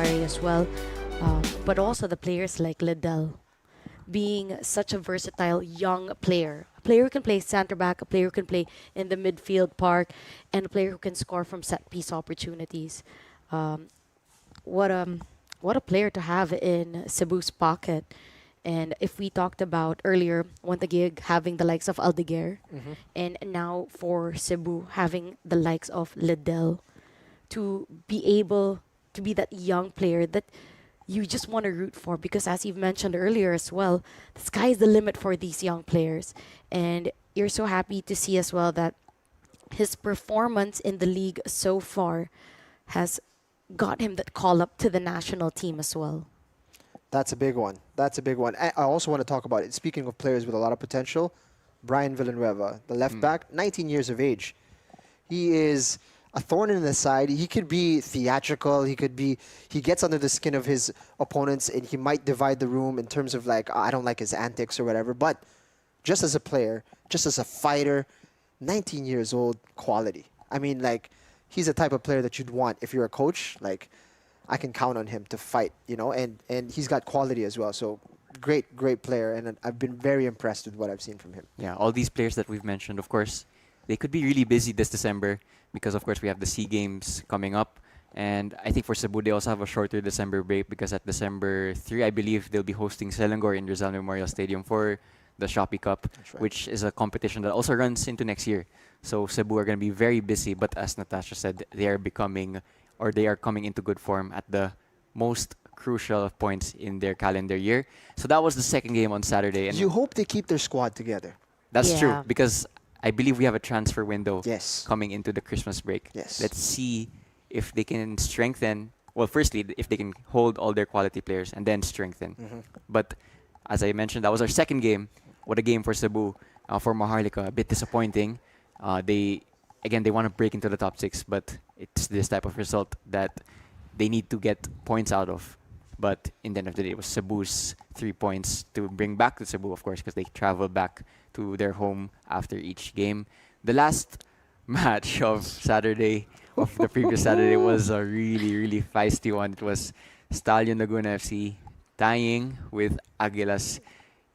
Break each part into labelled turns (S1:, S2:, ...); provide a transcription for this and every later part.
S1: Mari as well, but also the players like Liddell, being such a versatile young player. A player who can play center back, a player who can play in the midfield park, and a player who can score from set piece opportunities. Um, what what a player to have in Cebu's pocket. And if we talked about earlier, one the gig having the likes of Aldeguer,
S2: Hmm.
S1: and now for Cebu having the likes of Liddell, to be able to be that young player that you just want to root for, because as you've mentioned earlier as well, the sky is the limit for these young players. And you're so happy to see as well that his performance in the league so far has got him that call up to the national team as well.
S2: That's a big one. That's a big one. I also want to talk about it. Speaking of players with a lot of potential, Brian Villanueva, the left back, 19 years of age. He is a thorn in the side. He could be theatrical. He gets under the skin of his opponents, and he might divide the room in terms of like, I don't like his antics or whatever. But just as a player, just as a fighter, 19 years old, quality. I mean, like, he's the type of player that you'd want if you're a coach. Like, I can count on him to fight, and he's got quality as well. So great player, and I've been very impressed with what I've seen from him.
S3: Yeah, all these players that we've mentioned, of course, they could be really busy this December because, of course, we have the SEA Games coming up. And I think for Cebu, they also have a shorter December break because at December 3, I believe they'll be hosting Selangor in Rizal Memorial Stadium for the Shopee Cup,
S2: That's right.
S3: which is a competition that also runs into next year. So Cebu are going to be very busy, but as Natasha said, they are coming into good form at the most crucial points in their calendar year. So that was the second game on Saturday. And
S2: You hope they keep their squad together.
S3: that's true
S1: Yeah.
S3: because I believe we have a transfer window
S2: Yes.
S3: coming into the Christmas break.
S2: Yes.
S3: Let's see if they can strengthen. Well, firstly, if they can hold all their quality players and then strengthen. But as I mentioned, that was our second game. What a game for Cebu. For Maharika, a bit disappointing. They want to break into the top six, but it's this type of result that they need to get points out of. But in the end of the day, it was Cebu's 3 points to bring back to Cebu, of course, because they travel back to their home after each game. The last match of Saturday, of the previous Saturday, was a really feisty one. It was Stallion Laguna FC tying with Aguilas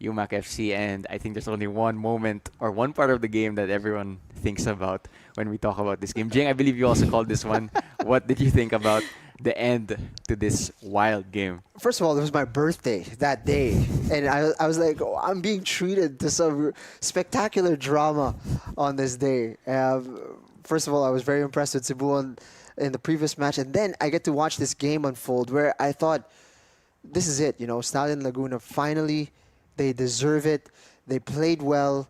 S3: UMAC FC, and I think there's only one moment or one part of the game that everyone thinks about when we talk about this game. Jing, I believe you also called this one. What did you think about the end to this wild game?
S2: First of all, it was my birthday that day, and I was like, oh, I'm being treated to some spectacular drama on this day. First of all, I was very impressed with Cebu in the previous match, and then I get to watch this game unfold where I thought, this is it, Stallion Laguna finally, they deserve it. They played well.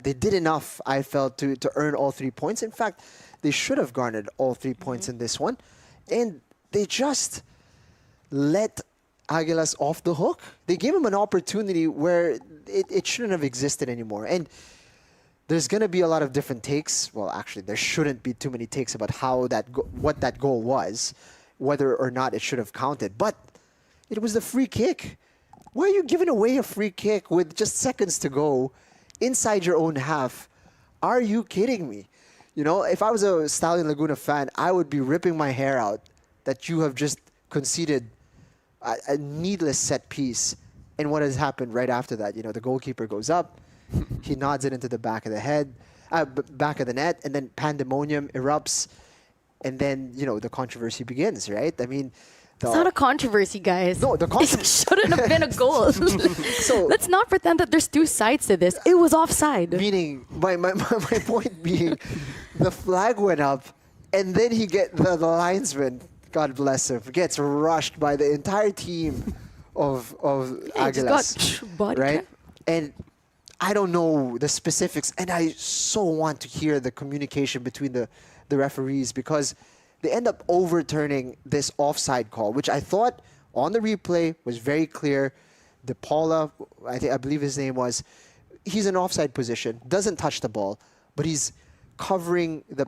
S2: They did enough, I felt, to earn all 3 points. In fact, they should have garnered all 3 points in this one, and they just let Aguilas off the hook. They gave him an opportunity where it shouldn't have existed anymore. And there's going to be a lot of different takes. Well, actually, there shouldn't be too many takes about how what that goal was, whether or not it should have counted. But it was the free kick. Why are you giving away a free kick with just seconds to go inside your own half? Are you kidding me? If I was a Stallion Laguna fan, I would be ripping my hair out that you have just conceded a needless set piece. And what has happened right after that? The goalkeeper goes up, he nods it into the back of the head, back of the net, and then pandemonium erupts, and then the controversy begins. Right? I mean,
S1: It's not a controversy, guys.
S2: No, the
S1: It
S2: controversy.
S1: shouldn't have been a goal.
S2: So
S1: Let's not pretend that there's two sides to this. It was offside.
S2: meaning my point being, the flag went up, and then the linesman, God bless him, gets rushed by the entire team of
S1: Yeah, he
S2: Aguilas,
S1: just got body
S2: right?
S1: check.
S2: And I don't know the specifics, and I so want to hear the communication between the referees, because they end up overturning this offside call, which I thought on the replay was very clear. De Paula, I believe his name was, he's in offside position, doesn't touch the ball, but he's covering the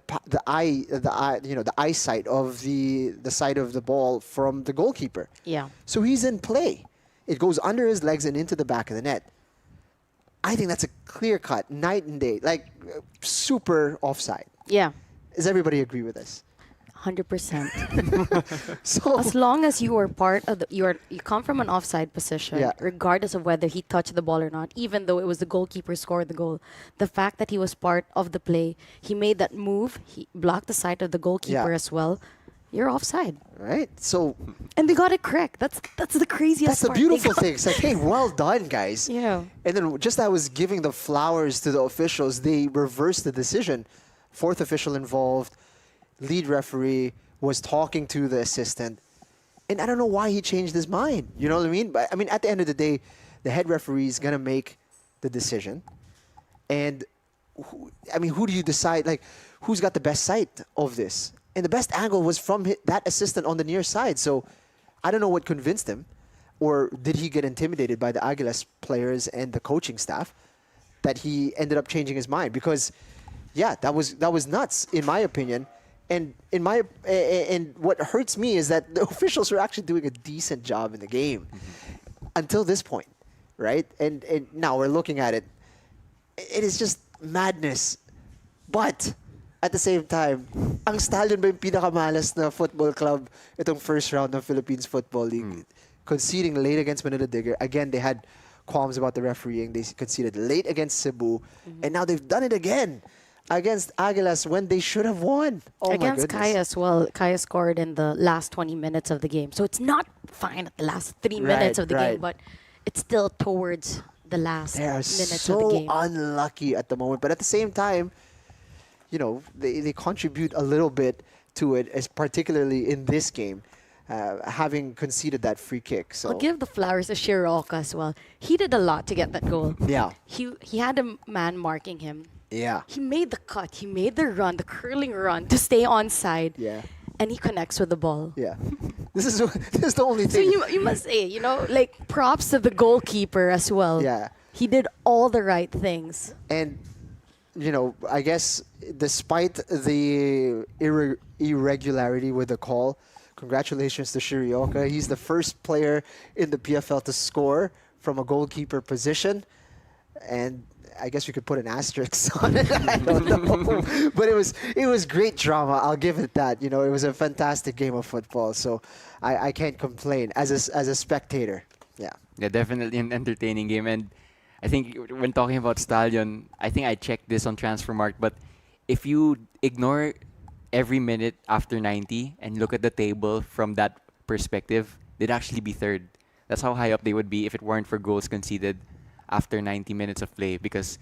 S2: eyesight of the side of the ball from the goalkeeper.
S1: Yeah.
S2: So he's in play. It goes under his legs and into the back of the net. I think that's a clear cut, night and day, like super offside.
S1: Yeah.
S2: Does everybody agree with this?
S1: 100%.
S2: So
S1: As long as you are part of you come from an offside position,
S2: Yeah.
S1: regardless of whether he touched the ball or not, even though it was the goalkeeper scored the goal, the fact that he was part of the play, he made that move, he blocked the sight of the goalkeeper
S2: Yeah.
S1: as well. You're offside,
S2: right. So
S1: and they got it correct. That's the craziest.
S2: that's the
S1: part. They
S2: beautiful
S1: got-
S2: thing. It's like, hey, well done, guys.
S1: Yeah.
S2: And then just as I was giving the flowers to the officials, they reversed the decision. Fourth official involved, lead referee was talking to the assistant. And I don't know why he changed his mind. You know what I mean? But I mean, at the end of the day, the head referee is going to make the decision. And who do you decide? Like, who's got the best sight of this? And the best angle was from that assistant on the near side. So I don't know what convinced him. Or did he get intimidated by the Aguilas players and the coaching staff that he ended up changing his mind? Because, yeah, that was nuts, in my opinion. And and what hurts me is that the officials are actually doing a decent job in the game until this point, right? And now we're looking at it. It is just madness. But at the same time, ang Stallion ba yung pinakamalas na football club itong first round of Philippines Football League? Conceding late against Manila Digger. Again, they had qualms about the refereeing. They conceded late against Cebu. And now they've done it again against Aguilas when they should have won. Oh my
S1: Against
S2: goodness.
S1: Kaya as well. Kaya scored in the last 20 minutes of the game. So it's not fine at the last 3 minutes of the
S2: right.
S1: game, but it's still towards the last
S2: They are
S1: minutes of the
S2: so
S1: game.
S2: unlucky at the moment. But at the same time, you know, they contribute a little bit to it, as particularly in this game, having conceded that free kick. So
S1: I'll give the flowers to Shiroka as well. He did a lot to get that goal.
S2: yeah,
S1: He had a man marking him.
S2: yeah,
S1: He made the cut. He made the run, the curling run to stay onside.
S2: yeah,
S1: And he connects with the ball.
S2: yeah. This is the only
S1: So
S2: thing.
S1: you must say, like props to the goalkeeper as well.
S2: Yeah.
S1: He did all the right things.
S2: And, I guess despite the irregularity with the call, congratulations to Shirioka. He's the first player in the PFL to score from a goalkeeper position. And I guess we could put an asterisk on it. I don't know. But it was great drama. I'll give it that. It was a fantastic game of football. So I can't complain as a spectator. Yeah.
S3: Yeah, definitely an entertaining game. And I think when talking about Stallion, I think I checked this on Transfermarkt, but if you ignore every minute after 90 and look at the table from that perspective, they'd actually be third. That's how high up they would be if it weren't for goals conceded after 90 minutes of play, because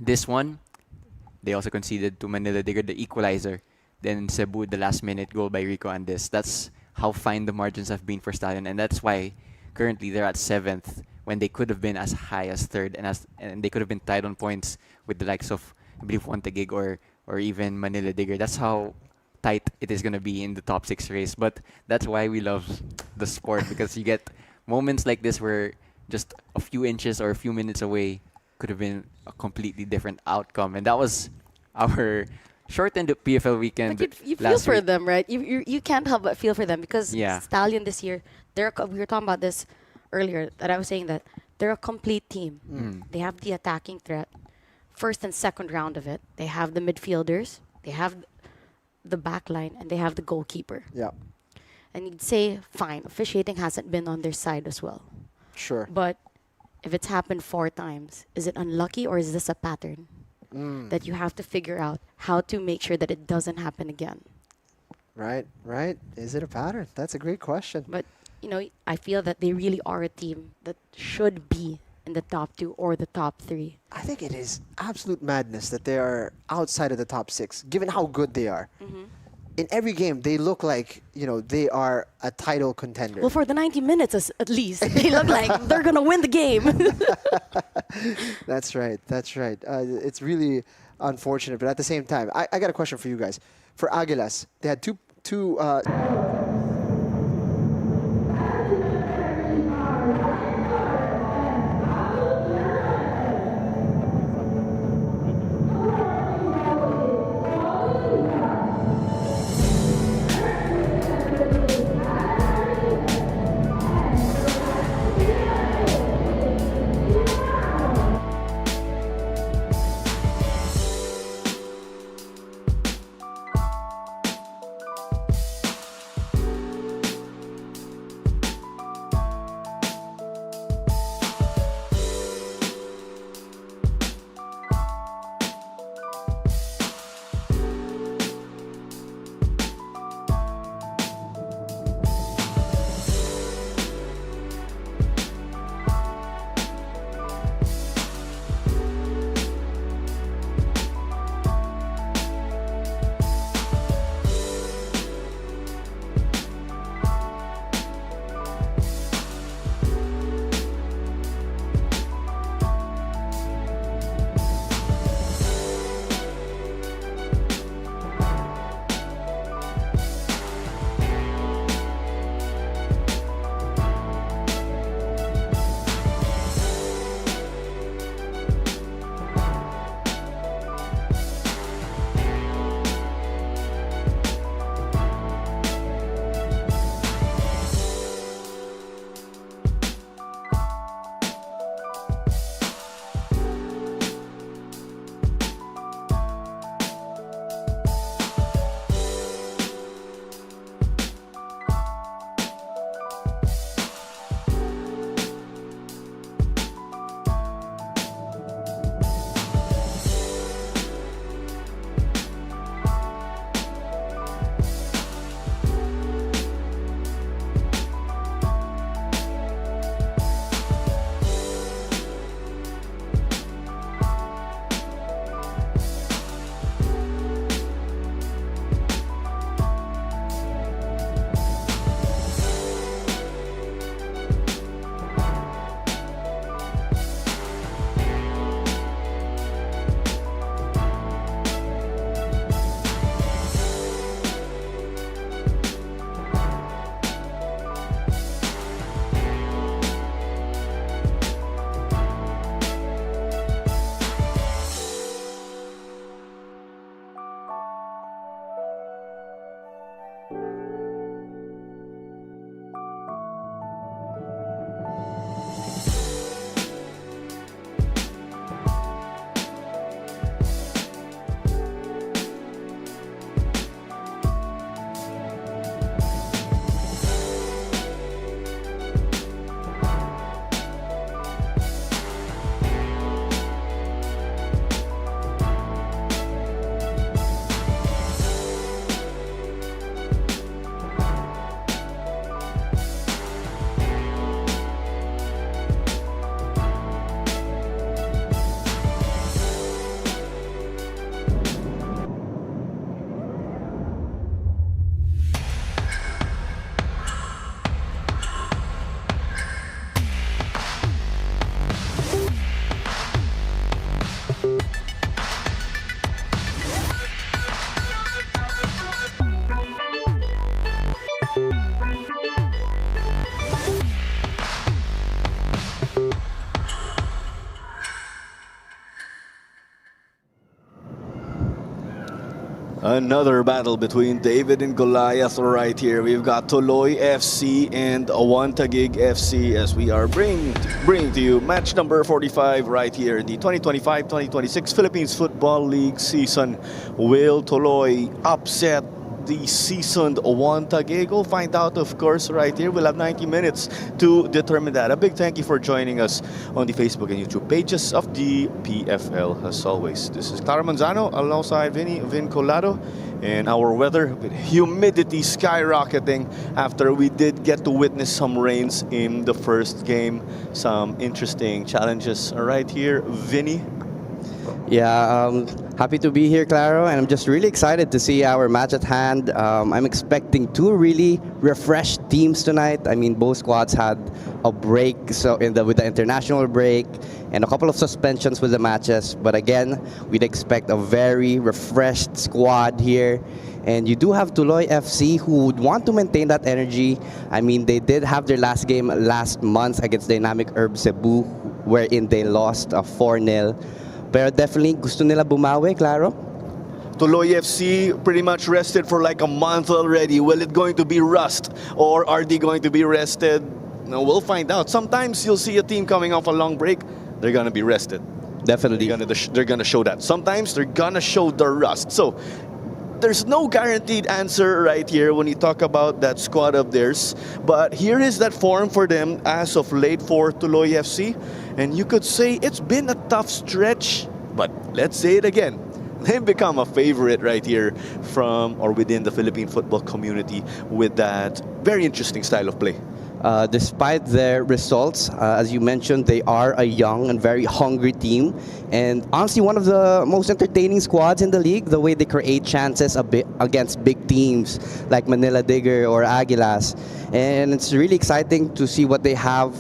S3: this one, they also conceded to Manila Digger, the equalizer. Then Cebu, the last minute goal by Rico Andes. That's how fine the margins have been for Stallion, and that's why currently they're at 7th when they could have been as high as 3rd, and they could have been tied on points with the likes of, I believe, ONE TAGUIG or even Manila Digger. That's how tight it is going to be in the top 6 race. But that's why we love the sport, because you get moments like this where just a few inches or a few minutes away could have been a completely different outcome. And that was our shortened PFL weekend.
S1: But you feel
S3: last
S1: for
S3: week.
S1: them, right? You can't help but feel for them because
S3: Yeah.
S1: Stallion this year, we were talking about this earlier, that I was saying that they're a complete team. They have the attacking threat, first and second round of it. They have the midfielders, they have the back line, and they have the goalkeeper.
S2: Yeah.
S1: And you'd say, fine, officiating hasn't been on their side as well.
S2: Sure.
S1: But if it's happened 4 times, is it unlucky or is this a pattern that you have to figure out how to make sure that it doesn't happen again?
S2: Right. Is it a pattern? That's a great question.
S1: But, I feel that they really are a team that should be in the top 2 or the top 3.
S2: I think it is absolute madness that they are outside of the top 6, given how good they are. In every game, they look like, they are a title contender.
S1: Well, for the 90 minutes at least, they look like they're going to win the game.
S2: That's right. It's really unfortunate, but at the same time, I got a question for you guys. For Aguilas, they had two
S4: Another battle between David and Goliath right here. We've got Tuloy FC and ONE TAGUIG FC as we are bringing to you match number 45 right here in the 2025-2026 Philippines Football League season. Will Tuloy upset the seasoned ONE TAGUIG? We'll find out, of course, right here. We'll have 90 minutes to determine that. A big thank you for joining us on the Facebook and YouTube pages of the PFL. As always, this is Clara Manzano alongside Vin Colado. And our weather with humidity skyrocketing after we did get to witness some rains in the first game. Some interesting challenges right here. Vinny?
S5: Yeah, happy to be here, Claro, and I'm just really excited to see our match at hand. I'm expecting two really refreshed teams tonight. I mean, both squads had a break, so with the international break and a couple of suspensions with the matches. But again, we'd expect a very refreshed squad here. And you do have Tuloy FC who would want to maintain that energy. I mean, they did have their last game last month against Dynamic Herb Cebu, wherein they lost 4-0. Pero definitely gusto nila bumawi, Claro.
S4: Tuloy FC pretty much rested for like a month already. Will it going to be rust or are they going to be rested? No, we'll find out. Sometimes you'll see a team coming off a long break, they're going to be rested.
S5: Definitely.
S4: They're gonna show that. Sometimes they're gonna show the rust. So there's no guaranteed answer right here when you talk about that squad of theirs. But here is that form for them as of late for Tuloy FC. And you could say it's been a tough stretch, but let's say it again. They've become a favorite right here from or within the Philippine football community with that very interesting style of play.
S5: Despite their results, as you mentioned, they are a young and very hungry team. And honestly, one of the most entertaining squads in the league, the way they create chances against big teams like Manila Digger or Aguilas. And it's really exciting to see what they have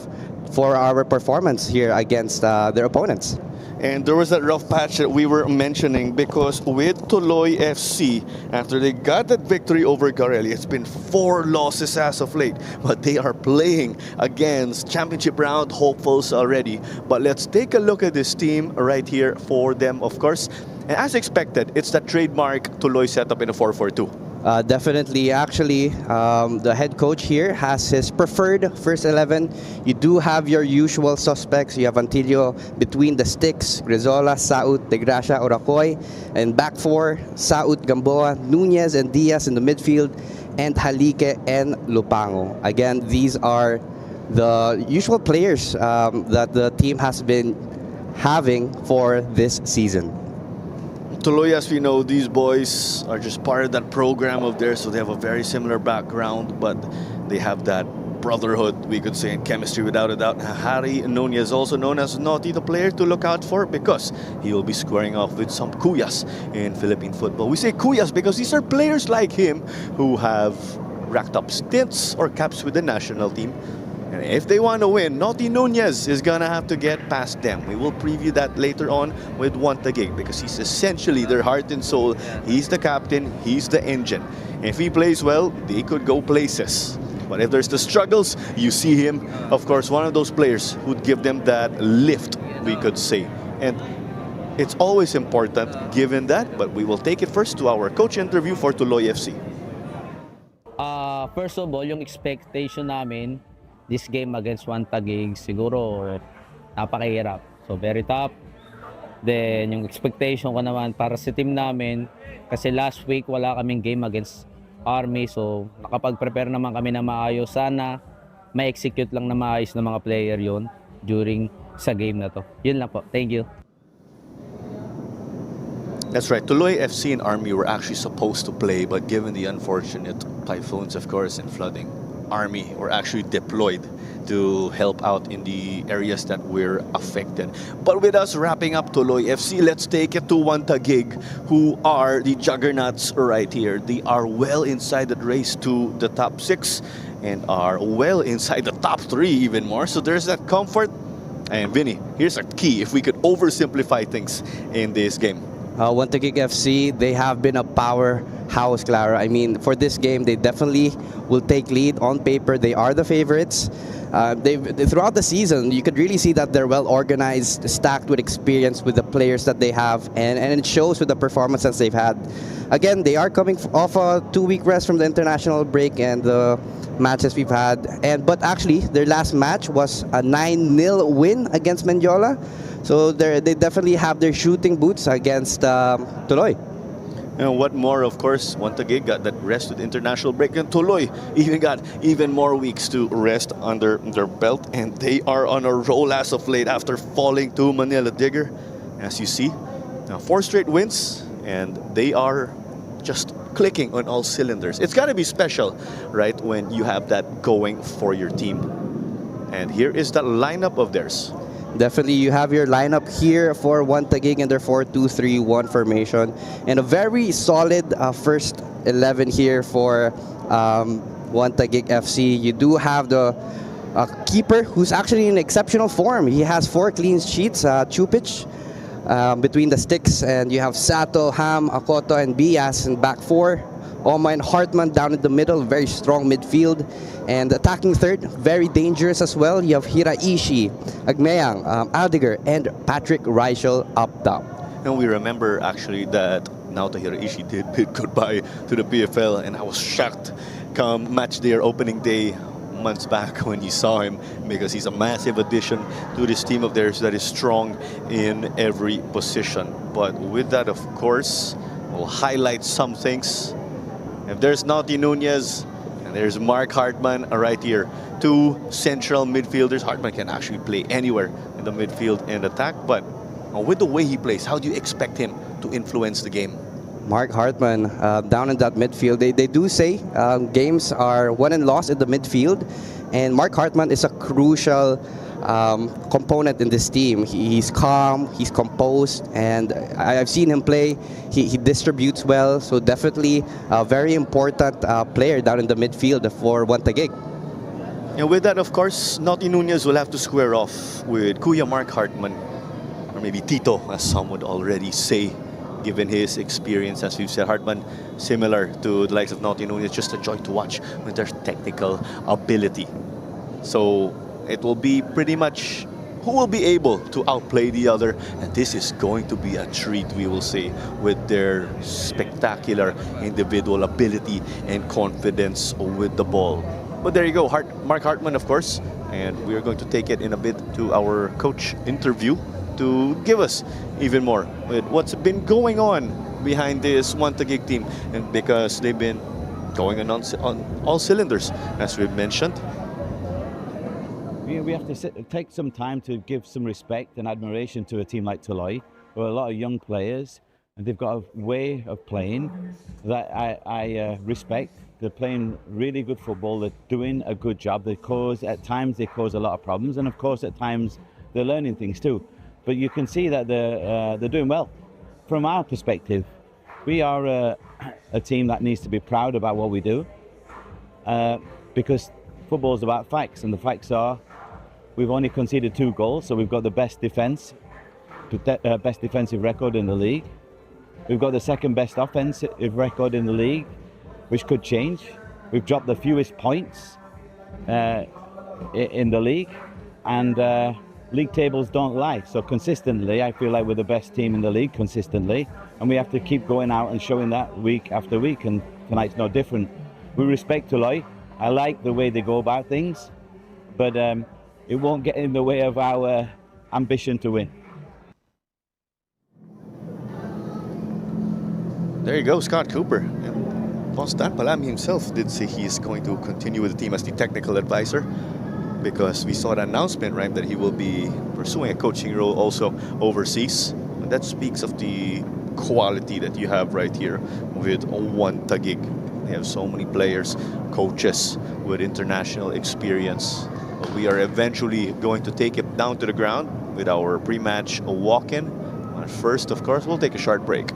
S5: for our performance here against their opponents.
S4: And there was that rough patch that we were mentioning because with Tuloy FC, after they got that victory over Garelli, it's been 4 losses as of late. But they are playing against championship round hopefuls already. But let's take a look at this team right here for them, of course. And as expected, it's the trademark Tuloy setup in a 4-4-2.
S5: Definitely. Actually, the head coach here has his preferred first 11. You do have your usual suspects. You have Antilio between the sticks, Grizola, Saut, De Gracia, Oracoy. And back 4, Saut, Gamboa, Nunez, and Diaz in the midfield, and Halike and Lupango. Again, these are the usual players that the team has been having for this season.
S4: Tuloy, as we know, these boys are just part of that program of theirs, so they have a very similar background, but they have that brotherhood, we could say, in chemistry without a doubt. Harry Nunez, also known as Naughty, the player to look out for because he will be squaring off with some kuyas in Philippine football. We say kuyas because these are players like him who have racked up stints or caps with the national team. And if they want to win, Naughty Nunez is going to have to get past them. We will preview that later on with ONE TAGUIG because he's essentially their heart and soul. He's the captain. He's the engine. And if he plays well, they could go places. But if there's the struggles, you see him, of course, one of those players who'd give them that lift, we could say. And it's always important given that, but we will take it first to our coach interview for Tuloy FC.
S6: First of all, yung expectation namin, this game against ONE TAGUIG, siguro napakahirap. So very tough. Then yung expectation ko naman para sa team namin, kasi last week wala kaming game against Army. So nakapag-prepare naman kami na maayos. Sana ma-execute lang na maayos ng mga player yon during sa game na to. Yun lang po. Thank you.
S4: That's right. Tuloy FC and Army were actually supposed to play, but given the unfortunate typhoons, of course, and flooding, Army were actually deployed to help out in the areas that were affected. But with us wrapping up Tuloy FC, let's take it to ONE TAGUIG, who are the juggernauts right here. They are well inside the race to the top 6 and are well inside the top 3 even more. So there's that comfort. And Vinny, here's a key if we could oversimplify things in this game.
S5: ONE TAGUIG FC, they have been a powerhouse, Clara. I mean, for this game, they definitely will take lead. On paper, they are the favorites. Throughout the season, you could really see that they're well organized, stacked with experience with the players that they have, and it shows with the performances they've had. Again, they are coming off a 2-week rest from the international break and the matches we've had. But actually, their last match was a 9-0 win against Mendiola. So they definitely have their shooting boots against Tuloy.
S4: And what more, of course, ONE TAGUIG got that rest with international break, and Tuloy even got even more weeks to rest under their belt, and they are on a roll as of late after falling to Manila Digger. As you see, now 4 straight wins, and they are just clicking on all cylinders. It's got to be special, right, when you have that going for your team. And here is the lineup of theirs.
S5: Definitely, you have your lineup here for ONE TAGUIG in their 4-2-3-1 formation, and a very solid first 11 here for ONE TAGUIG FC. You do have the keeper who's actually in exceptional form. He has 4 clean sheets, Chupic, between the sticks, and you have Sato, Ham, Akoto, and Bias in back 4. Oma and Hartman down in the middle, very strong midfield. And attacking third, very dangerous as well. You have Hiraishi, Agmeyang, Aldiger, and Patrick Reichel up top.
S4: And we remember actually that Naoto Hiraishi did bid goodbye to the PFL, and I was shocked come match day or opening day months back when you saw him, because he's a massive addition to this team of theirs that is strong in every position. But with that, of course, we'll highlight some things. If there's Naughty Nunez, and there's Mark Hartman right here, 2 central midfielders. Hartman can actually play anywhere in the midfield and attack, but with the way he plays, how do you expect him to influence the game?
S5: Mark Hartman down in that midfield. They do say games are won and lost in the midfield, and Mark Hartman is a crucial component in this team. He's calm, he's composed, and I've seen him play. He distributes well, so definitely a very important player down in the midfield for ONE TAGUIG.
S4: And with that, of course, Naughty Nunez will have to square off with Kuya Mark Hartman, or maybe Tito, as some would already say, given his experience. As we've said, Hartman, similar to the likes of Naughty Nunez, just a joy to watch with their technical ability. So it will be pretty much who will be able to outplay the other, and this is going to be a treat, we will say, with their spectacular individual ability and confidence with the ball. But there you go, Mark Hartman, of course, and we are going to take it in a bit to our coach interview to give us even more with what's been going on behind this ONE TAGUIG team, and because they've been going on all cylinders, as we've mentioned.
S6: We have to take some time to give some respect and admiration to a team like Tuloy, who are a lot of young players, and they've got a way of playing that I respect. They're playing really good football. They're doing a good job. At times they cause a lot of problems, and of course at times they're learning things too. But you can see that they're doing well. From our perspective, we are a team that needs to be proud about what we do, because football is about facts, and the facts are we've only conceded 2 goals, so we've got the best defensive record in the league. We've got the second best offensive record in the league, which could change. We've dropped the fewest points in the league, and league tables don't lie. So consistently, I feel like we're the best team in the league consistently, and we have to keep going out and showing that week after week, and tonight's no different. We respect Tuloy. I like the way they go about things, but it won't get in the way of our ambition to win.
S4: There you go, Scott Cooper. And Boss Dan Palami himself did say he is going to continue with the team as the technical advisor, because we saw an announcement, right, that he will be pursuing a coaching role also overseas. And that speaks of the quality that you have right here with ONE TAGUIG. They have so many players, coaches with international experience. But we are eventually going to take it down to the ground with our pre-match walk-in. But first, of course, we'll take a short break.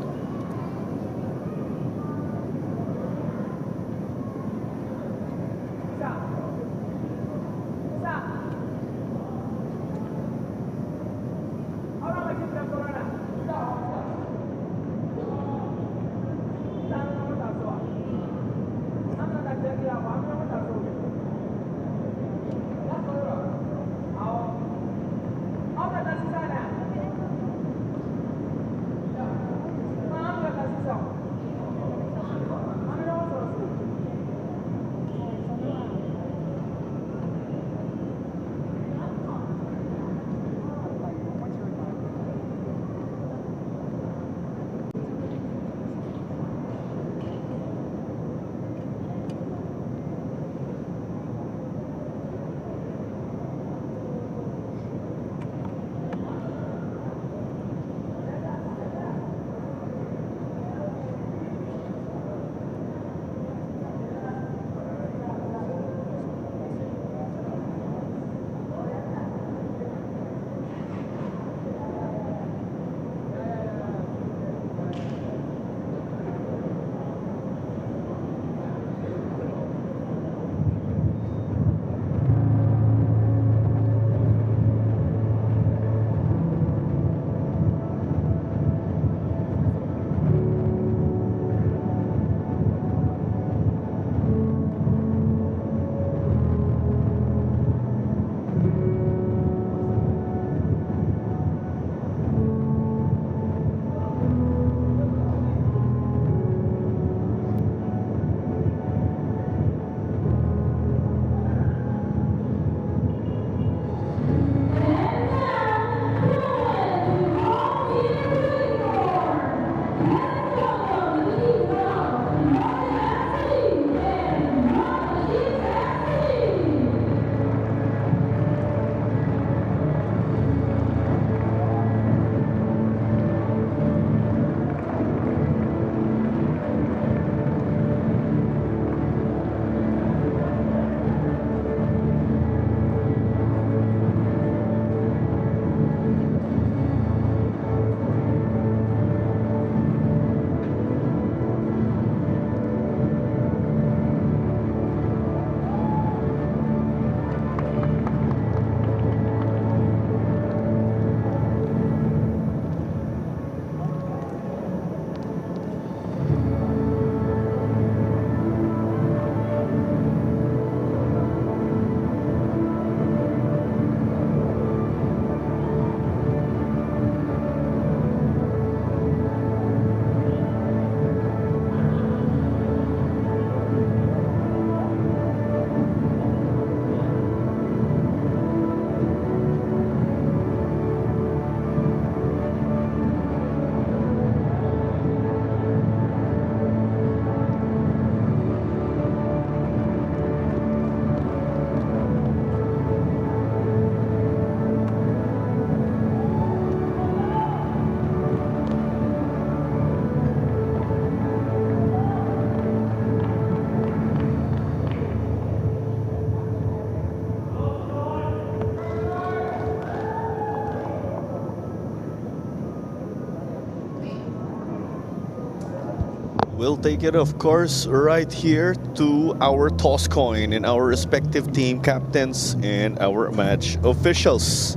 S4: We'll take it, of course, right here to our toss coin in our respective team captains and our match officials.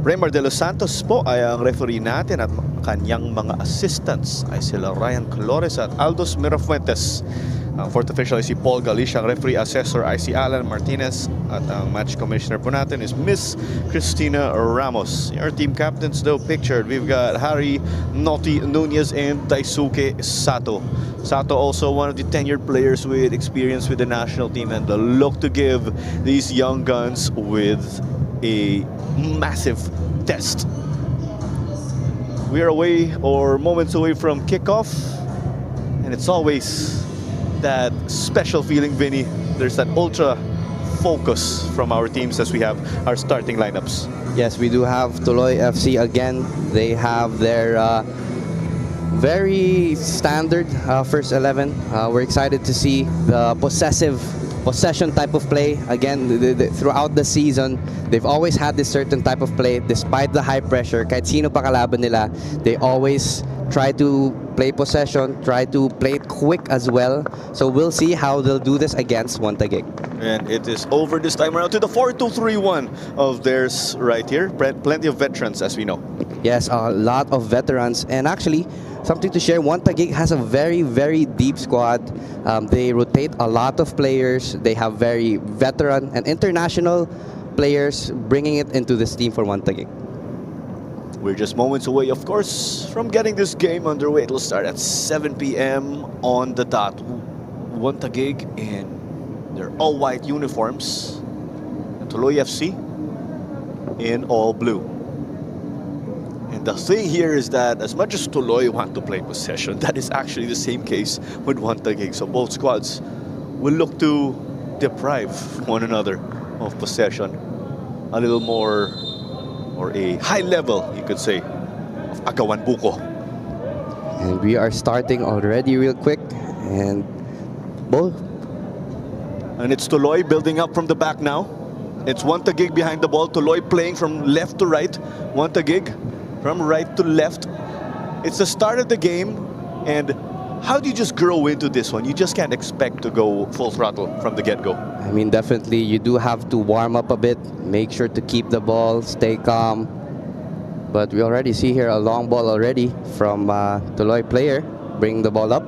S4: Raymar de los Santos po ay ang referee natin at kanyang mga assistants ay sila Ryan Colores at Aldos Mirafuentes. Ang fourth official ay si Paul Galicia, ang referee assessor ay si Alan Martinez at ang match commissioner po natin is Miss Cristina Ramos. Our team captains though pictured, we've got Harry Noti Nunez and Daisuke Sato. Sato also one of the tenured players with experience with the national team and the look to give these young guns with a massive test. We are away or moments away from kickoff, and it's always that special feeling, Vinny. There's that ultra focus from our teams as we have our starting lineups.
S5: Yes, we do have Tuloy FC again. They have their very standard first 11. We're excited to see the possession type of play. Again, throughout the season, they've always had this certain type of play despite the high pressure. Kahit sino pa kalaban nila, they always try to play possession, try to play it quick as well. So we'll see how they'll do this against ONE TAGUIG.
S4: And it is over this time around to the 4-2-3-1 of theirs right here. Plenty of veterans, as we know.
S5: Yes, a lot of veterans. And actually, something to share, ONE TAGUIG has a very, very deep squad. They rotate a lot of players. They have very veteran and international players bringing it into this team for ONE TAGUIG.
S4: We're just moments away, of course, from getting this game underway. It'll start at 7 p.m. on the dot. ONE TAGUIG in their all-white uniforms. And Tuloy FC in all blue. And the thing here is that as much as Tuloy want to play possession, that is actually the same case with ONE TAGUIG. So both squads will look to deprive one another of possession a little more, or a high level, you could say, of Agawan Buko.
S5: And we are starting already real quick. And both.
S4: And it's Tuloy building up from the back now. It's ONE TAGUIG behind the ball. Tuloy playing from left to right. ONE TAGUIG from right to left. It's the start of the game. And how do you just grow into this one? You just can't expect to go full throttle from the get-go.
S5: I mean, definitely, you do have to warm up a bit. Make sure to keep the ball, stay calm. But we already see here a long ball already from Tuloy player. Bring the ball up.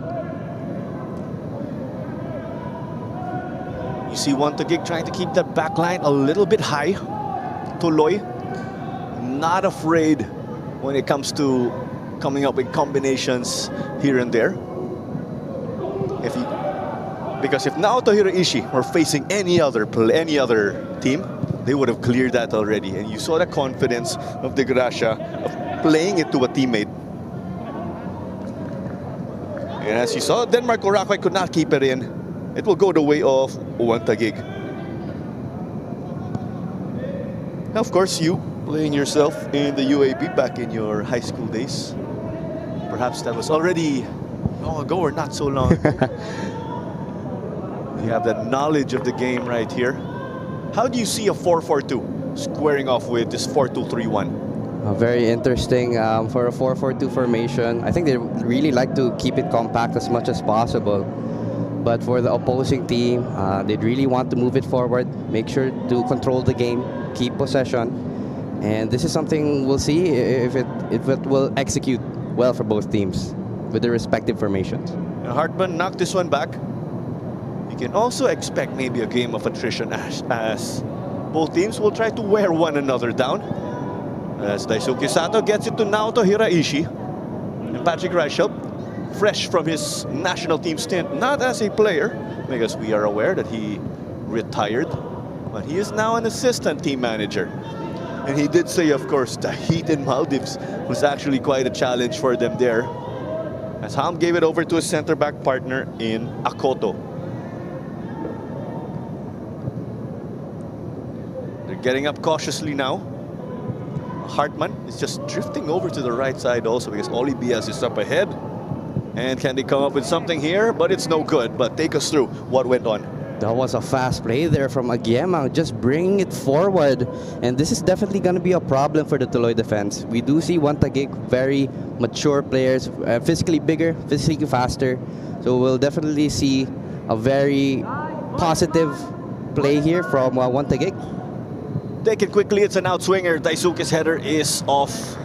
S4: You see ONE TAGUIG trying to keep that back line a little bit high. Tuloy, not afraid when it comes to coming up with combinations here and there. Because if Naoto Hiraishi were facing any other team, they would have cleared that already. And you saw the confidence of De Gracia of playing it to a teammate. And as you saw, Denmark Orakway could not keep it in. It will go the way of ONE TAGUIG. Now, of course, you playing yourself in the UAB back in your high school days. Perhaps that was already long ago or not so long. You have that knowledge of the game right here. How do you see a 4-4-2 squaring off with this 4-2-3-1?
S5: Very interesting for a 4-4-2 formation. I think they really like to keep it compact as much as possible. But for the opposing team, they'd really want to move it forward, make sure to control the game, keep possession. And this is something we'll see if it will execute well for both teams with their respective formations.
S4: And Hartman knocked this one back. You can also expect maybe a game of attrition as both teams will try to wear one another down. As Daisuke Sato gets it to Naoto Hiraishi. And Patrick Reichelt, fresh from his national team stint, not as a player, because we are aware that he retired, but he is now an assistant team manager. And he did say, of course, the heat in Maldives was actually quite a challenge for them there. As Ham gave it over to his center-back partner in Akoto. They're getting up cautiously now. Hartman is just drifting over to the right side also because Oli Bias is up ahead. And can they come up with something here? But it's no good. But take us through what went on.
S5: That was a fast play there from Aguiemang, just bringing it forward. And this is definitely going to be a problem for the Tuloy defense. We do see ONE TAGUIG very mature players, physically bigger, physically faster. So we'll definitely see a very positive play here from ONE TAGUIG.
S4: Taken quickly, it's an outswinger. Daisuke's header is off.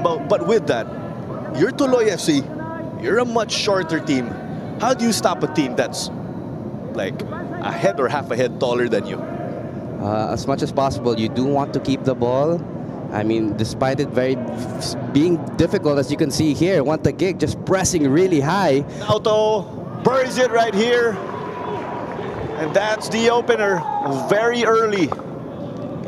S4: But with that, you're Tuloy FC. You're a much shorter team. How do you stop a team that's like a head or half a head taller than you?
S5: As much as possible, you do want to keep the ball. I mean, despite it being difficult, as you can see here, ONE TAGUIG just pressing really high.
S4: Auto buries it right here. And that's the opener very early.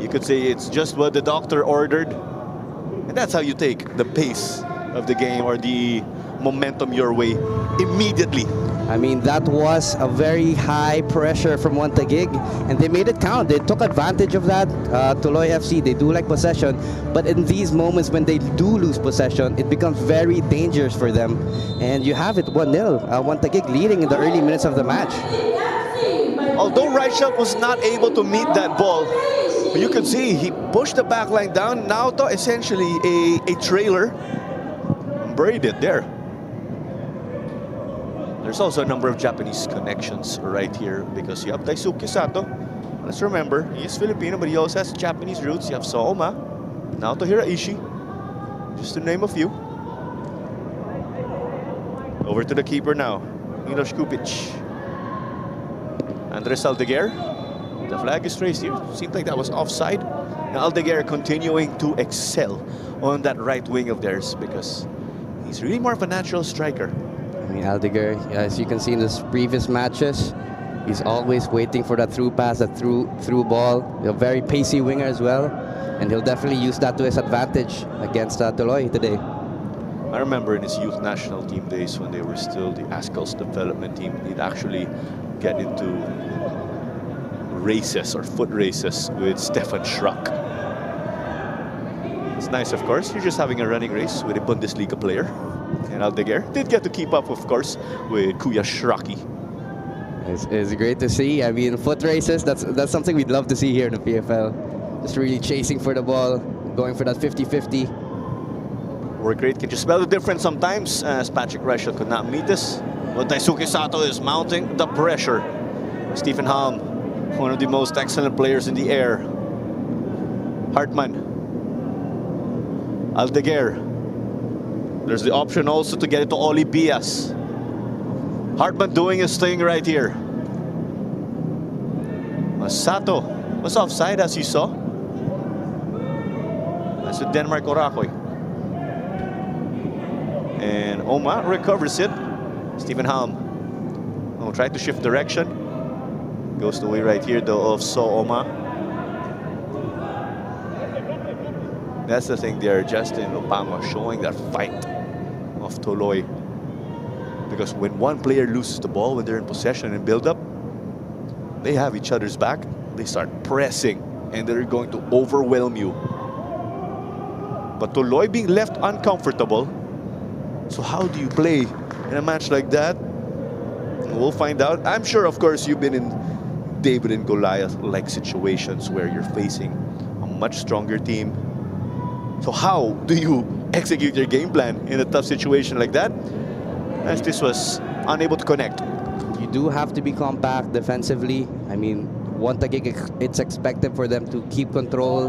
S4: You could say it's just what the doctor ordered. And that's how you take the pace of the game or the momentum your way immediately.
S5: I mean, that was a very high pressure from ONE TAGUIG, and they made it count. They took advantage of that. Tuloy FC, they do like possession, but in these moments when they do lose possession, it becomes very dangerous for them. And you have it 1-0. ONE TAGUIG leading in the early minutes of the match.
S4: Although Reichelt was not able to meet that ball, you can see he pushed the back line down. Now to essentially a trailer, buried it there. There's also a number of Japanese connections right here because you have Daisuke Sato. Let's remember, he is Filipino, but he also has Japanese roots. You have Sooma, Naoto Hiraishi, just to name a few. Over to the keeper now, Milos Kupic. Andres Aldeguer. The flag is raised here. Seemed like that was offside. And Aldeguer continuing to excel on that right wing of theirs because he's really more of a natural striker.
S5: I mean, Aldeguer, as you can see in the previous matches, he's always waiting for that through pass, that through ball. A very pacey winger as well, and he'll definitely use that to his advantage against Tuloy today.
S4: I remember in his youth national team days when they were still the Ascals development team, he'd actually get into races or foot races with Stefan Schrock. It's nice, of course. You're just having a running race with a Bundesliga player. And Aldeguer did get to keep up, of course, with Kuya Schrocki.
S5: It's great to see. I mean, foot races, that's something we'd love to see here in the PFL. Just really chasing for the ball, going for that 50-50.
S4: Work rate can just smell the difference sometimes, as Patrick Reichelt could not meet this. But Daisuke Sato is mounting the pressure. Stephen Halm, one of the most excellent players in the air. Hartman. Aldeguer. There's the option also to get it to Oli Bias. Hartman doing his thing right here. Sato was offside, as you saw. That's the Denmark Orakoy. And Oma recovers it. Stephen Halm will try to shift direction. Goes the way right here though of So Oma. That's the thing there, Justin Opama showing that fight of Tuloy. Because when one player loses the ball, when they're in possession and build up, they have each other's back. They start pressing and they're going to overwhelm you. But Tuloy being left uncomfortable. So how do you play in a match like that? We'll find out. I'm sure, of course, you've been in David and Goliath-like situations where you're facing a much stronger team. So how do you execute your game plan in a tough situation like that? As this was unable to connect.
S5: You do have to be compact defensively. I mean, ONE TAGUIG, it's expected for them to keep control,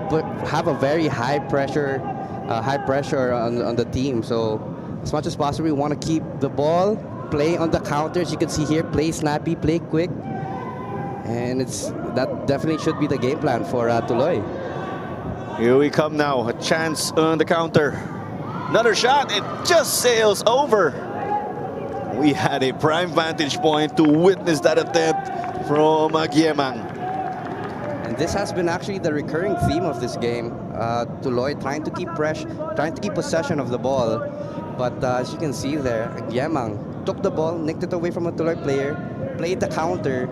S5: but have a very high pressure on the team. So as much as possible, we want to keep the ball, play on the counters. You can see here, play snappy, play quick, and that definitely should be the game plan for Tuloy.
S4: Here we come now, a chance on the counter. Another shot, it just sails over. We had a prime vantage point to witness that attempt from Aguiemang.
S5: And this has been actually the recurring theme of this game. Tuloy trying to keep possession of the ball. But as you can see there, Aguiemang took the ball, nicked it away from a Tuloy player, played the counter,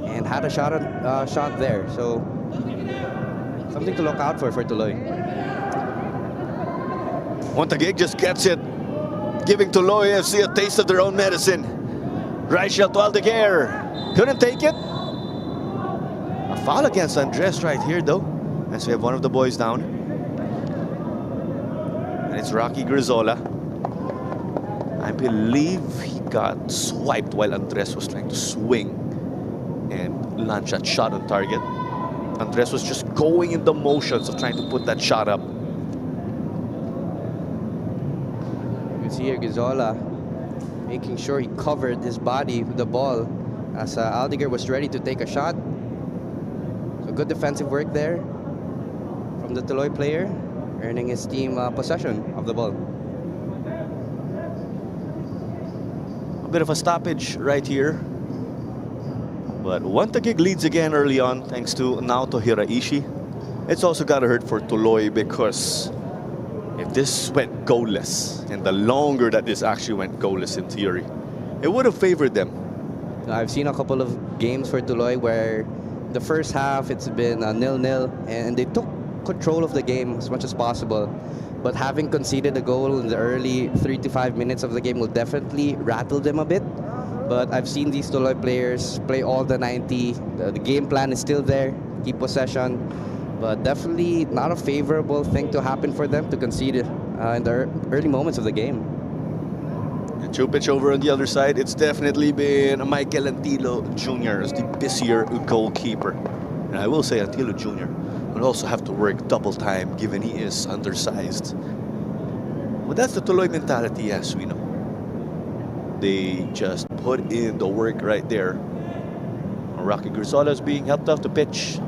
S5: and had a shot there. So something to look out for Tuloy.
S4: ONE TAGUIG just gets it, giving Tuloy FC a taste of their own medicine. Reichel to Aldeguer. Couldn't take it. A foul against Andres right here, though, as we have one of the boys down. And it's Rocky Grizola. I believe he got swiped while Andres was trying to swing and launch that shot on target. Andres was just going in the motions of trying to put that shot up.
S5: You can see here Gizola making sure he covered his body with the ball as Aldeguer was ready to take a shot. So good defensive work there from the Tuloy player, earning his team possession of the ball.
S4: A bit of a stoppage right here. But ONE TAGUIG leads again early on thanks to Naoto Hiraishi. It's also got to hurt for Tuloy because if this went goalless, and the longer that this actually went goalless in theory, it would have favored them.
S5: I've seen a couple of games for Tuloy where the first half it's been 0-0 and they took control of the game as much as possible. But having conceded a goal in the early 3 to 5 minutes of the game will definitely rattle them a bit. But I've seen these Tuloy players play all the 90. The game plan is still there, keep possession. But definitely not a favorable thing to happen for them to concede in the early moments of the game.
S4: And Chupic over on the other side, it's definitely been Michael Antilo Jr. as the busier goalkeeper. And I will say Antilo Jr. will also have to work double time given he is undersized. But that's the Tuloy mentality, as we know. They just put in the work right there. Rocky Grizola is being helped off the pitch.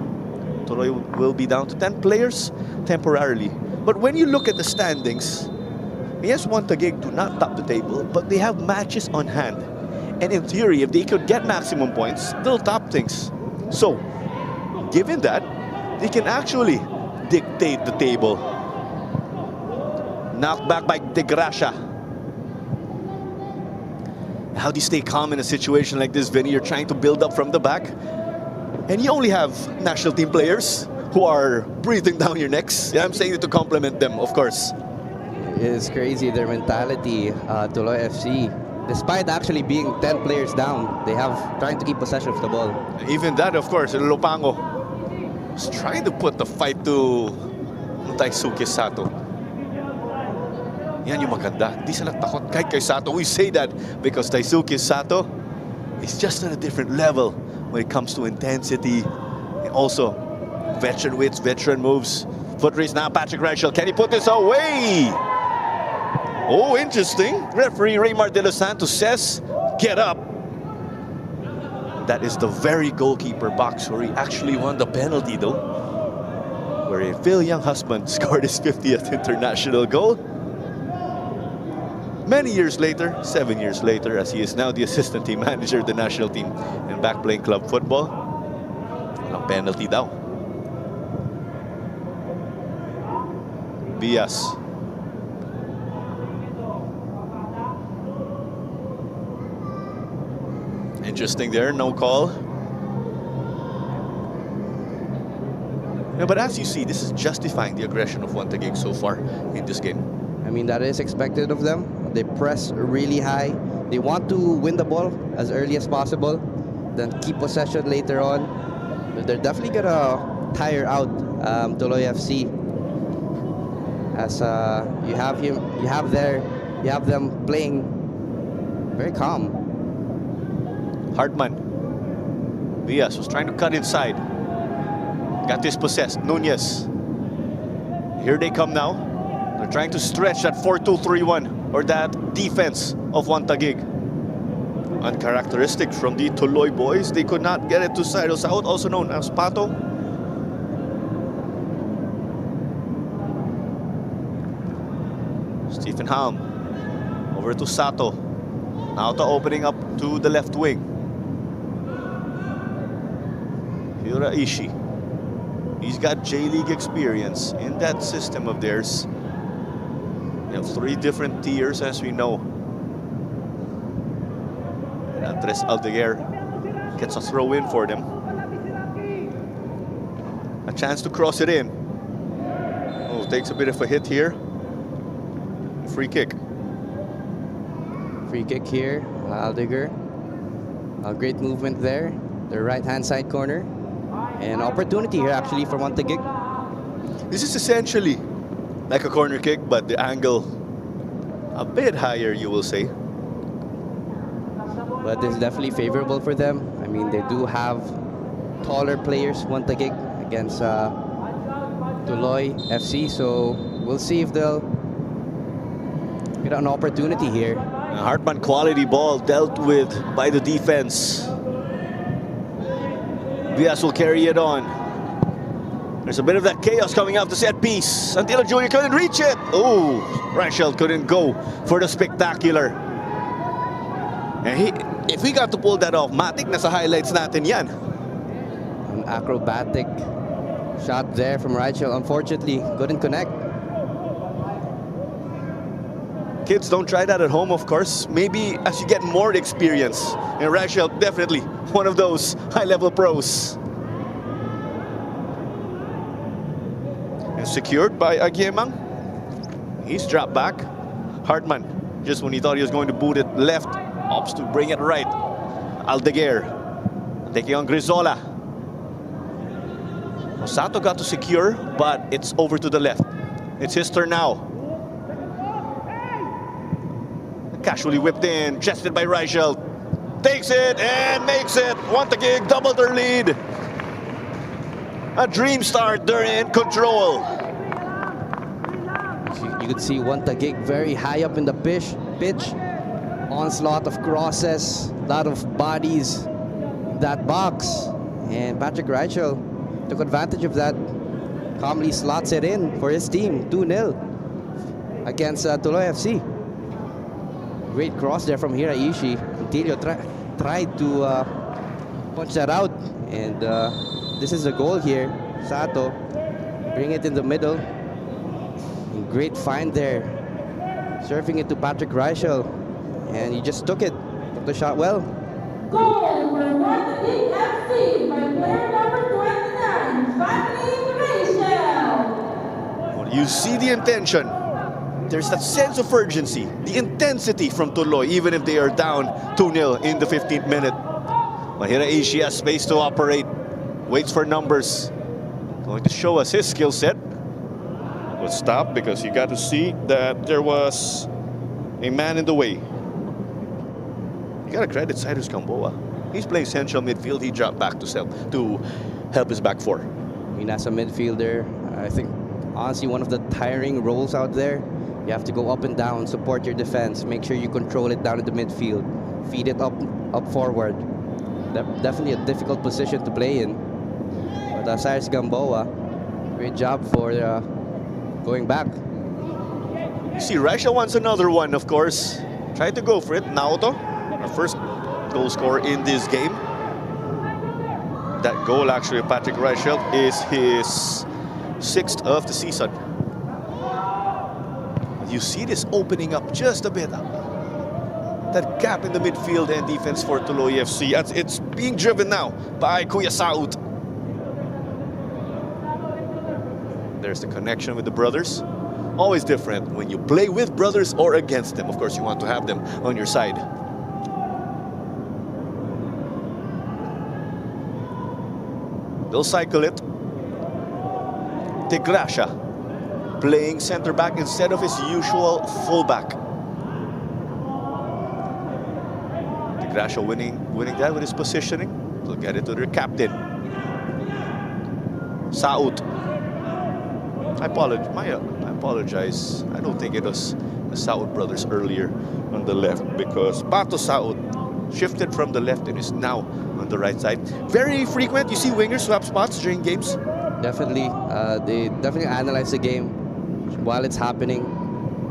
S4: Tuloy will be down to 10 players temporarily. But when you look at the standings, yes, ONE TAGUIG do not top the table, but they have matches on hand. And in theory, if they could get maximum points, they'll top things. So, given that, they can actually dictate the table. Knocked back by De Gracia. How do you stay calm in a situation like this, Vinny? You're trying to build up from the back, and you only have national team players who are breathing down your necks. Yeah, I'm saying it to compliment them, of course.
S5: It's crazy, their mentality, Tuloy FC. Despite actually being 10 players down, they have trying to keep possession of the ball.
S4: Even that, of course, Lopango was trying to put the fight to Taisuke Sato. Yan yung maganda. Di sila takot kahit kay Sato. We say that because Taisuke Sato is just on a different level when it comes to intensity. And also, veteran wits, veteran moves. Foot race now, Patrick Reichel. Can he put this away? Oh, interesting. Referee Raymar De Los Santos says, get up. That is the very goalkeeper box where he actually won the penalty, though. Where a Phil Young husband scored his 50th international goal. Many years later, 7 years later, as he is now the assistant team manager of the national team and back playing club football. Walang penalty daw. Bias. Interesting there, no call. Yeah, but as you see, this is justifying the aggression of ONE TAGUIG so far in this game.
S5: I mean, that is expected of them. They press really high. They want to win the ball as early as possible, then keep possession later on. But they're definitely gonna tire out Tuloy FC. As you have them playing very calm.
S4: Hartman. Diaz was trying to cut inside. Got dispossessed. Nunez. Here they come now. They're trying to stretch that 4-2-3-1 or that defense of ONE TAGUIG. Uncharacteristic from the Tuloy boys. They could not get it to Cyril Saud, also known as Pato. Stephen Halm. Over to Sato. Now to opening up to the left wing. Hiraishi. He's got J-League experience in that system of theirs. They have 3 different tiers, as we know. And Andres Aldeguer gets a throw in for them. A chance to cross it in. Oh, takes a bit of a hit here. Free kick.
S5: Free kick here, Aldeguer. A great movement there. The right-hand side corner. An opportunity here actually for ONE TAGUIG.
S4: This is essentially like a corner kick, but the angle a bit higher, you will say.
S5: But this is definitely favorable for them. I mean, they do have taller players, ONE TAGUIG, against Tuloy FC. So we'll see if they'll get an opportunity here.
S4: A Hartman quality ball dealt with by the defense. Diaz will carry it on. There's a bit of that chaos coming off the set piece. Antila Jr. couldn't reach it. Oh, Rachel couldn't go for the spectacular. And if we got to pull that off, matik na sa highlights natin yan.
S5: An acrobatic shot there from Rachel. Unfortunately, couldn't connect.
S4: Kids, don't try that at home, of course. Maybe as you get more experience. And Rachel, definitely one of those high-level pros. And secured by Agiemang. He's dropped back. Hartman, just when he thought he was going to boot it left, opts to bring it right. Aldeguer taking on Grizola. Sato got to secure, but it's over to the left. It's his turn now. Casually whipped in, chested by Reichel. Takes it and makes it. ONE TAGUIG doubled their lead. A dream start, they're in control.
S5: You could see ONE TAGUIG very high up in the pitch. Onslaught of crosses, a lot of bodies in that box. And Patrick Reichel took advantage of that. Calmly slots it in for his team, 2-0 against Tuloy FC. Great cross there from Hiraishi. Antilio tried to punch that out. And this is the goal here. Sato bring it in the middle. And great find there. Surfing it to Patrick Reichel. And he just took it. Took the shot well.
S7: Goal for ONE TAGUIG FC by player number 29, Reichel.
S4: Well, you see the intention. There's that sense of urgency, the intensity from Tuloy, even if they are down 2-0 in the 15th minute. But Hiraishi has space to operate, waits for numbers. Going to show us his skill set. Was stopped because you got to see that there was a man in the way. You got to credit Cyrus Gamboa. He's playing central midfield. He dropped back to help his back four.
S5: I mean, as a midfielder, I think honestly one of the tiring roles out there. You have to go up and down, support your defense, make sure you control it down in the midfield, feed it up forward. Definitely a difficult position to play in. But Cyrus Gamboa, great job for going back.
S4: You see, Raisha wants another one, of course. Try to go for it. Naoto, our first goal scorer in this game. That goal, actually, Patrick Reichel, is his 6th of the season. You see this opening up just a bit. That gap in the midfield and defense for Tuloy FC. It's being driven now by Kuya Saud. There's the connection with the brothers. Always different when you play with brothers or against them. Of course, you want to have them on your side. They'll cycle it. De Gracia playing center back instead of his usual fullback. De Gracia winning that with his positioning. They'll get it to their captain. Saud. I apologize. I don't think it was the Saud brothers earlier on the left because Pato Saud shifted from the left and is now on the right side. Very frequent. You see wingers swap spots during games.
S5: Definitely, they definitely analyze the game while it's happening.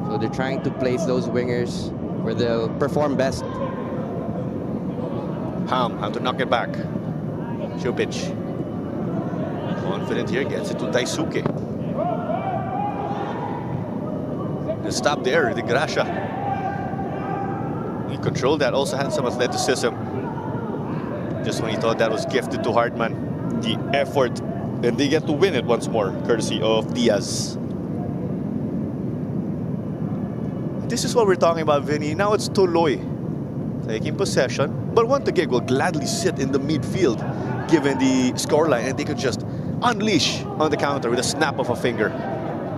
S5: So they're trying to place those wingers where they'll perform best.
S4: Ham to knock it back. Šupić. Confident here, gets it to Daisuke. The stop there, De Gracia. He controlled that, also had some athleticism. Just when he thought that was gifted to Hartman. The effort, and they get to win it once more, courtesy of Diaz. This is what we're talking about, Vinny. Now it's Tuloy taking possession. But ONE TAGUIG will gladly sit in the midfield given the scoreline, and they could just unleash on the counter with a snap of a finger.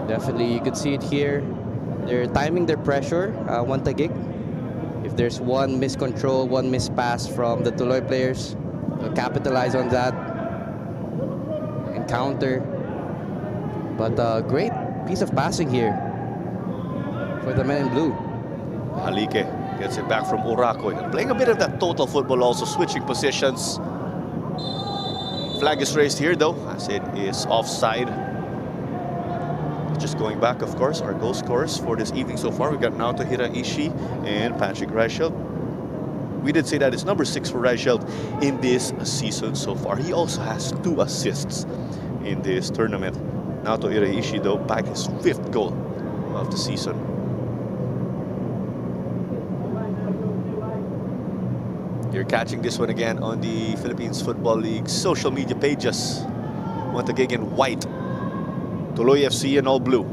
S5: Definitely, you could see it here. They're timing their pressure, ONE TAGUIG. If there's one miscontrol, one mispass from the Tuloy players, they'll capitalize on that and counter. But a great piece of passing here for the men in blue.
S4: Maharika gets it back from Urakoy. Playing a bit of that total football, also switching positions. Flag is raised here though, as it is offside. Just going back, of course, our goal scorers for this evening so far. We've got Naoto Hiraishi and Patrick Reichelt. We did say that it's number 6 for Reichelt in this season so far. He also has 2 assists in this tournament. Naoto Hiraishi, though, bagged his 5th goal of the season. You're catching this one again on the Philippines Football League social media pages. ONE TAGUIG in white. Tuloy FC in all blue.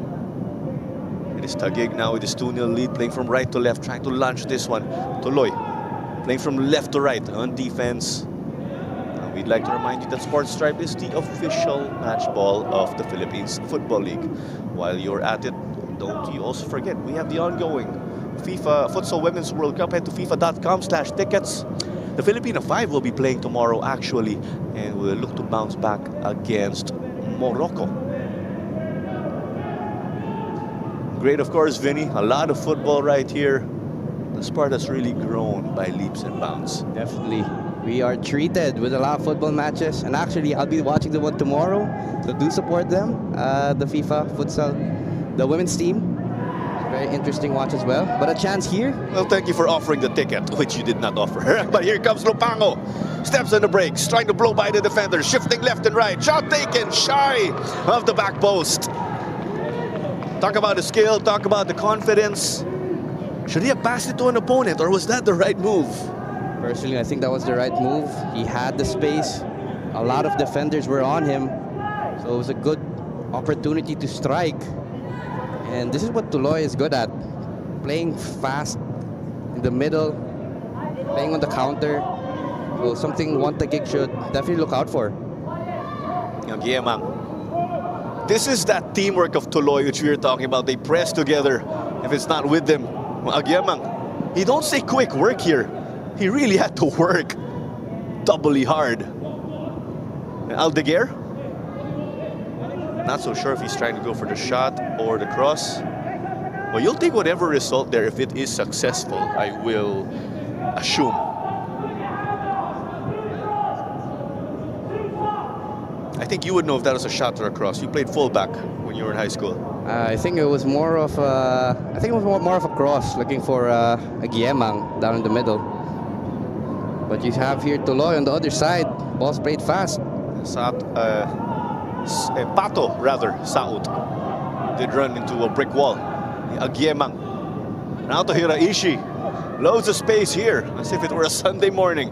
S4: It is TAGUIG now with his 2-0 lead, playing from right to left, trying to launch this one. Tuloy playing from left to right on defense. We'd like to remind you that Sports Stripe is the official match ball of the Philippines Football League. While you're at it, don't you also forget, we have the ongoing FIFA Futsal Women's World Cup. Head to fifa.com/tickets. The Filipino 5 will be playing tomorrow, actually, and will look to bounce back against Morocco. Great, of course, Vinny. A lot of football right here. The sport has really grown by leaps and bounds.
S5: Definitely. We are treated with a lot of football matches. And actually, I'll be watching the one tomorrow. So do support them. The FIFA Futsal, the women's team. Very interesting watch as well. But a chance here.
S4: Well, thank you for offering the ticket, which you did not offer. But here comes Lopango. Steps on the brakes, trying to blow by the defender. Shifting left and right. Shot taken, shy of the back post. Talk about the skill, talk about the confidence. Should he have passed it to an opponent, or was that the right move?
S5: Personally, I think that was the right move. He had the space. A lot of defenders were on him. So it was a good opportunity to strike. And this is what Tuloy is good at. Playing fast in the middle, playing on the counter. So something ONE TAGUIG should definitely look out for.
S4: This is that teamwork of Tuloy which we were talking about. They press together. If it's not with them, Agyemang, he don't say quick work here. He really had to work doubly hard. And Aldeguer, not so sure if he's trying to go for the shot or the cross. Well, you'll take whatever result there if it is successful, I will assume. I think you would know if that was a shot or a cross. You played fullback when you were in high school.
S5: I think it was more of a, more of a cross, looking for a Guillemang down in the middle. But you have here Tuloy on the other side. Ball's played fast.
S4: Pato, rather, Saud, did run into a brick wall. Agyemang. Now to Hiraishi. Loads of space here, as if it were a Sunday morning.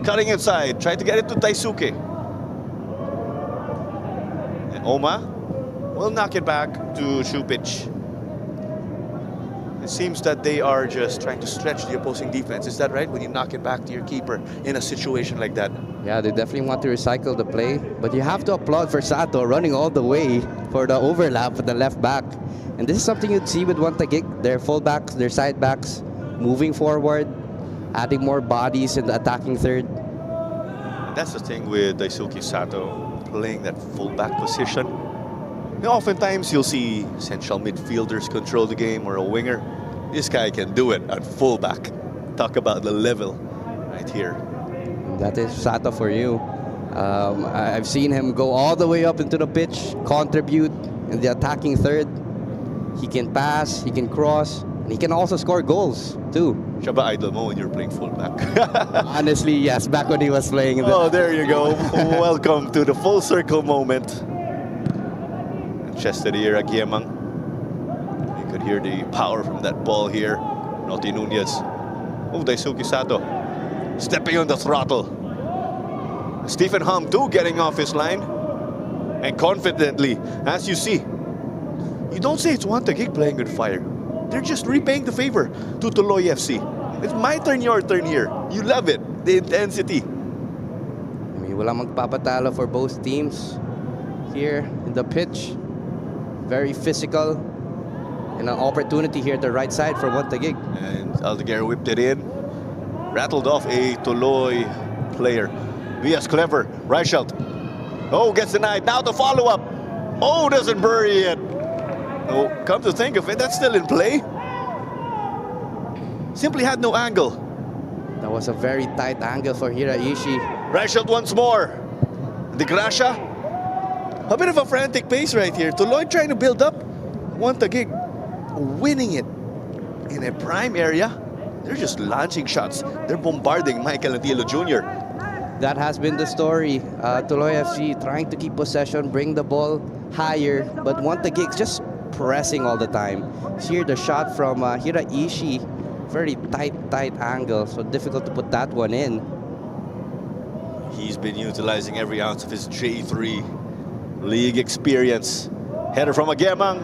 S4: Cutting inside, trying to get it to Daisuke. And Oma will knock it back to Šupić. It seems that they are just trying to stretch the opposing defense. Is that right? When you knock it back to your keeper in a situation like that.
S5: Yeah, they definitely want to recycle the play. But you have to applaud for Sato running all the way for the overlap with the left back. And this is something you'd see with ONE TAGUIG. Their fullbacks, their side backs, moving forward, adding more bodies in the attacking third.
S4: And that's the thing with Daisuke Sato, playing that fullback position. And oftentimes you'll see central midfielders control the game or a winger. This guy can do it at fullback. Talk about the level right here.
S5: That is Sato for you. I've seen him go all the way up into the pitch, contribute in the attacking third. He can pass, he can cross, and he can also score goals too.
S4: Siya ba idol mo when you're playing fullback?
S5: Honestly, yes, back when he was playing in the...
S4: Oh, there you go. Welcome to the full circle moment. Chested here, Agyemang. You could hear the power from that ball here. Noti Nunez. Oh, Daisuke Sato stepping on the throttle. Stephen Hum too getting off his line. And confidently, as you see. You don't say it's ONE TAGUIG playing with fire. They're just repaying the favor to Tuloy FC. It's my turn, your turn here. You love it. The intensity.
S5: I mean, walang magpapatalo for both teams here in the pitch. Very physical. And an opportunity here at the right side for ONE TAGUIG.
S4: And Aldeguer whipped it in. Rattled off a Tuloy player. Vias clever. Reichelt. Oh, gets denied. Now the follow-up. Oh, doesn't bury it. Oh, come to think of it, that's still in play. Simply had no angle.
S5: That was a very tight angle for Hiraishi.
S4: Reichelt once more. De Gracia. A bit of a frantic pace right here. Tuloy trying to build up. ONE TAGUIG winning it in a prime area. They're just launching shots. They're bombarding Michael Antilo Jr.
S5: That has been the story. Tuloy FC trying to keep possession, bring the ball higher, but ONE TAGUIG just pressing all the time. Here the shot from Hiraishi, very tight angle, so difficult to put that one in.
S4: He's been utilizing every ounce of his J3 league experience. Header from Agemang.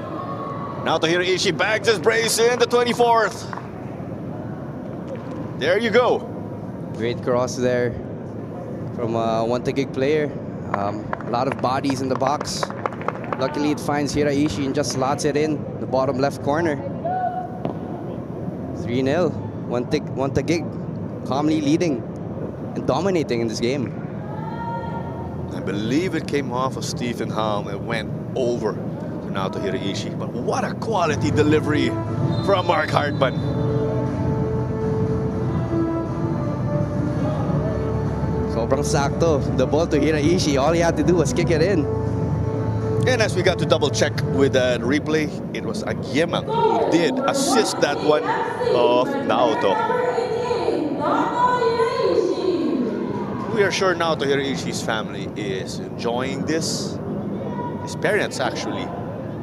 S4: Now to Hiraishi, bags his brace in the 24th. There you go.
S5: Great cross there from ONE TAGUIG player. A lot of bodies in the box. Luckily, it finds Hiraishi and just slots it in the bottom left corner. 3-0. ONE TAGUIG calmly leading and dominating in this game.
S4: I believe it came off of Stephen Halm and went over to now to Hiraishi. But what a quality delivery from Mark Hartman.
S5: Sobrang sakto. The ball to Hiraishi. All he had to do was kick it in.
S4: And as we got to double check with that replay, it was Agemang who did assist that one of Naoto. We are sure Naoto Hiraishi's family is enjoying this. His parents actually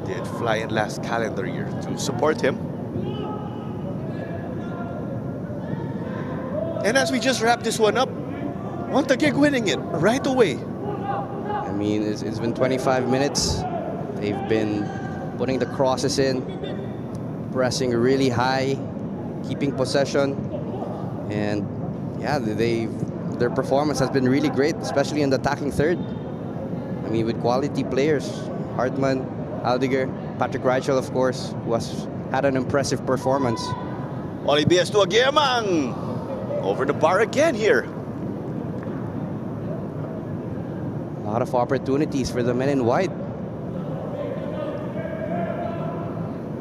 S4: did fly in last calendar year to support him. And as we just wrap this one up, ONE TAGUIG winning it right away.
S5: I mean, it's been 25 minutes. They've been putting the crosses in, pressing really high, keeping possession, and yeah, their performance has been really great, especially in the attacking third. I mean, with quality players, Hartman, Aldeguer, Patrick Reichel, of course, who has had an impressive performance.
S4: Olivias to Agemang. Over the bar again here.
S5: A lot of opportunities for the men in white.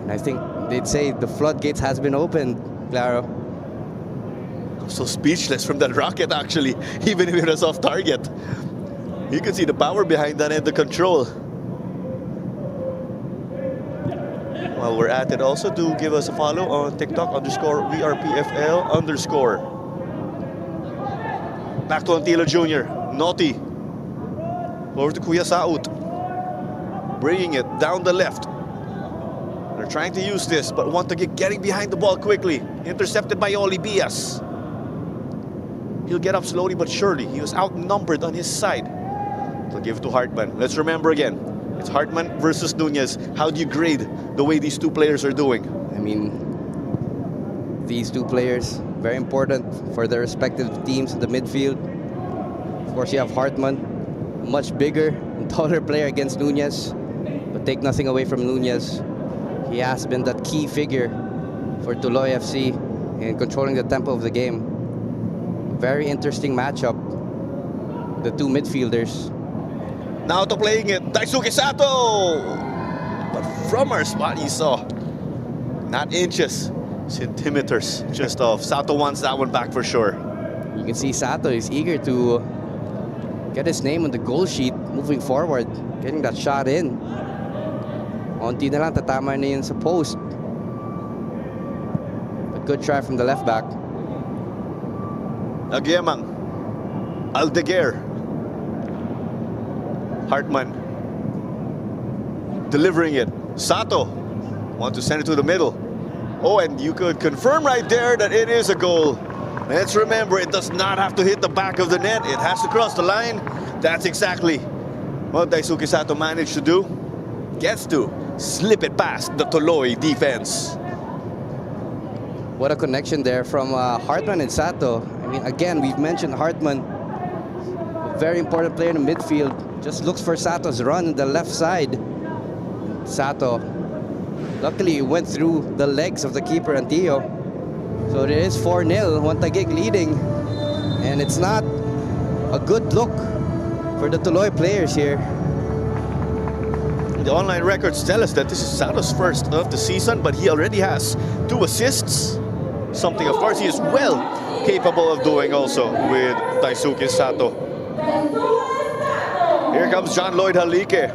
S5: And I think they'd say the floodgates has been opened, Claro.
S4: I'm so speechless from that rocket, actually, even if it was off target. You can see the power behind that and the control. While we're at it, also do give us a follow on TikTok _VRPFL_. Back to Antilo Jr. Naughty. Over to Kuya Saut. Bringing it down the left. They're trying to use this, but ONE TAGUIG getting behind the ball quickly. Intercepted by Olivias. He'll get up slowly but surely. He was outnumbered on his side. They'll give it to Hartman. Let's remember again, it's Hartman versus Nunez. How do you grade the way these two players are doing?
S5: I mean, these two players, very important for their respective teams in the midfield. Of course, you have Hartman, much bigger and taller player against Nunez, but take nothing away from Nunez. He has been that key figure for Tuloy FC in controlling the tempo of the game. Very interesting matchup. The two midfielders.
S4: Now to playing it, Daisuke Sato! But from our spot, you saw, not inches, centimeters just off. Sato wants that one back for sure.
S5: You can see Sato is eager to get his name on the goal sheet moving forward, getting that shot in. Onti na lang, tatama na yun sa post. But good try from the left back.
S4: Agemang. Aldeguer. Hartman. Delivering it. Sato. Want to send it to the middle. Oh, and you could confirm right there that it is a goal. Let's remember, it does not have to hit the back of the net. It has to cross the line. That's exactly what Daisuke Sato managed to do. Gets to slip it past the Tuloy defense.
S5: What a connection there from Hartman and Sato. I mean, again, we've mentioned Hartman, a very important player in the midfield. Just looks for Sato's run in the left side. Sato, luckily, went through the legs of the keeper, Antio. So it is 4-0, ONE TAGUIG leading. And it's not a good look for the Tuloy players here.
S4: The online records tell us that this is Sato's first of the season, but he already has 2 assists. Something, of course, he is well capable of doing also with Daisuke Sato. Here comes John Lloyd Halike.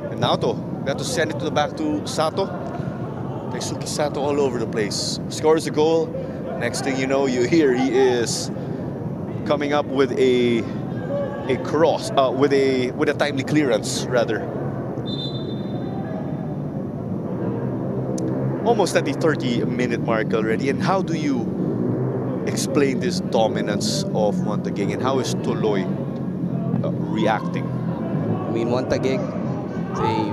S4: And now got to send it to the back to Sato. Daisuke Sato all over the place. Scores a goal. Next thing you know, you hear he is coming up with a cross, with a timely clearance rather. Almost at the 30-minute mark already. And how do you explain this dominance of ONE TAGUIG, and how is Tuloy reacting?
S5: I mean, ONE TAGUIG, they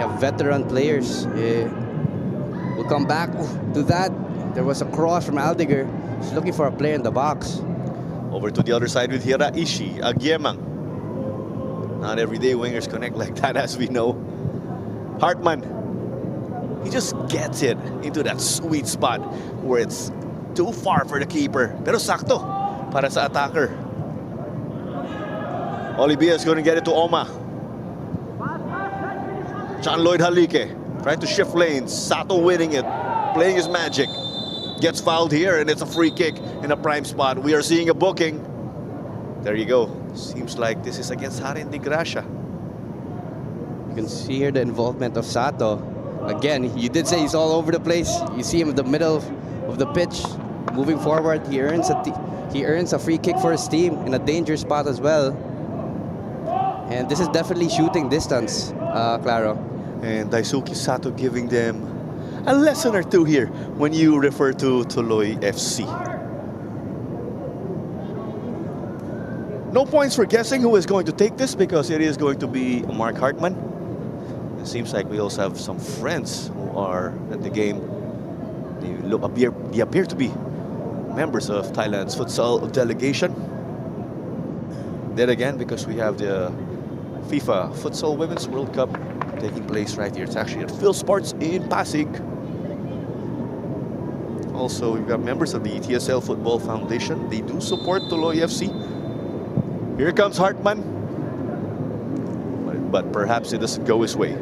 S5: have veteran players. We'll come back to that. There was a cross from Aldiger. He's looking for a player in the box.
S4: Over to the other side with Hiraishi, Agyemang. Not every day wingers connect like that, as we know. Hartman, he just gets it into that sweet spot where it's too far for the keeper. Pero sakto para sa attacker. Olivia is going to get it to Oma. John Lloyd Halike trying to shift lanes. Sato winning it, playing his magic. Gets fouled here, and it's a free kick in a prime spot. We are seeing a booking. There you go. Seems like this is against Harin de Gracia.
S5: You can see here the involvement of Sato. Again, you did say he's all over the place. You see him in the middle of the pitch, moving forward. He earns a free kick for his team in a dangerous spot as well. And this is definitely shooting distance, Claro.
S4: And Daisuke Sato giving them a lesson or two here when you refer to Tuloy FC. No points for guessing who is going to take this, because it is going to be Mark Hartman. It seems like we also have some friends who are at the game. They appear to be members of Thailand's futsal delegation. Then again, because we have the FIFA Futsal Women's World Cup taking place right here. It's actually at Phil Sports in Pasig. Also, we've got members of the TSL Football Foundation. They do support Tuloy FC. Here comes Hartman. But perhaps it doesn't go his way.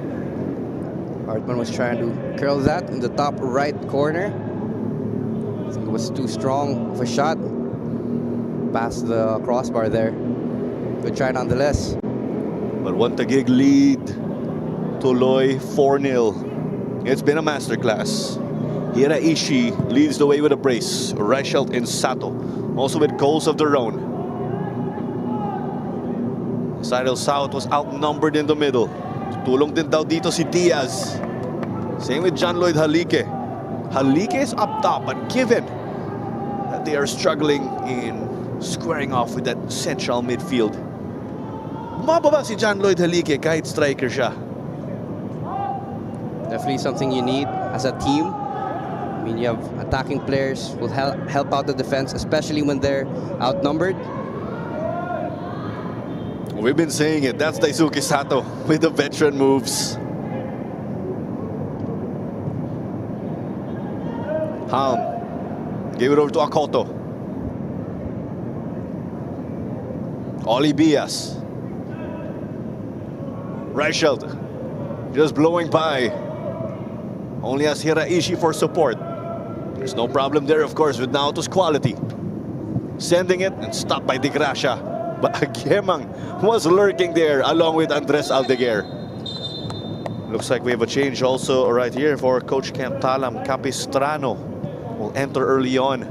S5: Hartman was trying to curl that in the top right corner. I think it was too strong of a shot. Past the crossbar there. Good try nonetheless.
S4: But ONE TAGUIG lead Tuloy 4-0. It's been a masterclass. Hiraishi leads the way with a brace. Reichelt and Sato also with goals of their own. Cyril South was outnumbered in the middle. Tulong din daw dito si Diaz. Same with John Lloyd Halike. Halike is up top, but given that they are struggling in squaring off with that central midfield, bumababa si John Lloyd Halike kahit striker siya.
S5: Definitely something you need as a team. I mean, you have attacking players who will help out the defense, especially when they're outnumbered.
S4: We've been saying it. That's Daisuke Sato with the veteran moves. Halm gave it over to Akoto. Oli Bias. Reichelt just blowing by. Only has Hiraishi for support. There's no problem there, of course, with Naoto's quality. Sending it and stopped by De Gracia. But Agyemang was lurking there along with Andres Aldeguer. Looks like we have a change also right here for Coach Camp Talam. Capistrano will enter early on.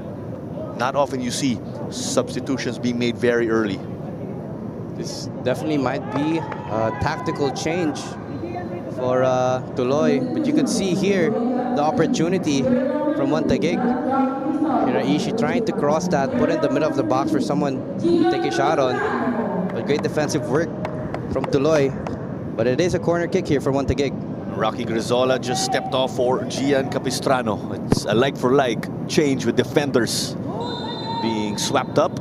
S4: Not often you see substitutions being made very early.
S5: This definitely might be a tactical change for Tuloy, but you could see here the opportunity from ONE TAGUIG. Hiraishi trying to cross that, put it in the middle of the box for someone to take a shot on. But great defensive work from Tuloy. But it is a corner kick here for ONE TAGUIG.
S4: Rocky Grizola just stepped off for Gian Capistrano. It's a like-for-like change with defenders being swapped up.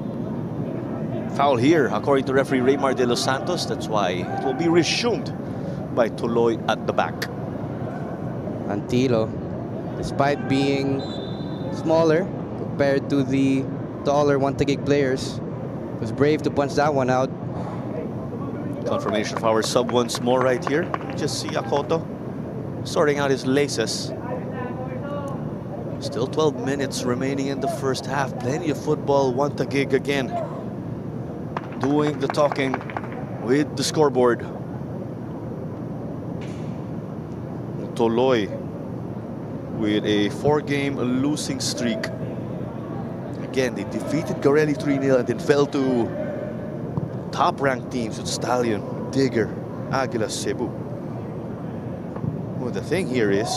S4: Foul here, according to referee Raymar de los Santos. That's why it will be resumed by Tuloy at the back.
S5: Antilo, despite being smaller compared to the taller ONE TAGUIG players, was brave to punch that one out.
S4: Confirmation of our sub once more right here. Just see Akoto sorting out his laces. Still 12 minutes remaining in the first half. Plenty of football. ONE TAGUIG again doing the talking with the scoreboard. Tuloy with a 4-game losing streak. Again, they defeated Garelli 3-0 and then fell to top-ranked teams with Stallion, Digger, Aguila, Cebu. Well, the thing here is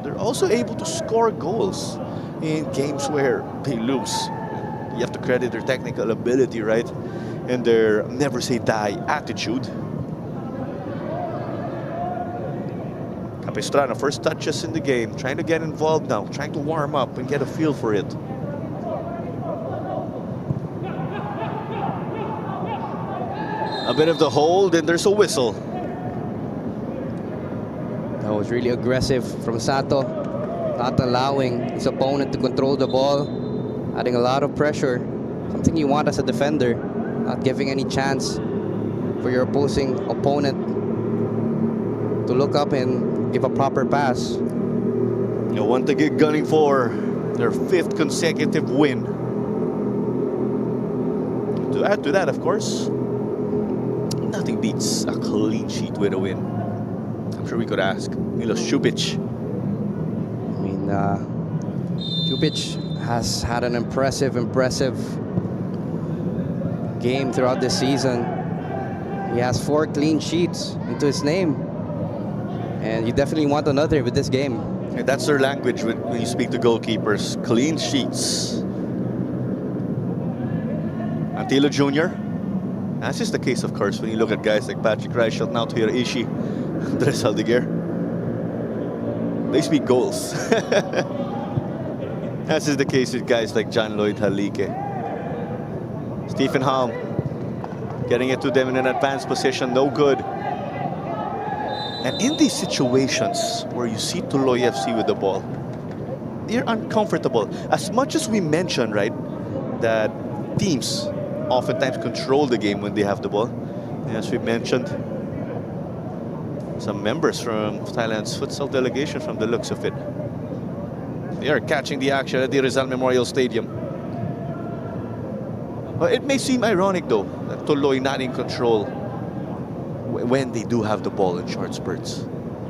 S4: they're also able to score goals in games where they lose. You have to credit their technical ability, right? And their never-say-die attitude. Capistrano, first touches in the game, trying to get involved now, trying to warm up and get a feel for it. A bit of the hold, and there's a whistle.
S5: That was really aggressive from Sato, not allowing his opponent to control the ball, adding a lot of pressure, something you want as a defender, not giving any chance for your opposing opponent to look up and give a proper pass.
S4: ONE TAGUIG gunning for their 5th consecutive win. To add to that, of course, nothing beats a clean sheet with a win. I'm sure we could ask Milos Šupić.
S5: I mean, Šupić has had an impressive game throughout this season. He has 4 clean sheets into his name, and you definitely want another with this game.
S4: And that's their language when you speak to goalkeepers. Clean sheets. Antilo Jr. That's just the case, of course, when you look at guys like Patrick Reichelt, now Tohiro Ishii, Andres Aldeguer. They speak goals. As is the case with guys like John Lloyd Halike. Stephen Halm getting it to them in an advanced position, no good. And in these situations where you see Tuloy FC with the ball, they're uncomfortable. As much as we mentioned, right, that teams oftentimes control the game when they have the ball. And as we mentioned, some members from Thailand's futsal delegation from the looks of it. They are catching the action at the Rizal Memorial Stadium. Well, it may seem ironic, though, that Tuloy not in control when they do have the ball in short spurts.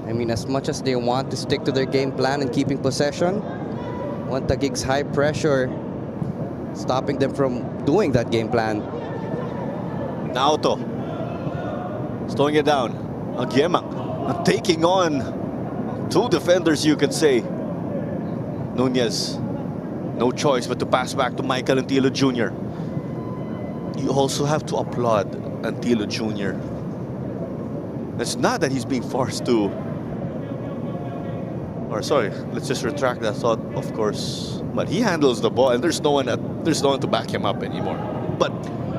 S5: I mean, as much as they want to stick to their game plan and keeping possession, ONE TAGUIG's high pressure stopping them from doing that game plan.
S4: Naoto slowing it down. Agiemang taking on 2 defenders, you could say. Nunez, no choice but to pass back to Michael Antilo Jr. You also have to applaud Antilo Jr. It's not that he's being forced to, or sorry, let's just retract that thought, of course. But he handles the ball, and there's no one to back him up anymore. But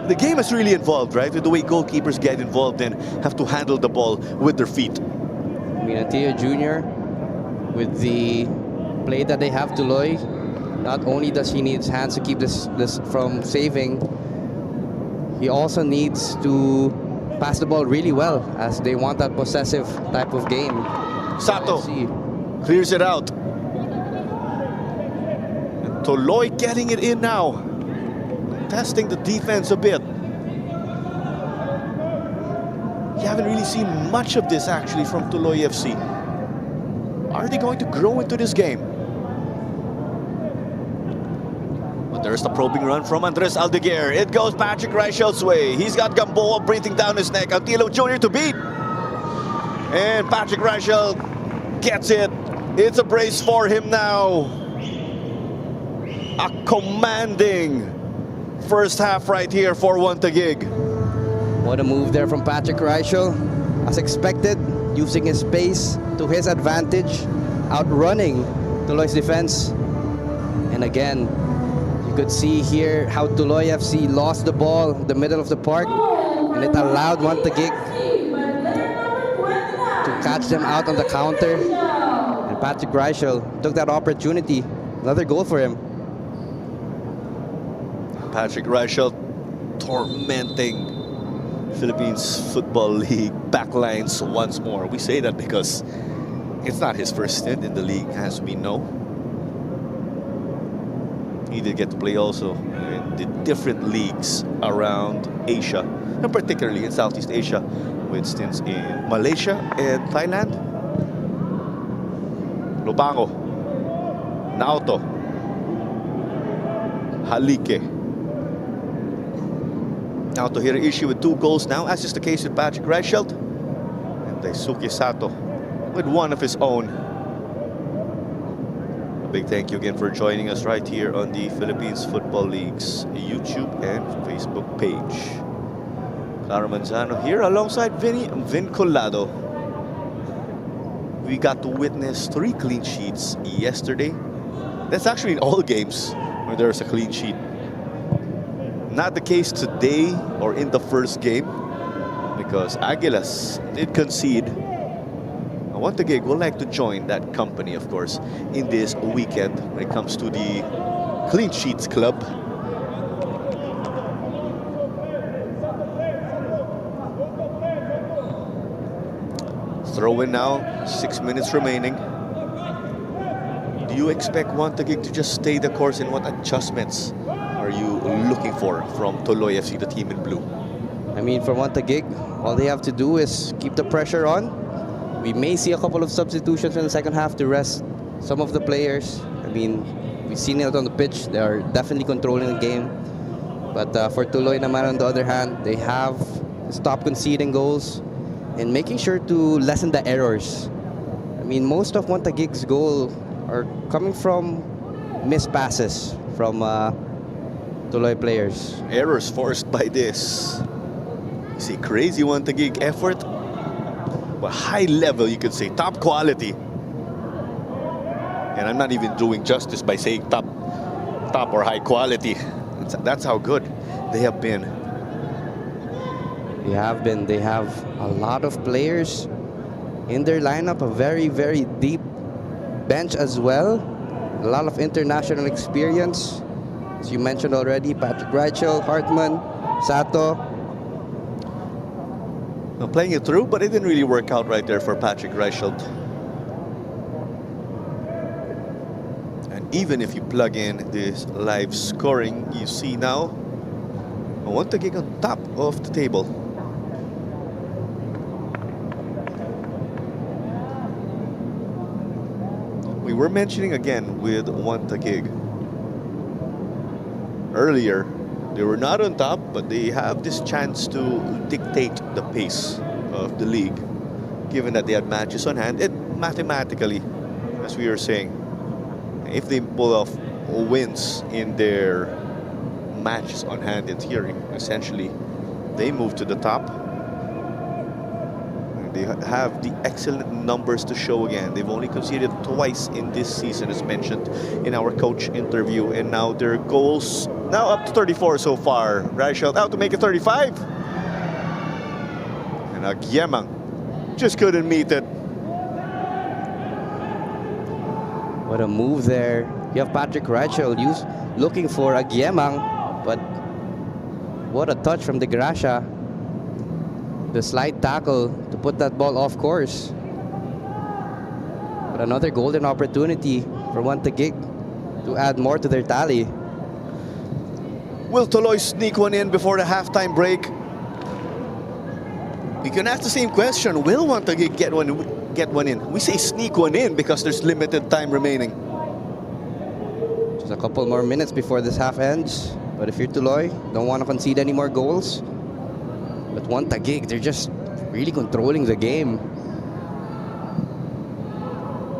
S4: the game is really involved, right? With the way goalkeepers get involved and have to handle the ball with their feet.
S5: I mean, Antilo Jr., with the play that they have Tuloy, not only does he need his hands to keep this from saving, he also needs to pass the ball really well, as they want that possessive type of game.
S4: Sato clears it out. And Tuloy getting it in now. Testing the defense a bit. You haven't really seen much of this actually from Tuloy FC. Are they going to grow into this game? But there's the probing run from Andres Aldeguer. It goes Patrick Reichelt's way. He's got Gamboa breathing down his neck. Antilo Jr. to beat. And Patrick Reichelt gets it. It's a brace for him now. A commanding first half right here for ONE TAGUIG.
S5: What a move there from Patrick Reichelt. As expected, using his pace to his advantage, outrunning Tuloy's defense. And again, you could see here how Tuloy FC lost the ball in the middle of the park, and it allowed ONE TAGUIG to catch them out on the counter. And Patrick Reichel took that opportunity. Another goal for him.
S4: Patrick Reichel tormenting Philippines Football League backlines once more. We say that because it's not his first stint in the league, as we know. He did get to play also in the different leagues around Asia, and particularly in Southeast Asia, with stints in Malaysia and Thailand. Lobango, Naoto, Halike. Naoto Hiraishi with 2 goals now, as is the case with Patrick Reichel. And Daisuke Sato with one of his own. A big thank you again for joining us right here on the Philippines Football League's YouTube and Facebook page. Claro Manzano here alongside Vin Colado. We got to witness 3 clean sheets yesterday. That's actually in all games where there's a clean sheet. Not the case today or in the first game, because Aguilas did concede. ONE TAGUIG would like to join that company, of course, in this weekend when it comes to the Clean Sheets Club. Throw in now, 6 minutes remaining. Do you expect ONE TAGUIG to just stay the course, and what adjustments are you looking for from Tuloy FC, the team in blue?
S5: I mean, for ONE TAGUIG, all they have to do is keep the pressure on. We may see a couple of substitutions in the second half to rest some of the players. I mean, we've seen it on the pitch. They are definitely controlling the game. But for Tuloy naman, on the other hand, they have to stop conceding goals and making sure to lessen the errors. I mean, most of ONE TAGUIG's goal are coming from missed passes from Tuloy players.
S4: Errors forced by this. You see, crazy ONE TAGUIG effort. But high level, you could say, top quality. And I'm not even doing justice by saying top or high quality. That's how good they have been.
S5: They have been. They have a lot of players in their lineup, a very, very deep bench as well. A lot of international experience. As you mentioned already, Patrick Reichel, Hartman, Sato.
S4: Playing it through, but it didn't really work out right there for Patrick Reichel. And even if you plug in this live scoring, you see now ONE TAGUIG on top of the table. We were mentioning again with ONE TAGUIG earlier, they were not on top, but they have this chance to dictate the pace of the league, given that they had matches on hand. And mathematically, as we were saying, if they pull off wins in their matches on hand in theory, essentially, they move to the top. They have the excellent numbers to show again. They've only conceded twice in this season, as mentioned in our coach interview. And now their goals, now up to 34 so far. Reichel out to make it 35. And Agyemang just couldn't meet it.
S5: What a move there. You have Patrick Reichel looking for Agyemang, but what a touch from De Gracia. The slide tackle to put that ball off course. But another golden opportunity for ONE TAGUIG to add more to their tally.
S4: Will Tuloy sneak one in before the halftime break? We can ask the same question. Will ONE TAGUIG get one in? We say sneak one in because there's limited time remaining.
S5: Just a couple more minutes before this half ends. But if you're Tuloy, don't want to concede any more goals. But ONE TAGUIG, they're just really controlling the game.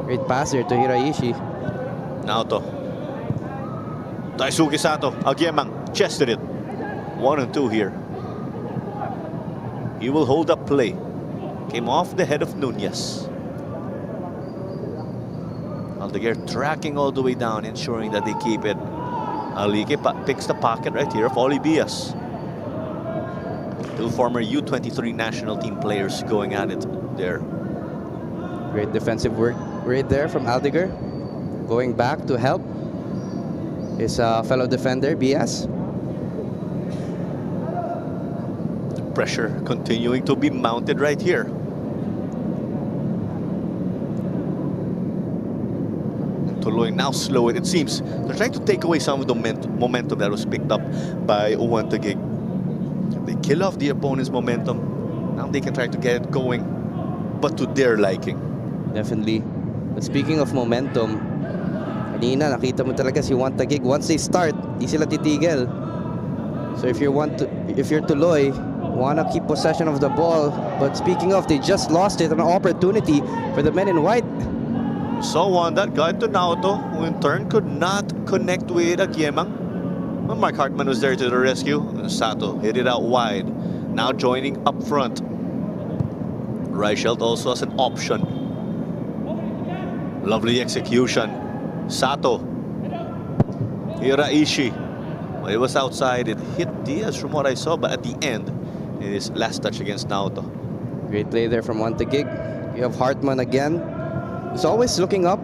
S5: Great pass there to Hiraishi.
S4: Naoto. Daisuke Sato. Agyemang chested it. 1 and 2 here. He will hold up play. Came off the head of Nunez. Aldeguer tracking all the way down, ensuring that they keep it. Alike picks the pocket right here of Olivias. Two former U23 national team players going at it there.
S5: Great defensive work right there from Aldeguer. Going back to help his fellow defender, Bias.
S4: Pressure continuing to be mounted right here. And Tuloy now slow it. It seems they're trying to take away some of the momentum that was picked up by ONE TAGUIG. They kill off the opponent's momentum. Now they can try to get it going, but to their liking.
S5: Definitely. But speaking of momentum, kanina nakita mo talaga si ONE TAGUIG. Once they start, di sila titigil. So if you're Tuloy, wanna keep possession of the ball. But speaking of, they just lost it, an opportunity for the men in white.
S4: Saw one that got to Naoto, who in turn could not connect with Agiemang. Well, Mark Hartman was there to the rescue. Sato hit it out wide. Now joining up front. Reichelt also as an option. Lovely execution. Sato. Hiraishi. Well, it was outside. It hit Diaz from what I saw, but at the end, it is last touch against Naoto.
S5: Great play there from ONE TAGUIG. You have Hartman again. He's always looking up,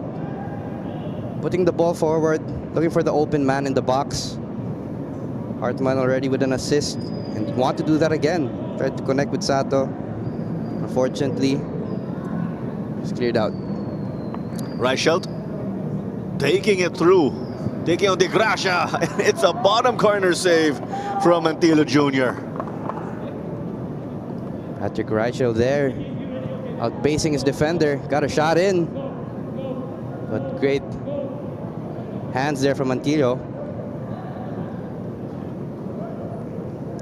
S5: putting the ball forward, looking for the open man in the box. Hartman already with an assist, and you want to do that again. Tried to connect with Sato. Unfortunately, it's cleared out.
S4: Reichelt taking it through. Taking on De Gracia. And it's a bottom corner save from Antilo Jr.
S5: Patrick Reichel there, outpacing his defender. Got a shot in. But great hands there from Antilo.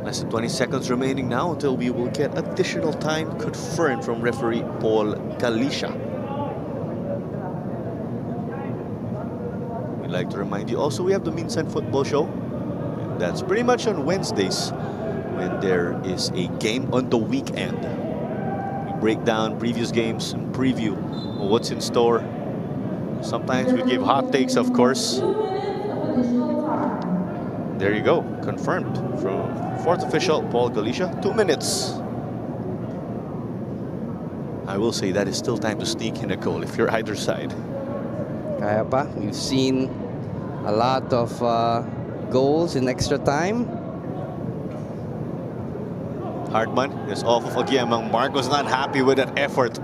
S4: Less than 20 seconds remaining now until we will get additional time confirmed from referee Paul Galicia. We'd like to remind you also we have the Minsan Football Show. And that's pretty much on Wednesdays when there is a game on the weekend. We break down previous games and preview what's in store. Sometimes we give hot takes, of course. There you go, confirmed from fourth official Paul Galicia. 2 minutes. I will say that is still time to sneak in a goal if you're either side.
S5: Kaya pa. We've seen a lot of goals in extra time.
S4: Hartman is off of Agiemang. Mark was not happy with that effort.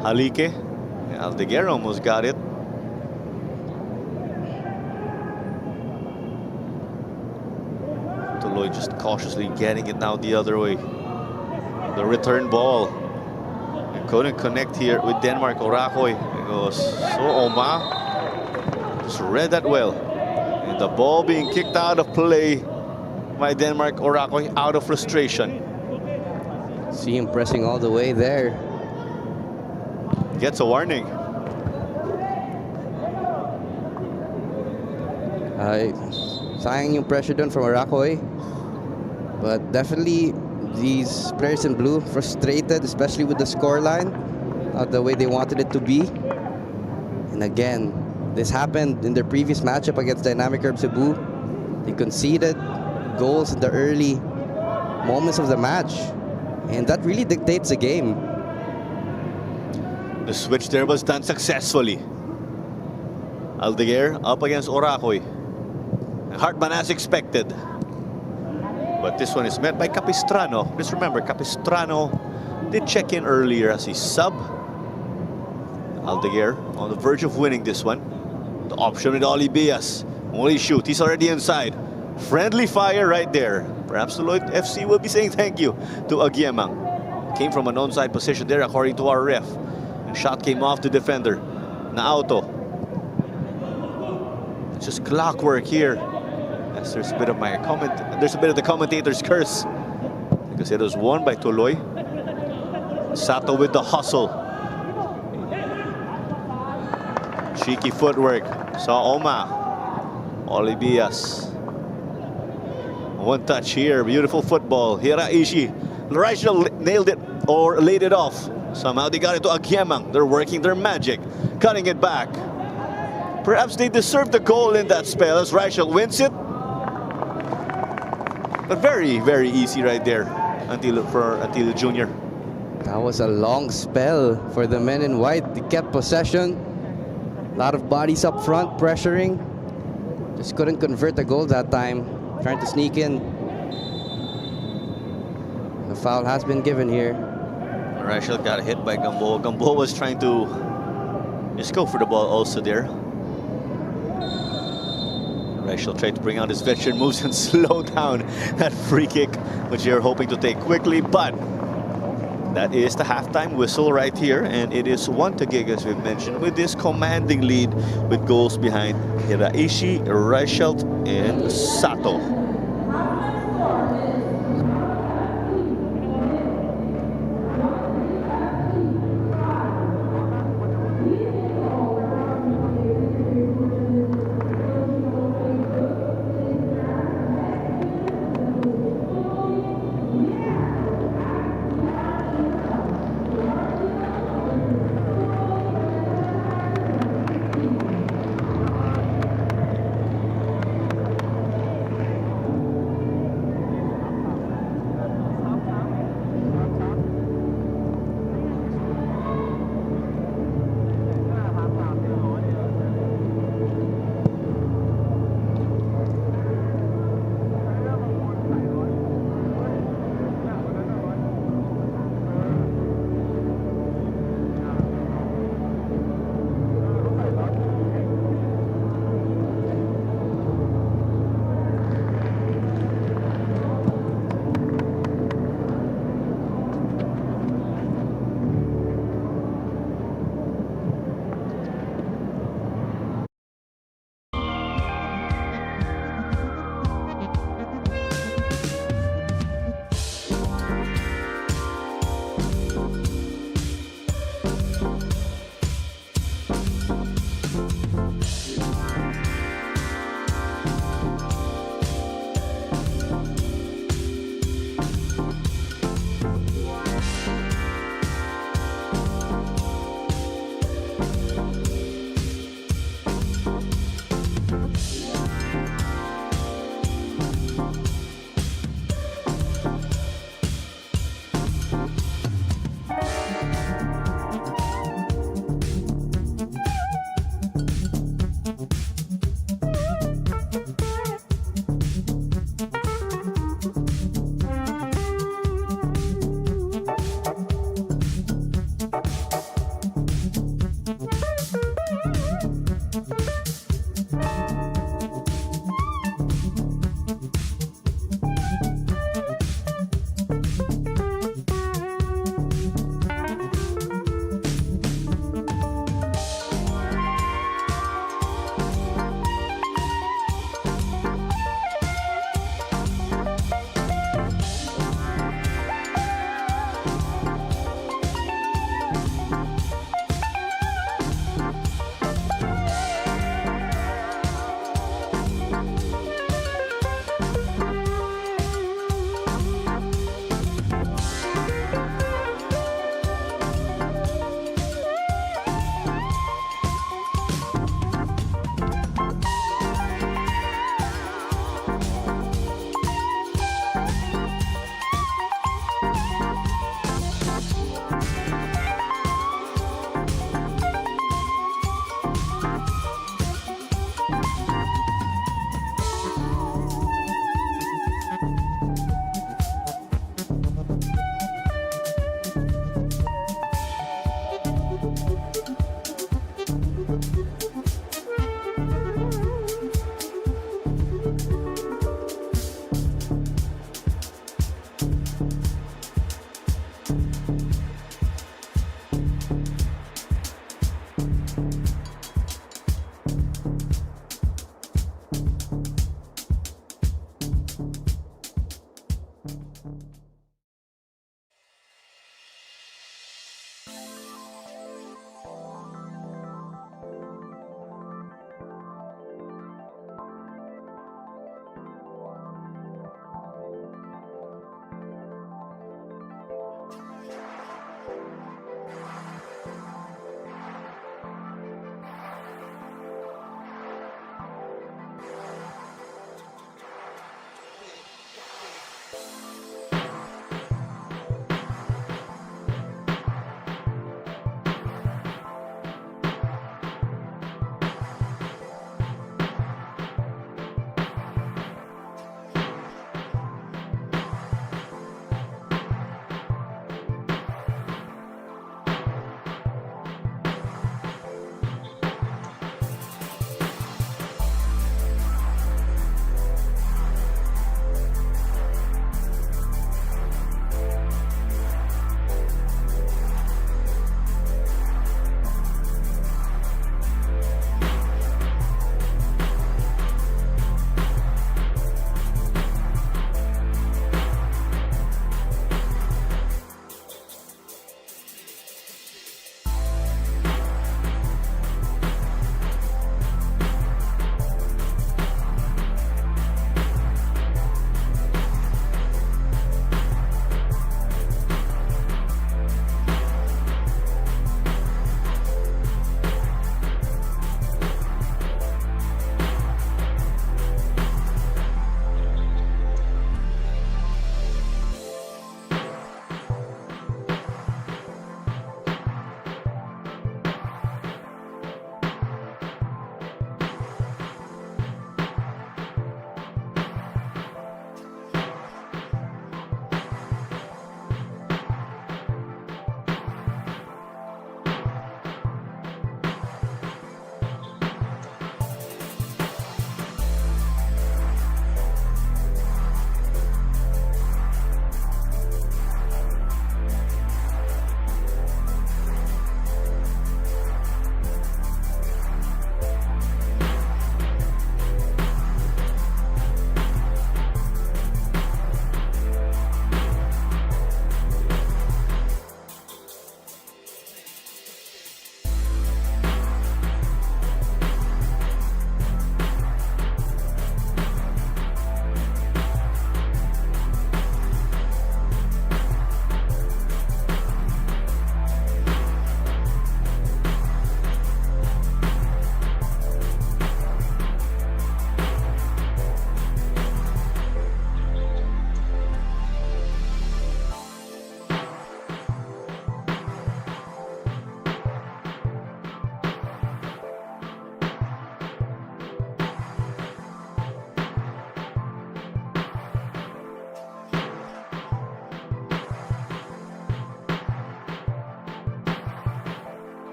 S4: Halike. Aldeguer almost got it. Tuloy just cautiously getting it now the other way. The return ball. And couldn't connect here with Denmark. Orakoy. It goes so Oma. Just read that well. And the ball being kicked out of play by Denmark. Orakoy out of frustration.
S5: See him pressing all the way there.
S4: Gets a warning.
S5: Sayang yung pressure dun from Arakoy. But definitely these players in blue frustrated, especially with the scoreline, not the way they wanted it to be. And again, this happened in their previous matchup against Dynamic Herb Cebu. They conceded goals in the early moments of the match. And that really dictates the game.
S4: The switch there was done successfully. Aldeguer up against Orakoy. Hartman as expected. But this one is met by Capistrano. Just remember, Capistrano did check in earlier as a sub. Aldeguer on the verge of winning this one. The option with Oli Bias. Only shoot. He's already inside. Friendly fire right there. Perhaps Tuloy FC will be saying thank you to Agiemang. Came from an onside position there according to our ref. And shot came off the defender. Naoto. It's just clockwork here. Yes, there's a bit of my comment. There's a bit of the commentator's curse because it was won by Tuloy. Sato with the hustle. Cheeky footwork. Saw Oma. Olivias. One touch here. Beautiful football. Hiraishi. Reichel nailed it. or laid it off. Somehow they got it to Agyemang. They're working their magic, cutting it back. Perhaps they deserve the goal in that spell as Rachel wins it. But very, very easy right there until Junior.
S5: That was a long spell for the men in white. They kept possession. A lot of bodies up front pressuring. Just couldn't convert the goal that time. Trying to sneak in. The foul has been given here.
S4: Rachel got hit by Gambo. Gambo was trying to just go for the ball also there. Rachel tried to bring out his veteran moves and slow down that free kick, which they're hoping to take quickly, but that is the halftime whistle right here, and it is ONE TAGUIG, as we've mentioned, with this commanding lead with goals behind Hiraishi, Reichelt, and Sato.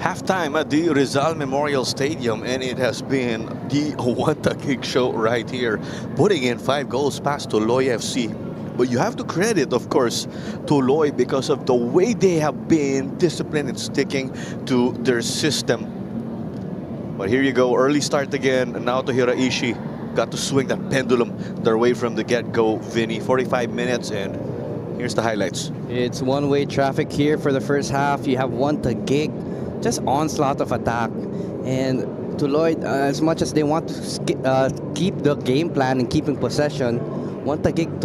S4: Halftime at the Rizal Memorial Stadium, and it has been the ONE TAGUIG show right here, putting in 5 goals past Tuloy FC. But you have to credit, of course, Tuloy because of the way they have been disciplined and sticking to their system. But here you go, early start again, and now to Hiraishi. Got to swing that pendulum their way from the get-go, Vinny. 45 minutes, and here's the highlights.
S5: It's one-way traffic here for the first half. You have ONE TAGUIG, just onslaught of attack. And Tuloy, as much as they want to keep the game plan and keeping possession, ONE TAGUIG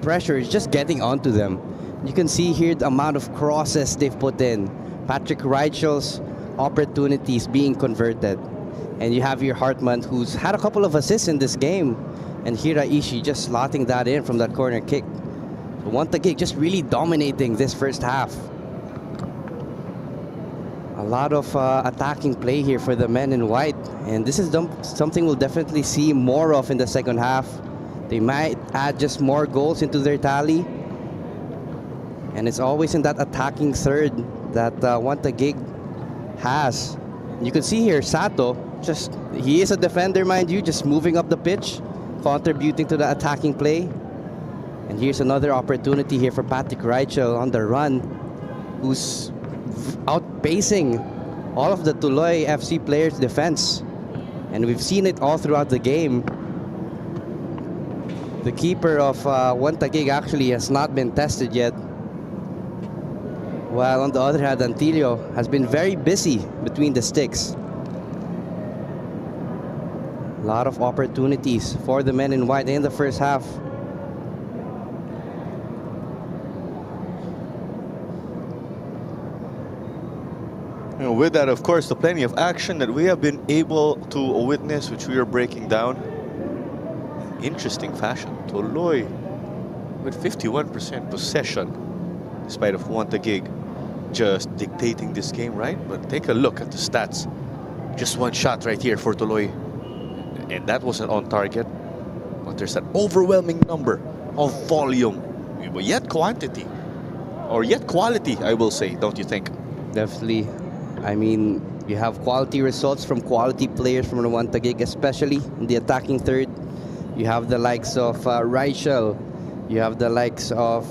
S5: pressure is just getting onto them. You can see here the amount of crosses they've put in. Patrick Reichel's opportunities being converted. And you have your Hartman, who's had a couple of assists in this game. And Hiraishi just slotting that in from that corner kick. So ONE TAGUIG just really dominating this first half. A lot of attacking play here for the men in white. And this is something we'll definitely see more of in the second half. They might add just more goals into their tally. And it's always in that attacking third that ONE TAGUIG has. You can see here, Sato, he is a defender, mind you, just moving up the pitch, contributing to the attacking play. And here's another opportunity here for Patrick Reichel on the run, who's outpacing all of the Tuloy FC players' defense. And we've seen it all throughout the game. The keeper of ONE TAGUIG actually has not been tested yet. While on the other hand, Antilio has been very busy between the sticks. A lot of opportunities for the men in white in the first half.
S4: And with that, of course, the plenty of action that we have been able to witness, which we are breaking down in interesting fashion. Tuloy with 51% possession, despite of ONE TAGUIG just dictating this game, right? But take a look at the stats. Just one shot right here for Tuloy, and that wasn't on target. But there's an overwhelming number of volume, but yet quantity, or yet quality, I will say, don't you think?
S5: Definitely. I mean, you have quality results from quality players from the ONE TAGUIG, especially in the attacking third. You have the likes of Raichel. You have the likes of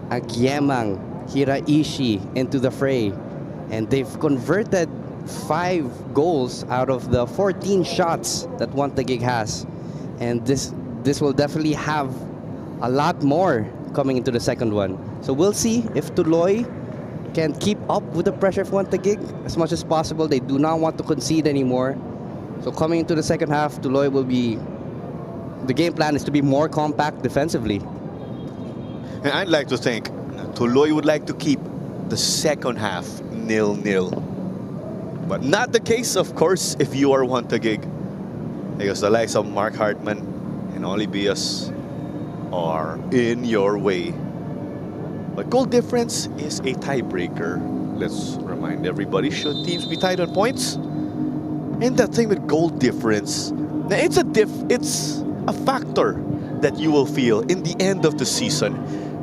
S5: Agyemang, Hiraishi into the fray. And they've converted 5 goals out of the 14 shots that ONE TAGUIG has. And this will definitely have a lot more coming into the second one. So we'll see if Tuloy can keep up with the pressure of ONE TAGUIG as much as possible. They do not want to concede anymore. So coming into the second half, Tuloy will be... The game plan is to be more compact defensively.
S4: And I'd like to think Tuloy would like to keep the second half 0-0. But not the case, of course, if you are ONE TAGUIG. Because the likes of Mark Hartman and Oli Bias are in your way. But goal difference is a tiebreaker. Let's remind everybody, should teams be tied on points? And that thing with goal difference, now it's a factor that you will feel in the end of the season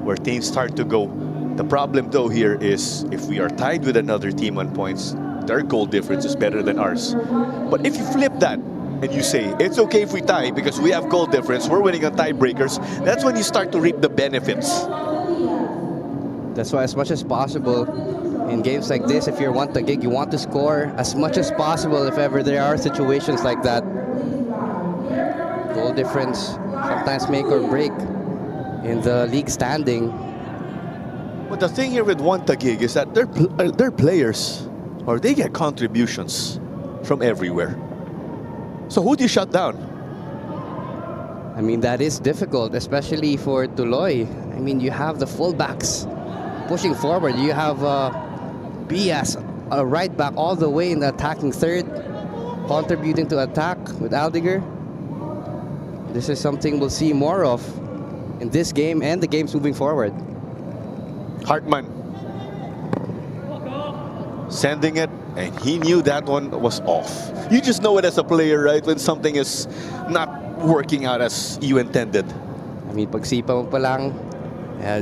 S4: where teams start to go. The problem though here is if we are tied with another team on points, their goal difference is better than ours. But if you flip that and you say, it's okay if we tie because we have goal difference, we're winning on tiebreakers, that's when you start to reap the benefits.
S5: That's why as much as possible in games like this, if you're ONE TAGUIG, you want to score as much as possible if ever there are situations like that. Goal difference sometimes make or break in the league standing.
S4: But the thing here with ONE TAGUIG is that their players, or they get contributions from everywhere. So who do you shut down?
S5: I mean, that is difficult, especially for Tuloy. I mean, you have the fullbacks pushing forward. You have Bias, a right back all the way in the attacking third, contributing to attack with Aldiger. This is something we'll see more of in this game and the games moving forward.
S4: Hartman sending it, and he knew that one was off. You just know it as a player, right? When something is not working out as you intended.
S5: I mean, pagsipa mo pa lang,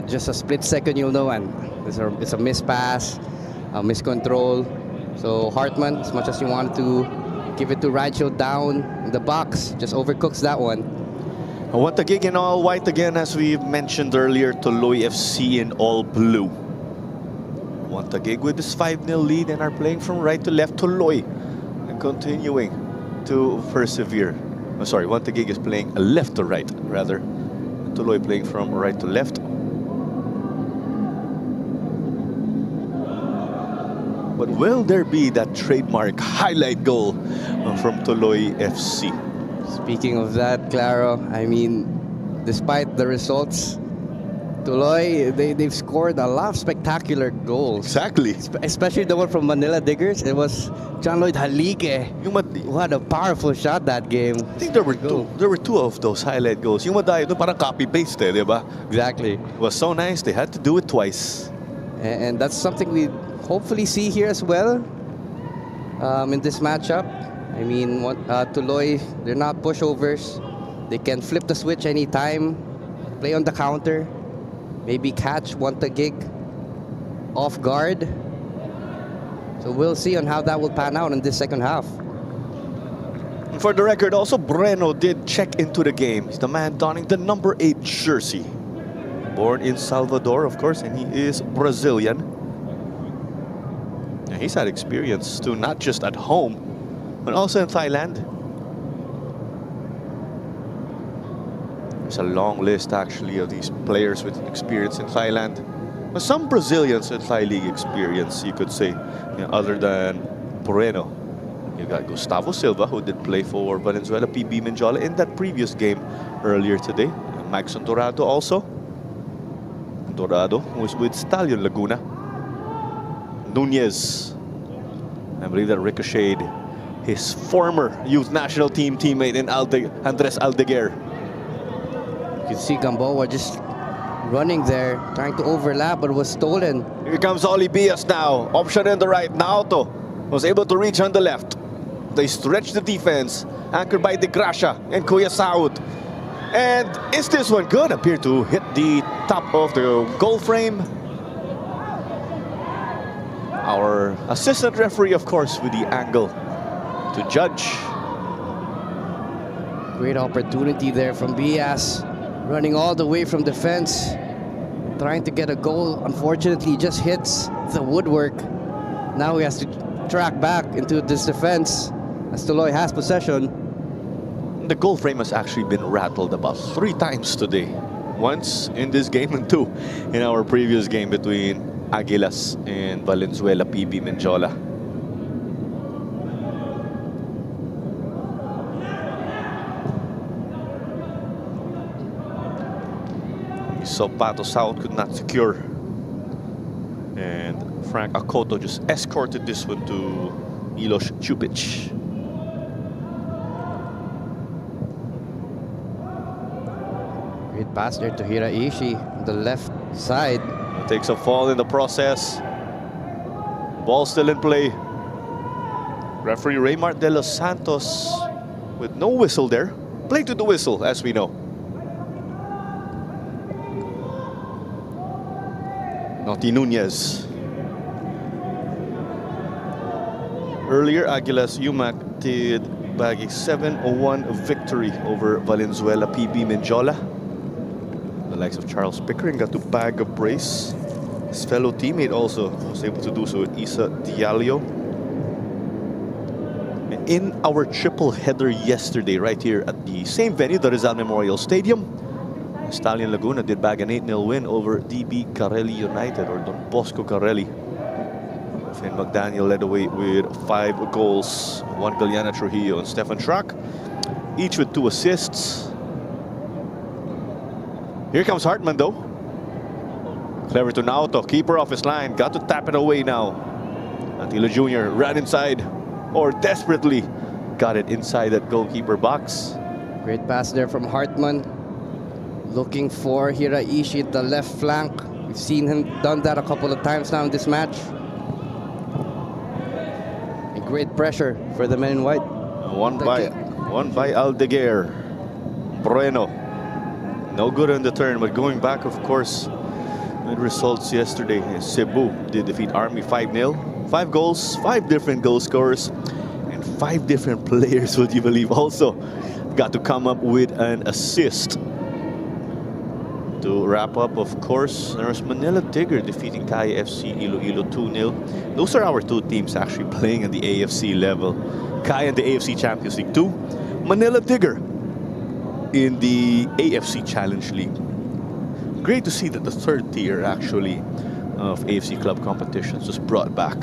S5: just a split second you'll know, and it's a mispass, a miscontrol. So Hartman, as much as you wanted to give it to Raichel down in the box, just overcooks that one.
S4: ONE TAGUIG in all white again, as we mentioned earlier. Tuloy FC in all blue. ONE TAGUIG with this 5-0 lead and are playing from right to left. Tuloy and continuing to persevere. Oh, sorry, ONE TAGUIG is playing left to right, rather. Tuloy playing from right to left. But will there be that trademark highlight goal from Tuloy FC?
S5: Speaking of that, Claro, I mean, despite the results, Tuloy, they've scored a lot of spectacular goals.
S4: Exactly.
S5: Especially the one from Manila Diggers. It was John Lloyd Halige who had a powerful shot that game.
S4: I think there were two. There were 2 of those highlight goals. Yung madayo doon parang copy-paste, di ba?
S5: Exactly.
S4: It was so nice, they had to do it twice.
S5: And that's something we hopefully see here as well in this matchup. I mean, Tuloy, they're not pushovers. They can flip the switch anytime, play on the counter, maybe catch ONE TAGUIG off guard. So we'll see on how that will pan out in this second half.
S4: For the record, also Breno did check into the game. He's the man donning the number 8 jersey. Born in Salvador, of course, and he is Brazilian. And he's had experience too, not just at home, but also in Thailand. There's a long list, actually, of these players with experience in Thailand. But some Brazilians in Thai League experience, you could say, you know, other than Moreno. You got Gustavo Silva, who did play for Valenzuela PB Menjola in that previous game earlier today. Maxon Dorado also. Dorado was with Stallion Laguna. Nunez I believe that ricocheted his former youth national team teammate in Andres Aldeguer.
S5: You can see Gamboa just running there, trying to overlap, but was stolen.
S4: Here comes Oli Bias now. Option in the right. Naoto was able to reach on the left. They stretch the defense, anchored by De Gracia and Kuya Saud. And is this one good? Appear to hit the top of the goal frame. Our assistant referee, of course, with the angle to judge.
S5: Great opportunity there from Bias, running all the way from defense, trying to get a goal. Unfortunately, just hits the woodwork. Now he has to track back into this defense as Tuloy has possession.
S4: The goal frame has actually been rattled about 3 times today. Once in this game and 2 in our previous game between Aguilas and Valenzuela PB Menjola. We saw Pato South could not secure. And Frank Akoto just escorted this one to Milos Chupic.
S5: Great pass there to Hiraishi on the left side.
S4: Takes a fall in the process. Ball still in play. Referee Raymar de los Santos with no whistle there. Play to the whistle, as we know. Naughty Nunez. Earlier, Aguilas UMAC did bag a 7-1 victory over Valenzuela PB Menjola. The likes of Charles Pickering got to bag a brace. His fellow teammate also was able to do so with Isa Diallo. And in our triple header yesterday, right here at the same venue, the Rizal Memorial Stadium, Stallion Laguna did bag an 8-0 win over DB Carelli United, or Don Bosco Carelli. Finn McDaniel led away with 5 goals, 1 Galiana Trujillo and Stefan Schrock, each with 2 assists. Here comes Hartman though. Clever to Naoto, keeper off his line, got to tap it away now. Antilo Jr. ran inside, or desperately got it inside that goalkeeper box.
S5: Great pass there from Hartman. Looking for Hiraishi at the left flank. We've seen him done that a couple of times now in this match. And great pressure for the men in white.
S4: One by Aldeguer. Bueno. No good on the turn, but going back, of course, good results yesterday. Cebu did defeat Army 5-0. 5 goals, 5 different goal scorers, and 5 different players, would you believe, also got to come up with an assist. To wrap up, of course, there was Manila Tigger defeating Kaya FC Iloilo 2-0. Those are our 2 teams actually playing at the AFC level. Kaya in the AFC Champions League 2, Manila Tigger in the AFC Challenge League. Great to see that the 3rd tier actually of AFC club competitions was brought back.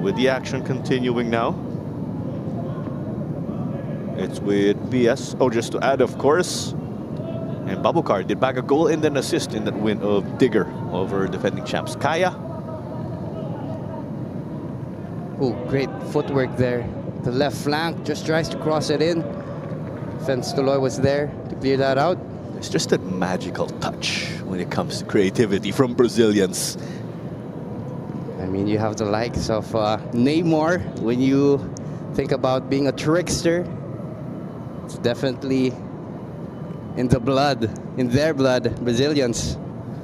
S4: With the action continuing now, it's with BS. Oh, just to add, of course, and Babukar did bag a goal and an assist in that win of Digger over defending champs Kaya.
S5: Oh, great footwork there. The left flank just tries to cross it in. Fence Tuloy was there to clear that out.
S4: It's just a magical touch when it comes to creativity from Brazilians.
S5: I mean, you have the likes of Neymar. When you think about being a trickster, it's definitely in the blood, in their blood, Brazilians.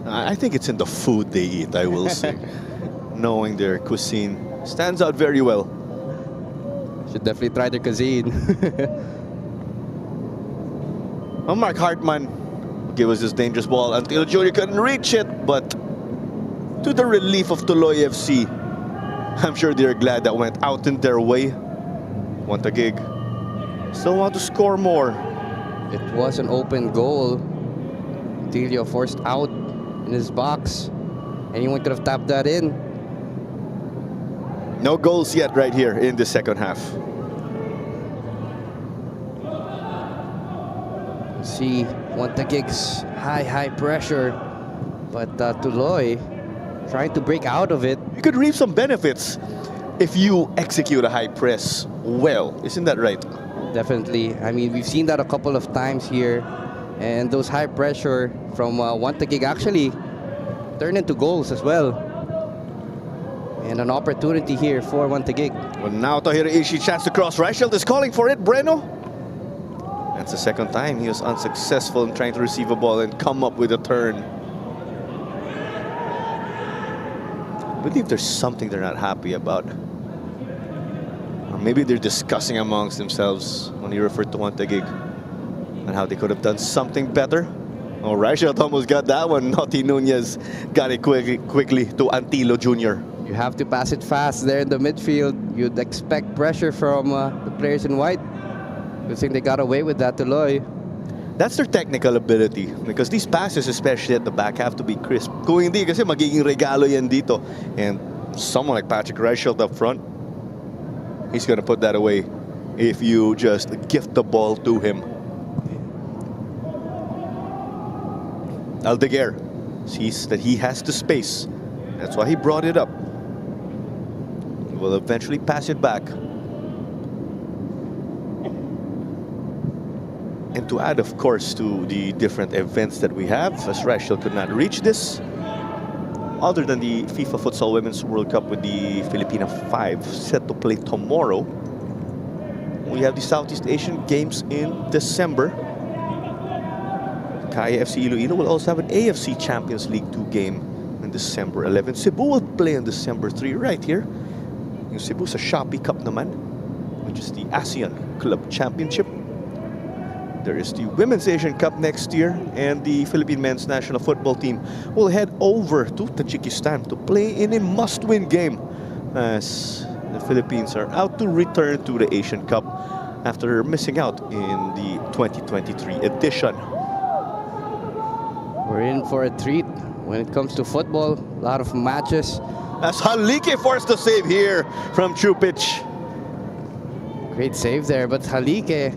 S4: I think it's in the food they eat, I will say. Knowing their cuisine stands out very well.
S5: Should definitely try their cuisine.
S4: Mark Hartman gave us this dangerous ball until Junior couldn't reach it, but to the relief of Tuloy FC, I'm sure they're glad that went out in their way. ONE TAGUIG still want to score more.
S5: It was an open goal. Tilio forced out in his box. Anyone could have tapped that in.
S4: No goals yet right here in the second half.
S5: See ONE TAGUIG's high pressure, but Tuloy trying to break out of it.
S4: You could reap some benefits if you execute a high press well. Isn't that right?
S5: Definitely. I mean, we've seen that a couple of times here. And those high pressure from ONE TAGUIG actually turn into goals as well. And an opportunity here for ONE TAGUIG.
S4: Well, now Tahira Ishii chance to cross. Reichelt is calling for it. Breno. That's the second time he was unsuccessful in trying to receive a ball and come up with a turn. I believe there's something they're not happy about. Or maybe they're discussing amongst themselves when he referred to ONE TAGUIG and how they could have done something better. Oh, Reichelt almost got that one. Naughty Nunez got it quickly to Antilo Jr.
S5: You have to pass it fast there in the midfield. You'd expect pressure from the players in white. Good thing they got away with that, Tuloy.
S4: That's their technical ability because these passes, especially at the back, have to be crisp. Kung hindi, kasi magiging regalo yan dito. And someone like Patrick Reichelt up front, he's gonna put that away if you just gift the ball to him. Aldeguer sees that he has the space. That's why he brought it up. He will eventually pass it back. And to add, of course, to the different events that we have, as Reichelt could not reach this, other than the FIFA Futsal Women's World Cup with the Filipina 5 set to play tomorrow, we have the Southeast Asian Games in December. Kaya FC Iloilo will also have an AFC Champions League 2 game in December 11. Cebu will play on December 3 right here. Yung Cebu sa Shopee Cup naman, which is the ASEAN Club Championship. There is the Women's Asian Cup next year, and the Philippine men's national football team will head over to Tajikistan to play in a must-win game as the Philippines are out to return to the Asian Cup after missing out in the 2023 edition.
S5: We're in for a treat when it comes to football. A lot of matches.
S4: As Halike forced to save here from Chupic.
S5: Great save there, but Halike,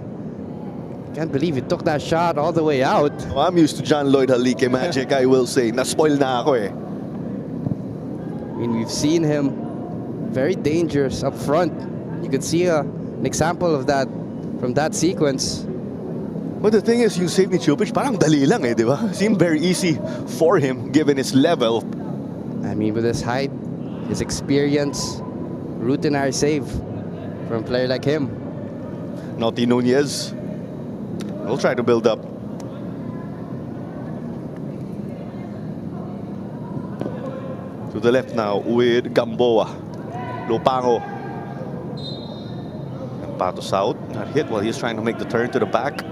S5: can't believe he took that shot all the way out.
S4: Oh, I'm used to John Lloyd Halike magic, I will say. Na-spoil na ako eh.
S5: I mean, we've seen him very dangerous up front. You could see an example of that from that sequence.
S4: But the thing is, yung save ni Chupic, parang dali lang eh, di ba? Seemed very easy for him, given his level.
S5: I mean, with his height, his experience, routinary save from a player like him.
S4: Naughty Nunez will try to build up. To the left now with Gamboa. Lopango. And Patos out. Not hit while he's trying to make the turn to the back.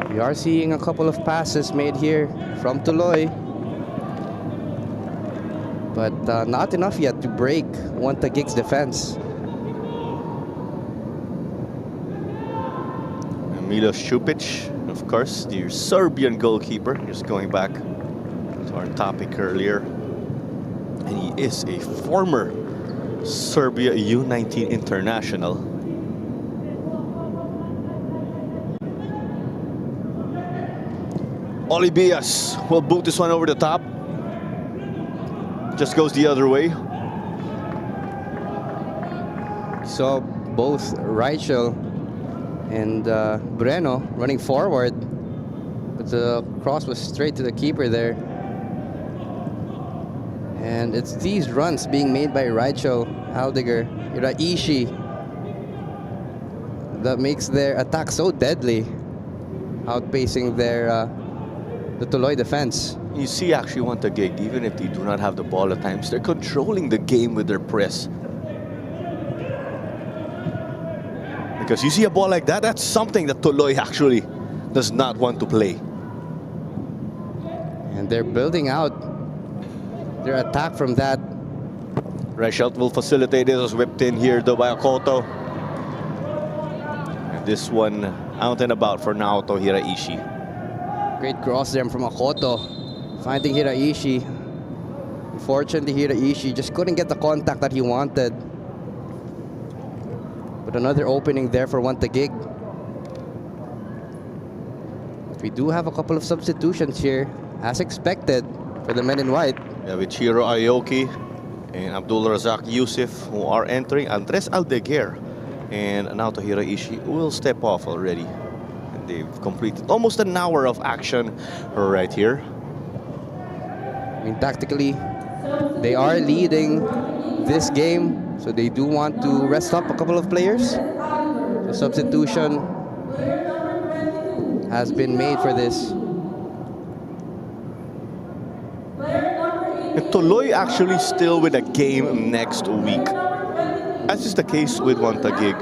S5: We are seeing a couple of passes made here from Tuloy. But not enough yet to break ONE TAGUIG's defense.
S4: Milos Chupic, of course, the Serbian goalkeeper. Just going back to our topic earlier. And he is a former Serbia U19 international. Olibias will boot this one over the top. Just goes the other way.
S5: So both Reichel and Breno running forward, but the cross was straight to the keeper there. And it's these runs being made by Reichel, Aldeguer, Iraishi that makes their attack so deadly, outpacing their the Tuloy defense.
S4: You see actually ONE TAGUIG, even if they do not have the ball at times, they're controlling the game with their press. Because you see a ball like that, that's something that Tuloy actually does not want to play.
S5: And they're building out their attack from that.
S4: Reichelt will facilitate it. It was whipped in here though by Akoto. And this one out and about for Naoto Hiraishi.
S5: Great cross there from Akoto, finding Hiraishi. Unfortunately, Hiraishi just couldn't get the contact that he wanted. But another opening there for ONE TAGUIG. We do have a couple of substitutions here, as expected, for the men in white.
S4: Yeah, with Chiro Aoki and Abdul Razak Yusuf who are entering. Andres Aldeguer and Naoto Hiraishi will step off already. And they've completed almost an hour of action right here.
S5: I mean, tactically, they are leading this game, so they do want to rest up a couple of players. The substitution has been made for this.
S4: And Tuloy actually still with a game next week, as is the case with ONE TAGUIG.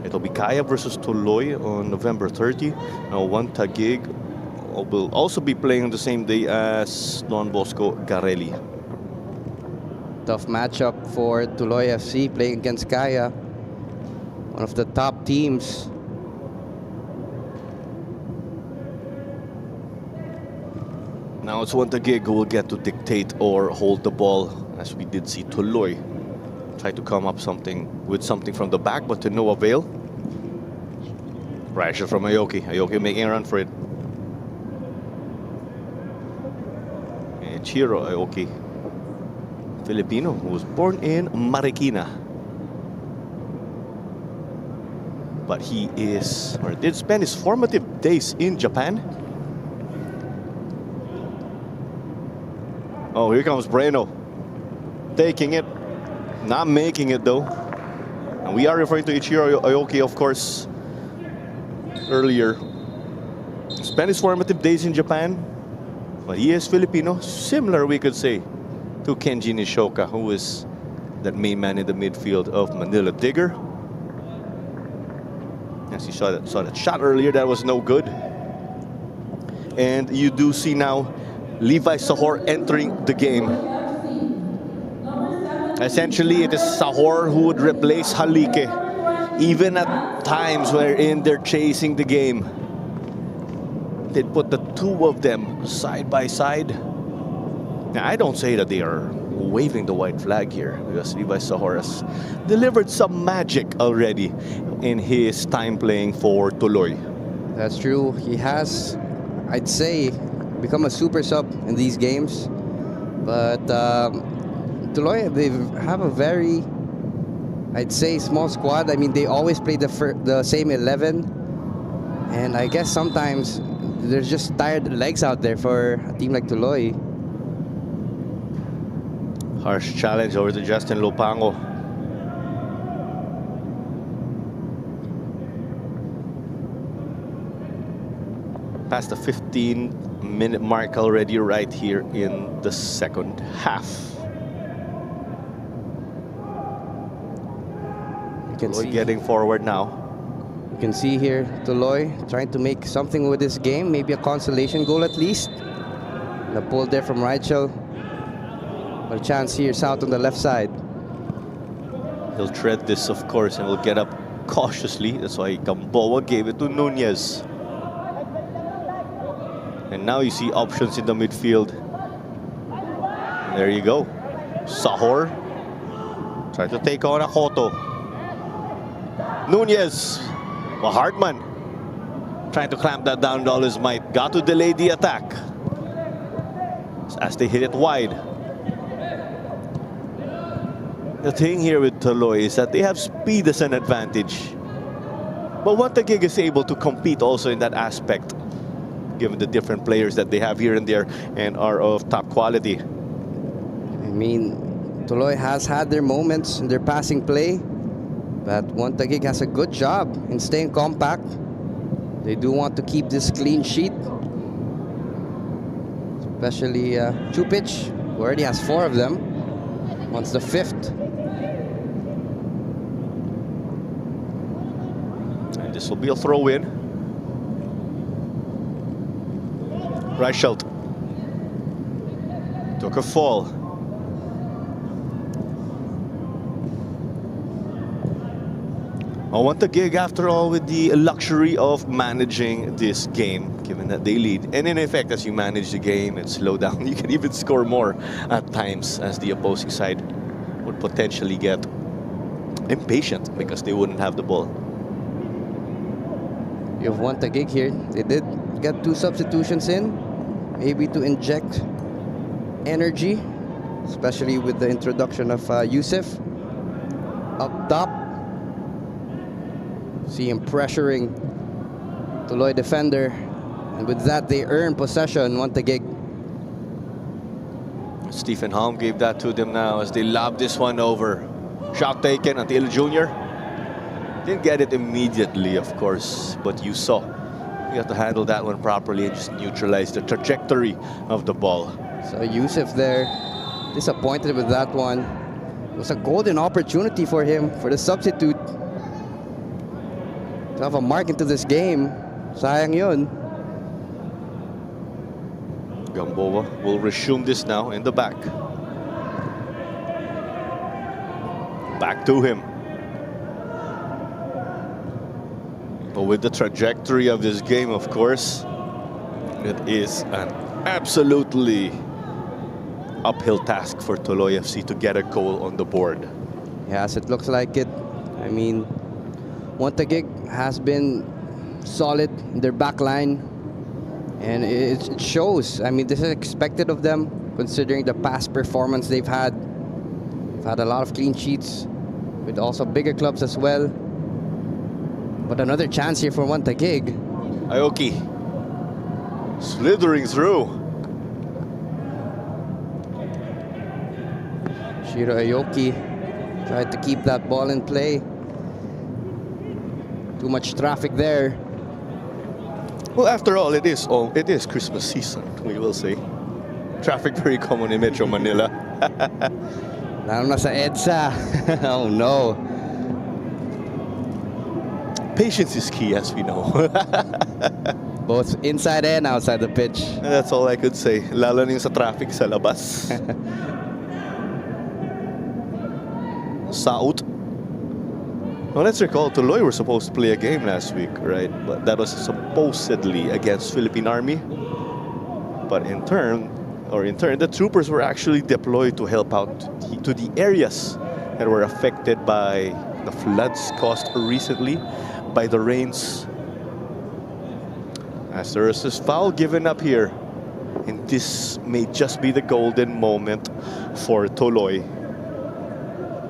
S4: It'll be Kaya versus Tuloy on November 30. Now ONE TAGUIG will also be playing on the same day as Don Bosco Garelli.
S5: Tough matchup for Tuloy FC playing against Kaya, one of the top teams.
S4: Now it's ONE TAGUIG who will get to dictate or hold the ball, as we did see Tuloy try to come up with something from the back, but to no avail. Pressure from Aoki. Aoki making a run for it. And Chiro Aoki, Filipino, who was born in Marikina. But he did spend his formative days in Japan. Oh, here comes Breno. Taking it. Not making it, though. And we are referring to Ichiro Aoki, of course, earlier. Spent his formative days in Japan. But he is Filipino. Similar, we could say, to Kenji Nishoka, who is that main man in the midfield of Manila Digger. As you saw that shot earlier, that was no good. And you do see now Levi Sahor entering the game. Essentially, it is Sahor who would replace Halike, even at times wherein they're chasing the game. They'd put the two of them side by side. Now, I don't say that they are waving the white flag here, because Levi Sahor has delivered some magic already in his time playing for Tuloy.
S5: That's true. He has, I'd say, become a super sub in these games. But Tuloy, they have a very, I'd say, small squad. I mean, they always play the same 11. And I guess sometimes there's just tired legs out there for a team like Tuloy.
S4: Harsh challenge over to Justin Lopango. Past the 15-minute mark already right here in the second half. Tuloy getting forward now.
S5: You can see here Tuloy trying to make something with this game, maybe a consolation goal at least. The pull there from Rachel. But a chance here south on the left side.
S4: He'll tread this, of course, and will get up cautiously. That's why Gamboa gave it to Nunez. And now you see options in the midfield. There you go. Sahor try to take on Akoto. Nunez, well, Hartman trying to clamp that down with all his might. Got to delay the attack as they hit it wide. The thing here with Tuloy is that they have speed as an advantage. But ONE TAGUIG is able to compete also in that aspect, given the different players that they have here and there and are of top quality.
S5: I mean, Tuloy has had their moments in their passing play, but ONE TAGUIG has a good job in staying compact. They do want to keep this clean sheet, especially Chupic, who already has 4 of them, wants the 5th.
S4: And this will be a throw-in. Reichelt took a fall. ONE TAGUIG, after all, with the luxury of managing this game, given that they lead. And in effect, as you manage the game and slow down, you can even score more at times, as the opposing side would potentially get impatient because they wouldn't have the ball.
S5: You have ONE TAGUIG here. They did get 2 substitutions in, maybe to inject energy, especially with the introduction of Yusuf up top. See him pressuring Tuloy defender, and with that they earn possession. ONE TAGUIG.
S4: Stephen Holm gave that to them now as they lob this one over. Shot taken until Junior. Didn't get it immediately, of course, but you saw. You have to handle that one properly and just neutralize the trajectory of the ball.
S5: So Yusuf there, disappointed with that one. It was a golden opportunity for him, for the substitute, to have a mark into this game. Sayang yun.
S4: Gamboa will resume this now in the back. Back to him. But with the trajectory of this game, of course, it is an absolutely uphill task for Tuloy FC to get a goal on the board.
S5: Yes, it looks like it. I mean, ONE TAGUIG has been solid in their back line, and it shows. I mean, this is expected of them, considering the past performance they've had. They've had a lot of clean sheets with also bigger clubs as well. But another chance here for ONE TAGUIG.
S4: Aoki slithering through.
S5: Shiro Aoki tried to keep that ball in play. Too much traffic there.
S4: Well, after all, it is Christmas season, we will say. Traffic very common in Metro Manila.
S5: Lalo na sa EDSA. Oh no.
S4: Patience is key, as we know.
S5: Both inside and outside the pitch.
S4: That's all I could say. Lalo na yung sa traffic sa labas. Saud. Well, let's recall, Tuloy were supposed to play a game last week, right? But that was supposedly against Philippine Army. But in turn, the troopers were actually deployed to help out to the areas that were affected by the floods caused recently by the rains. As there is this foul given up here, and this may just be the golden moment for Tuloy.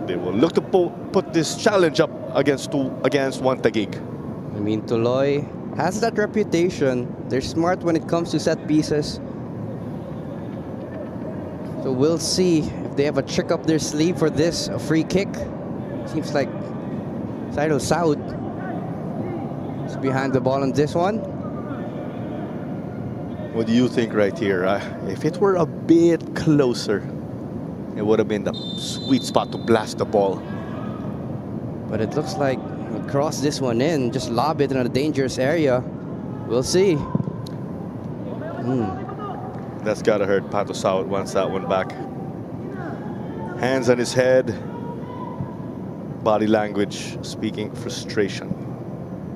S4: They will look to put this challenge up against ONE TAGUIG.
S5: I mean, Tuloy has that reputation. They're smart when it comes to set pieces. So we'll see if they have a trick up their sleeve for this. A free kick. Seems like Cyril Saud is behind the ball on this one.
S4: What do you think right here? If it were a bit closer, it would have been the sweet spot to blast the ball.
S5: But it looks like we'll cross this one in, just lob it in a dangerous area. We'll see.
S4: That's gotta hurt. Pato Saud wants that one back. Hands on his head. Body language speaking frustration.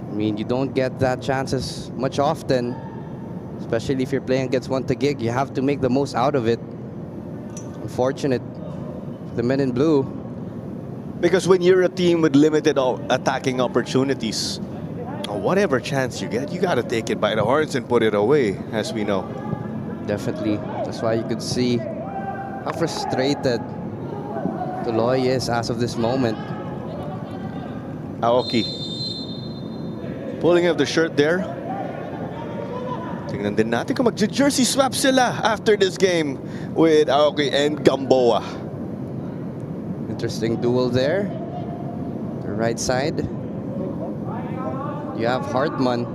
S5: I mean, you don't get that chances much often, especially if you're playing against ONE TAGUIG. You have to make the most out of it. Unfortunate for the men in blue.
S4: Because when you're a team with limited attacking opportunities, whatever chance you get, you gotta take it by the horns and put it away, as we know.
S5: Definitely. That's why you could see how frustrated Tuloy is as of this moment.
S4: Aoki pulling up the shirt there. Tingnan din natin kung mag-jersey swap sila after this game with Aoki and Gamboa.
S5: Interesting duel there. The right side. You have Hartman.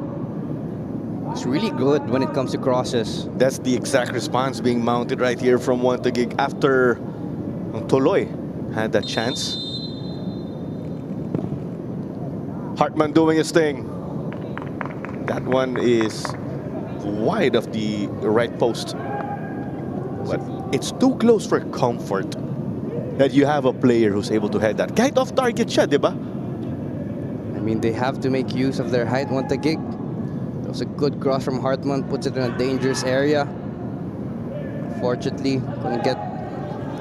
S5: He's really good when it comes to crosses.
S4: That's the exact response being mounted right here from ONE TAGUIG after Tuloy had that chance. Hartman doing his thing. That one is wide of the right post. But it's too close for comfort that you have a player who's able to head that. Kahit off target siya, di ba?
S5: I mean, they have to make use of their height. ONE TAGUIG. That was a good cross from Hartman. Puts it in a dangerous area. Fortunately, couldn't get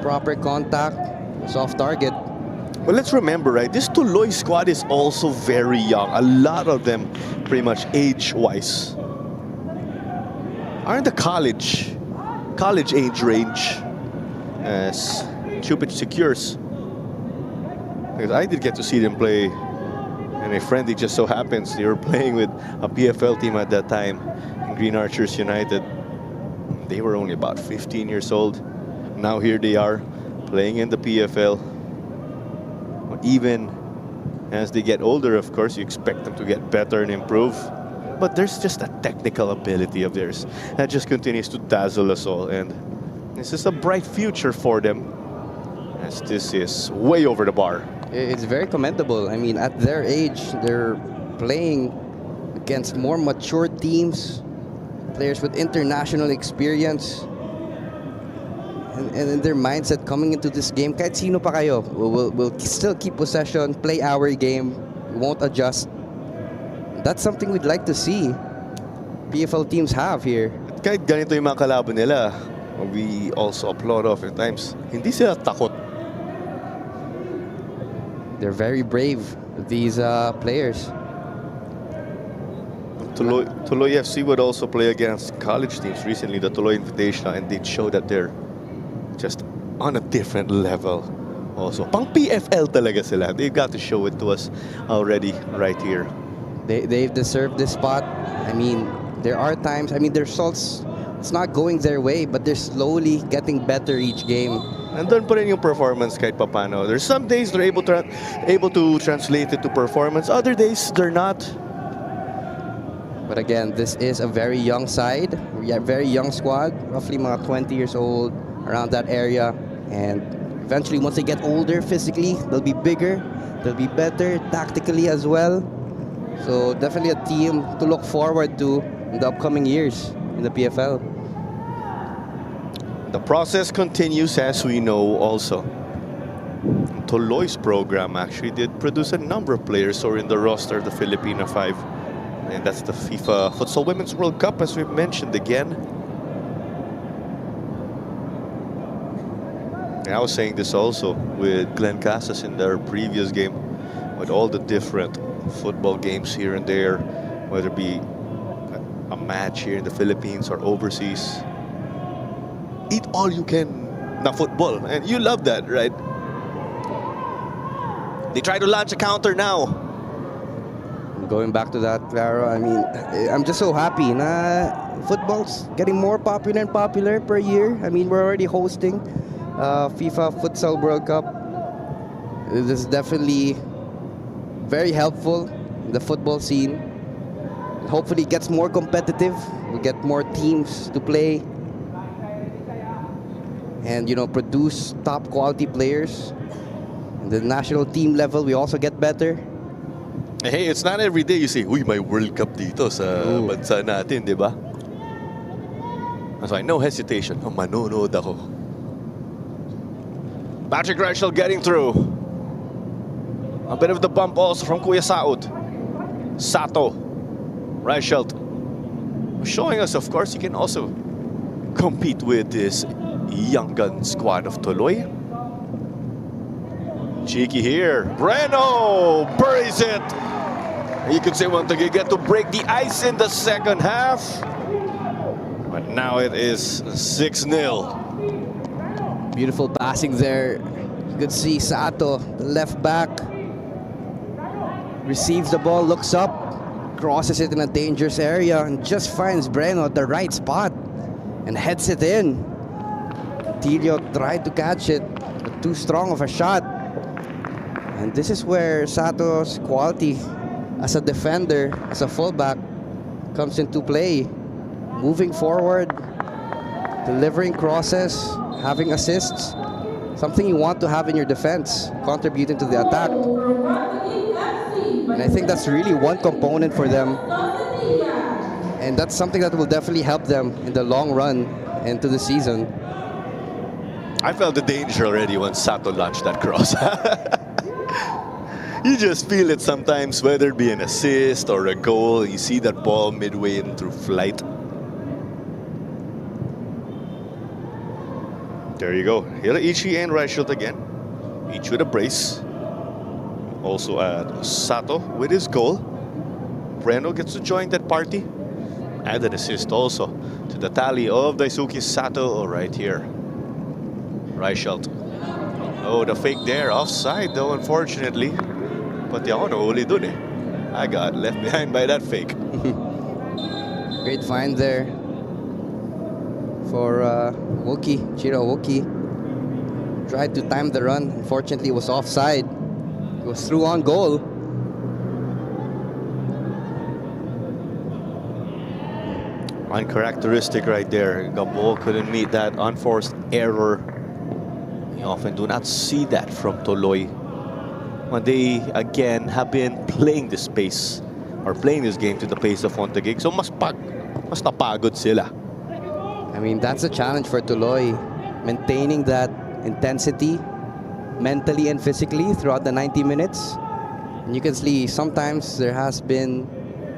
S5: proper contact. It's off target.
S4: Well, let's remember, right? This Tuloy squad is also very young. A lot of them pretty much age-wise. are in the college age range as Chupich secures. Because I did get to see them play in a friendly, just so happens they were playing with a PFL team at that time, Green Archers United. They were only about 15 years old. Now here they are playing in the PFL. Even as they get older, of course, you expect them to get better and improve. But there's just a technical ability of theirs that just continues to dazzle us all. And this is a bright future for them, as this is way over the bar.
S5: It's very commendable. I mean, at their age, they're playing against more mature teams, players with international experience. And in their mindset coming into this game, kahit sino pa kayo, we'll still keep possession, play our game, we won't adjust. That's something we'd like to see PFL teams have here.
S4: At kahit ganito yung mga kalaban nila, we also applaud oftentimes. Hindi sila takot.
S5: They're very brave, these players.
S4: Tuloy FC would also play against college teams recently, the Tuloy Invitational, and they'd show that they're just on a different level also. Pang PFL talaga sila. They've got to show it to us already right here.
S5: They've deserved this spot. I mean, there are times, I mean, their results, it's not going their way, but they're slowly getting better each game.
S4: Nandun pa rin yung performance kahit papano. There's some days they're able to translate it to performance. Other days, they're not.
S5: But again, this is a very young side, very young squad, roughly mga 20 years old, around that area. And eventually, once they get older physically, they'll be bigger, they'll be better tactically as well. So definitely a team to look forward to in the upcoming years in the PFL.
S4: The process continues, as we know also. Tuloy's program actually did produce a number of players who are in the roster of the Filipina 5. And that's the FIFA Futsal Women's World Cup, as we've mentioned again. And I was saying this also with Glenn Casas in their previous game, with all the different football games here and there, whether it be a match here in the Philippines or overseas. Eat all you can na football, and you love that, right? They try to launch a counter now.
S5: Going back to that, Claro, I mean, I'm just so happy na football's getting more popular and popular per year. I mean, we're already hosting FIFA Futsal World Cup. This is definitely very helpful in the football scene. Hopefully it gets more competitive. We get more teams to play. And, you know, produce top quality players. In the national team level, we also get better.
S4: Hey, it's not every day you say, uy, may World Cup dito sa bansa natin, di ba? So no hesitation. Oh, manonood ako. Patrick Reichel getting through. A bit of the bump also from Kuya Saud. Sato. Reichel showing us, of course, you can also compete with this young gun squad of Tuloy. Cheeky here. Breno buries it. You could say ONE TAGUIG get to break the ice in the second half. But now it is 6-0.
S5: Beautiful passing there. You could see Sato, the left back, receives the ball, looks up, crosses it in a dangerous area, and just finds Breno at the right spot and heads it in. Tilio tried to catch it, but too strong of a shot. And this is where Sato's quality as a defender, as a fullback, comes into play. Moving forward, delivering crosses, having assists, something you want to have in your defense, contributing to the attack. And I think that's really one component for them. And that's something that will definitely help them in the long run into the season.
S4: I felt the danger already when Sato launched that cross. You just feel it sometimes, whether it be an assist or a goal. You see that ball midway in through flight. There you go. Hiraichi and Reichelt again. Each with a brace. Also at Sato with his goal. Breno gets to join that party. And an assist also to the tally of Daisuke Sato right here. Reichelt. Oh, the fake there. Offside though, unfortunately. Pati ako nahuli dun eh. I got left behind by that fake.
S5: Great find there for Chiro Woki. Tried to time the run. Unfortunately, it was offside. It was through on goal.
S4: Uncharacteristic right there. Gabo couldn't meet that unforced error. We often do not see that from Tuloy when they again have been playing this pace or playing this game to the pace of ONE TAGUIG. So mas napagod sila.
S5: I mean, that's a challenge for Tuloy. Maintaining that intensity mentally and physically throughout the 90 minutes. And you can see sometimes there has been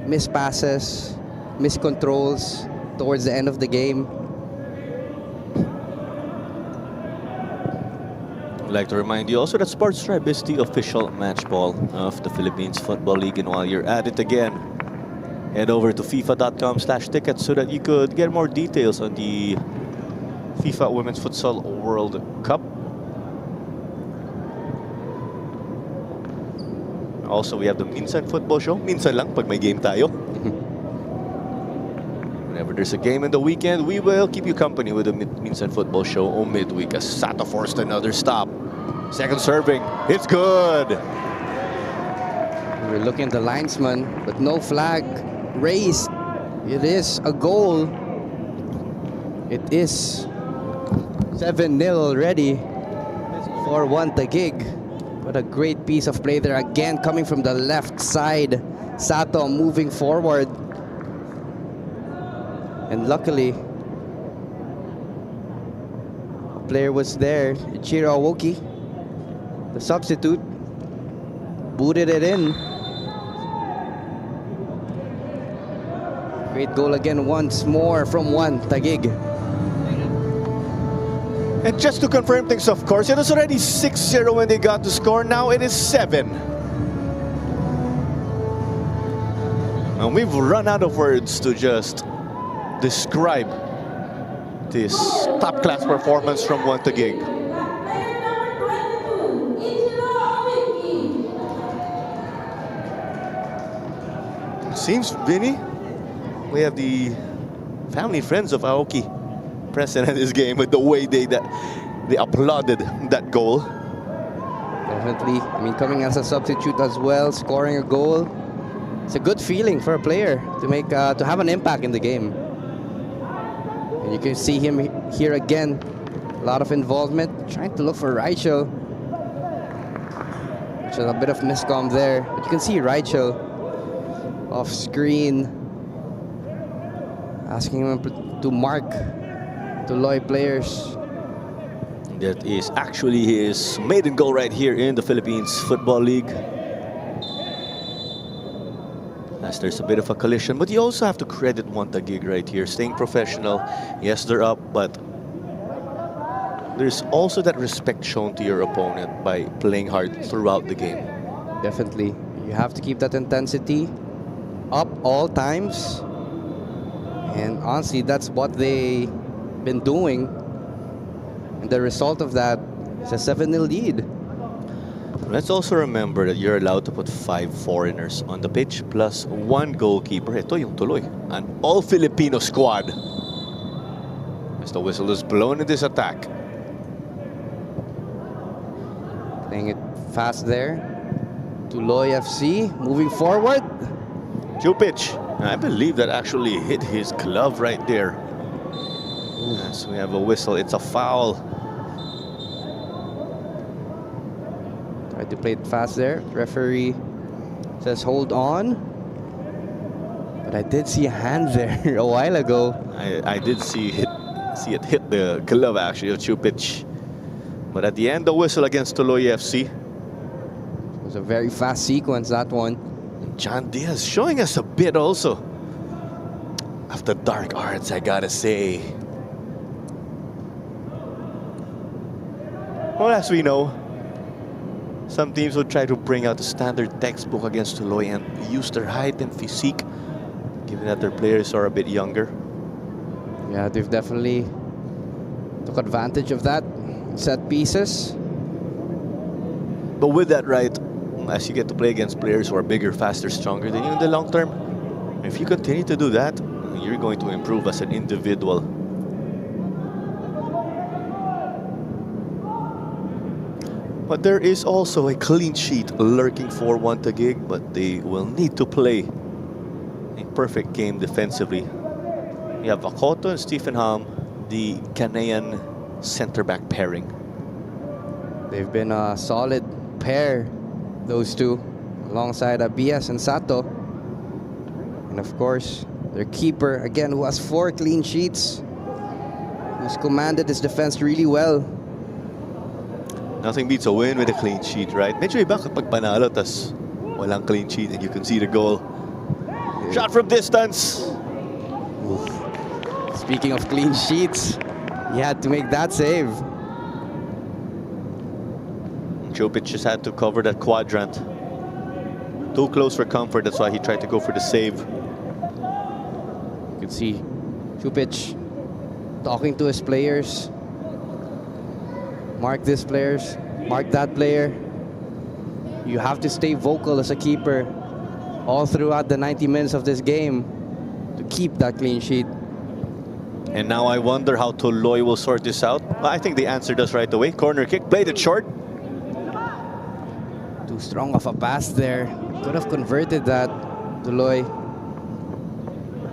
S5: missed passes, miscontrols towards the end of the game.
S4: I'd like to remind you also that Sports Tribe is the official match ball of the Philippines Football League. And while you're at it again, head over to FIFA.com/tickets so that you could get more details on the FIFA Women's Futsal World Cup. Also, we have the Minsan Football Show. Minsan lang pag may game tayo. Whenever there's a game in the weekend, we will keep you company with the Minsan Football Show on midweek as Sato forced another stop. Second serving, it's good.
S5: We're looking at the linesman, but no flag raised. It is a goal. It is 7-0 already for ONE TAGUIG. What a great piece of play there. Again, coming from the left side. Sato moving forward. And luckily, a player was there. Ichiro Awoki, the substitute, booted it in. Great goal again once more from ONE TAGUIG.
S4: And just to confirm things, of course, it was already 6-0 when they got to score. Now it is 7. And we've run out of words to just describe this top-class performance from ONE TAGUIG. It seems, Vinny, we have the family friends of Aoki present at this game with the way they applauded that goal.
S5: Definitely. I mean, coming as a substitute as well, scoring a goal. It's a good feeling for a player to make to have an impact in the game. And you can see him here again. A lot of involvement, trying to look for Reichel. Just a bit of miscom there. But you can see Reichel off screen, asking him to mark Tuloy players.
S4: That is actually his maiden goal right here in the Philippines Football League. As there's a bit of a collision, but you also have to credit ONE TAGUIG right here, staying professional. Yes, they're up, but there's also that respect shown to your opponent by playing hard throughout the game.
S5: Definitely. You have to keep that intensity up all times. And honestly, that's what they've been doing. And the result of that is a 7-0 lead.
S4: Let's also remember that you're allowed to put 5 foreigners on the pitch plus 1 goalkeeper. Ito yung Tuloy, an all-Filipino squad. As the whistle is blown in this attack.
S5: Playing it fast there. Tuloy FC moving forward.
S4: Chupic, I believe that actually hit his glove right there. Yes, we have a whistle. It's a foul.
S5: Tried to play it fast there. Referee says hold on. But I did see a hand there a while ago.
S4: I did see it hit the glove actually of Chupic. But at the end, the whistle against Tuloy FC.
S5: It was a very fast sequence, that one.
S4: John Diaz showing us a bit also of the dark arts, I gotta say. Well, as we know, some teams would try to bring out the standard textbook against Tuloy and use their height and physique given that their players are a bit younger.
S5: Yeah, they've definitely took advantage of that. Set pieces.
S4: But with that, right, as you get to play against players who are bigger, faster, stronger than you in the long term, if you continue to do that, you're going to improve as an individual. But there is also a clean sheet lurking for ONE TAGUIG, but they will need to play a perfect game defensively. You have Akoto and Stephen Ham, the Ghanaian center-back pairing.
S5: They've been a solid pair, those two, alongside Abias and Sato. And of course, their keeper, again, who has 4 clean sheets, who's commanded his defense really well.
S4: Nothing beats a win with a clean sheet, right? Medyo iba kapag panalo tas walang clean sheet and you concede a goal. Shot from distance.
S5: Oof. Speaking of clean sheets, he had to make that save.
S4: Jopic just had to cover that quadrant. Too close for comfort, that's why he tried to go for the save.
S5: You can see Chupic talking to his players. Mark this players, mark that player. You have to stay vocal as a keeper all throughout the 90 minutes of this game to keep that clean sheet.
S4: And now I wonder how Tuloy will sort this out. Well, I think they answered us right away. Corner kick, played it short.
S5: Too strong of a pass there. Could have converted that, Tuloy.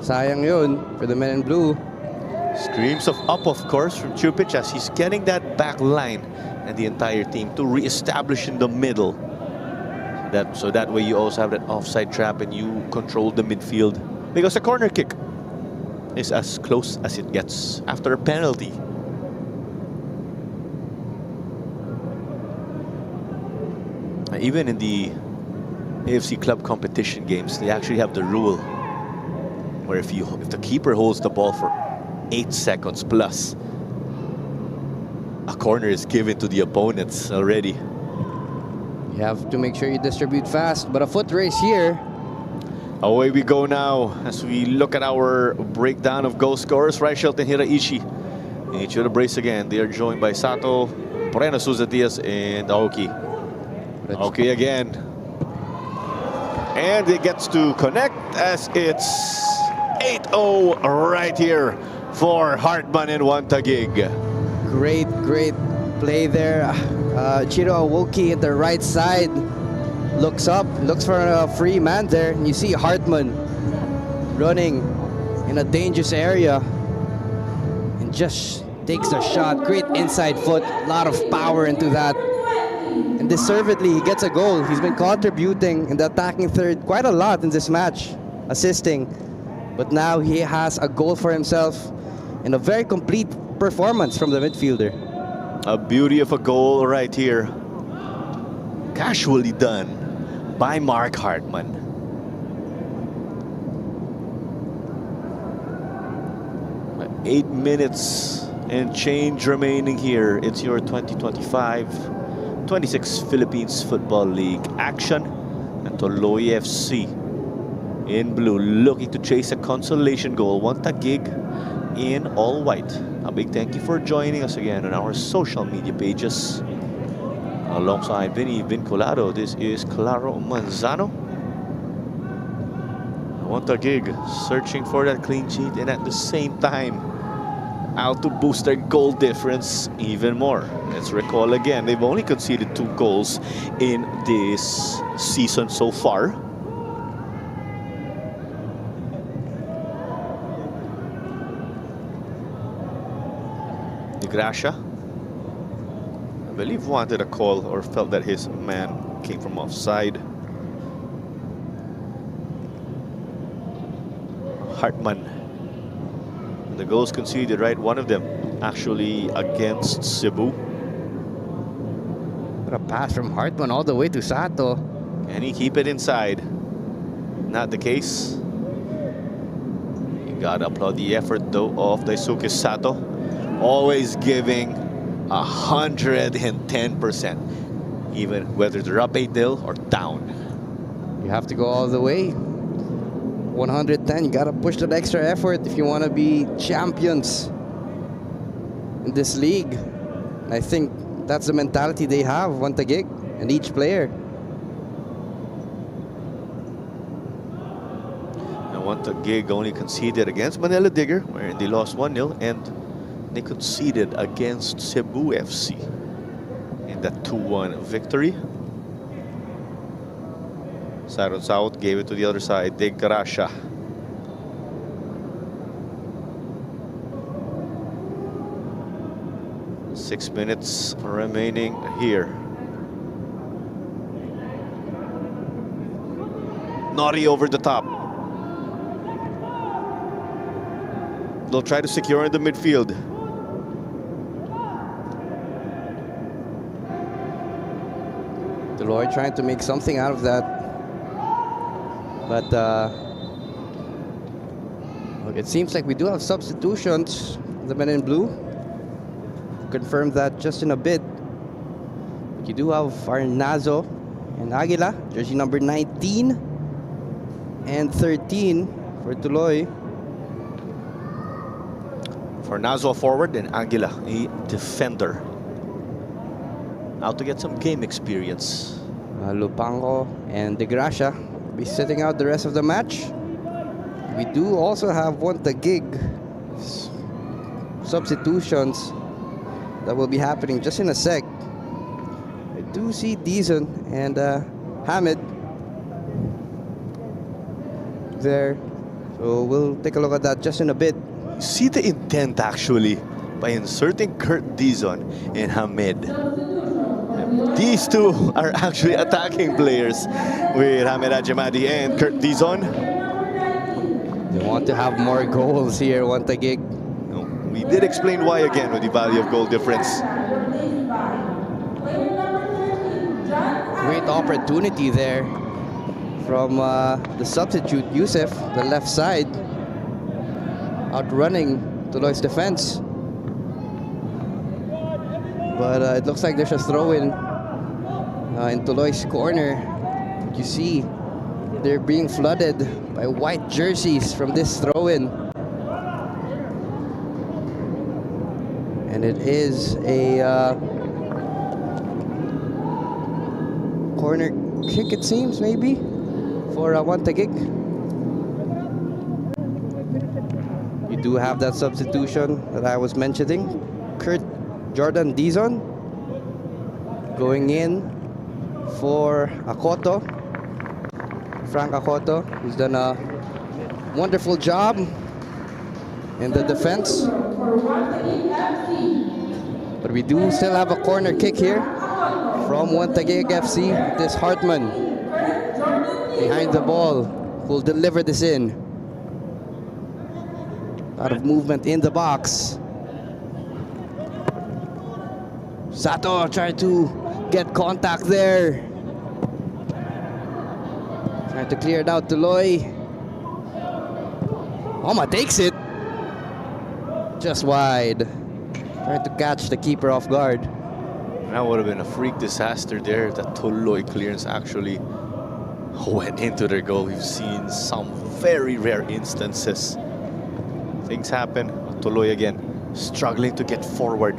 S5: Sayang yun for the men in blue.
S4: Screams of up, of course, from Chupic as he's getting that back line and the entire team to re-establish in the middle. So that way you also have that offside trap and you control the midfield. Because a corner kick is as close as it gets after a penalty. Even in the AFC club competition games, they actually have the rule where if the keeper holds the ball for 8 seconds plus, a corner is given to the opponents already.
S5: You have to make sure you distribute fast, but a foot race here.
S4: Away we go now as we look at our breakdown of goal scorers. Reichelt and Hiraishi each with a brace again. They are joined by Sato, Moreno, Souza Diaz, and Aoki. Aoki again. And it gets to connect as it's 8-0 right here for Hartman and ONE TAGUIG.
S5: Great play there. Chiro Awoki at the right side looks up, looks for a free man there, and you see Hartman running in a dangerous area and just takes a shot. Great inside foot, a lot of power into that, and deservedly he gets a goal. He's been contributing in the attacking third quite a lot in this match, assisting, but now he has a goal for himself and a very complete performance from the midfielder.
S4: A beauty of a goal right here. Casually done by Mark Hartman. But 8 minutes and change remaining here. It's your 2025-26 Philippines Football League action. And Tuloy FC in blue looking to chase a consolation goal. ONE TAGUIG in all white. A big thank you for joining us again on our social media pages. Alongside Vinny Vinculado, this is Claro Manzano. ONE TAGUIG searching for that clean sheet and at the same time out to boost their goal difference even more. Let's recall again, they've only conceded 2 goals in this season so far. Gracia, I believe, wanted a call or felt that his man came from offside. Hartman. The goals conceded, right? One of them actually against Cebu.
S5: What a pass from Hartman all the way to Sato.
S4: Can he keep it inside? Not the case. You gotta applaud the effort though of Daisuke Sato. Always giving 110%, even whether they're up 8-0 or down.
S5: You have to go all the way. 110, you gotta push that extra effort if you want to be champions in this league. And I think that's the mentality they have, ONE TAGUIG, and each player.
S4: And ONE TAGUIG only conceded against Manila Digger, where they lost 1-0, and they conceded against Cebu FC in that 2-1 victory. Siron South gave it to the other side. De Gracia. Six minutes remaining here. Naughty over the top. They'll try to secure in the midfield.
S5: Tuloy trying to make something out of that. But look, it seems like we do have substitutions. The men in blue. Confirm that just in a bit. You do have Farnazo and Aguila, jersey number 19 and 13 for Tuloy.
S4: Farnazo forward and Aguila a defender. Out to get some game experience.
S5: Lupango and De Gracia will be sitting out the rest of the match. We do also have ONE TAGUIG substitutions that will be happening just in a sec. I do see Dizon and Hamid there. So we'll take a look at that just in a bit.
S4: See the intent actually by inserting Kurt Dizon and Hamid. These two are actually attacking players with Hamid Ajimadi and Kurt Dizon.
S5: They want to have more goals here, ONE TAGUIG.
S4: We did explain why again with the value of goal difference.
S5: Great opportunity there from the substitute, Youssef, the left side, outrunning Tuloy's defense. But it looks like there's a throw-in in Tuloy's corner. You see, they're being flooded by white jerseys from this throw-in. And it is a corner kick, it seems, maybe, for ONE TAGUIG. You do have that substitution that I was mentioning. Jordan Dizon going in for Akoto. Frank Akoto, who's done a wonderful job in the defense. But we do still have a corner kick here from ONE TAGUIG FC. This Hartman behind the ball will deliver this in. A lot of movement in the box. Sato trying to get contact there. Trying to clear it out to Loy. Oma takes it. Just wide. Trying to catch the keeper off guard.
S4: That would have been a freak disaster there. That Tuloy clearance actually went into their goal. We've seen some very rare instances. Things happen. Tuloy again struggling to get forward.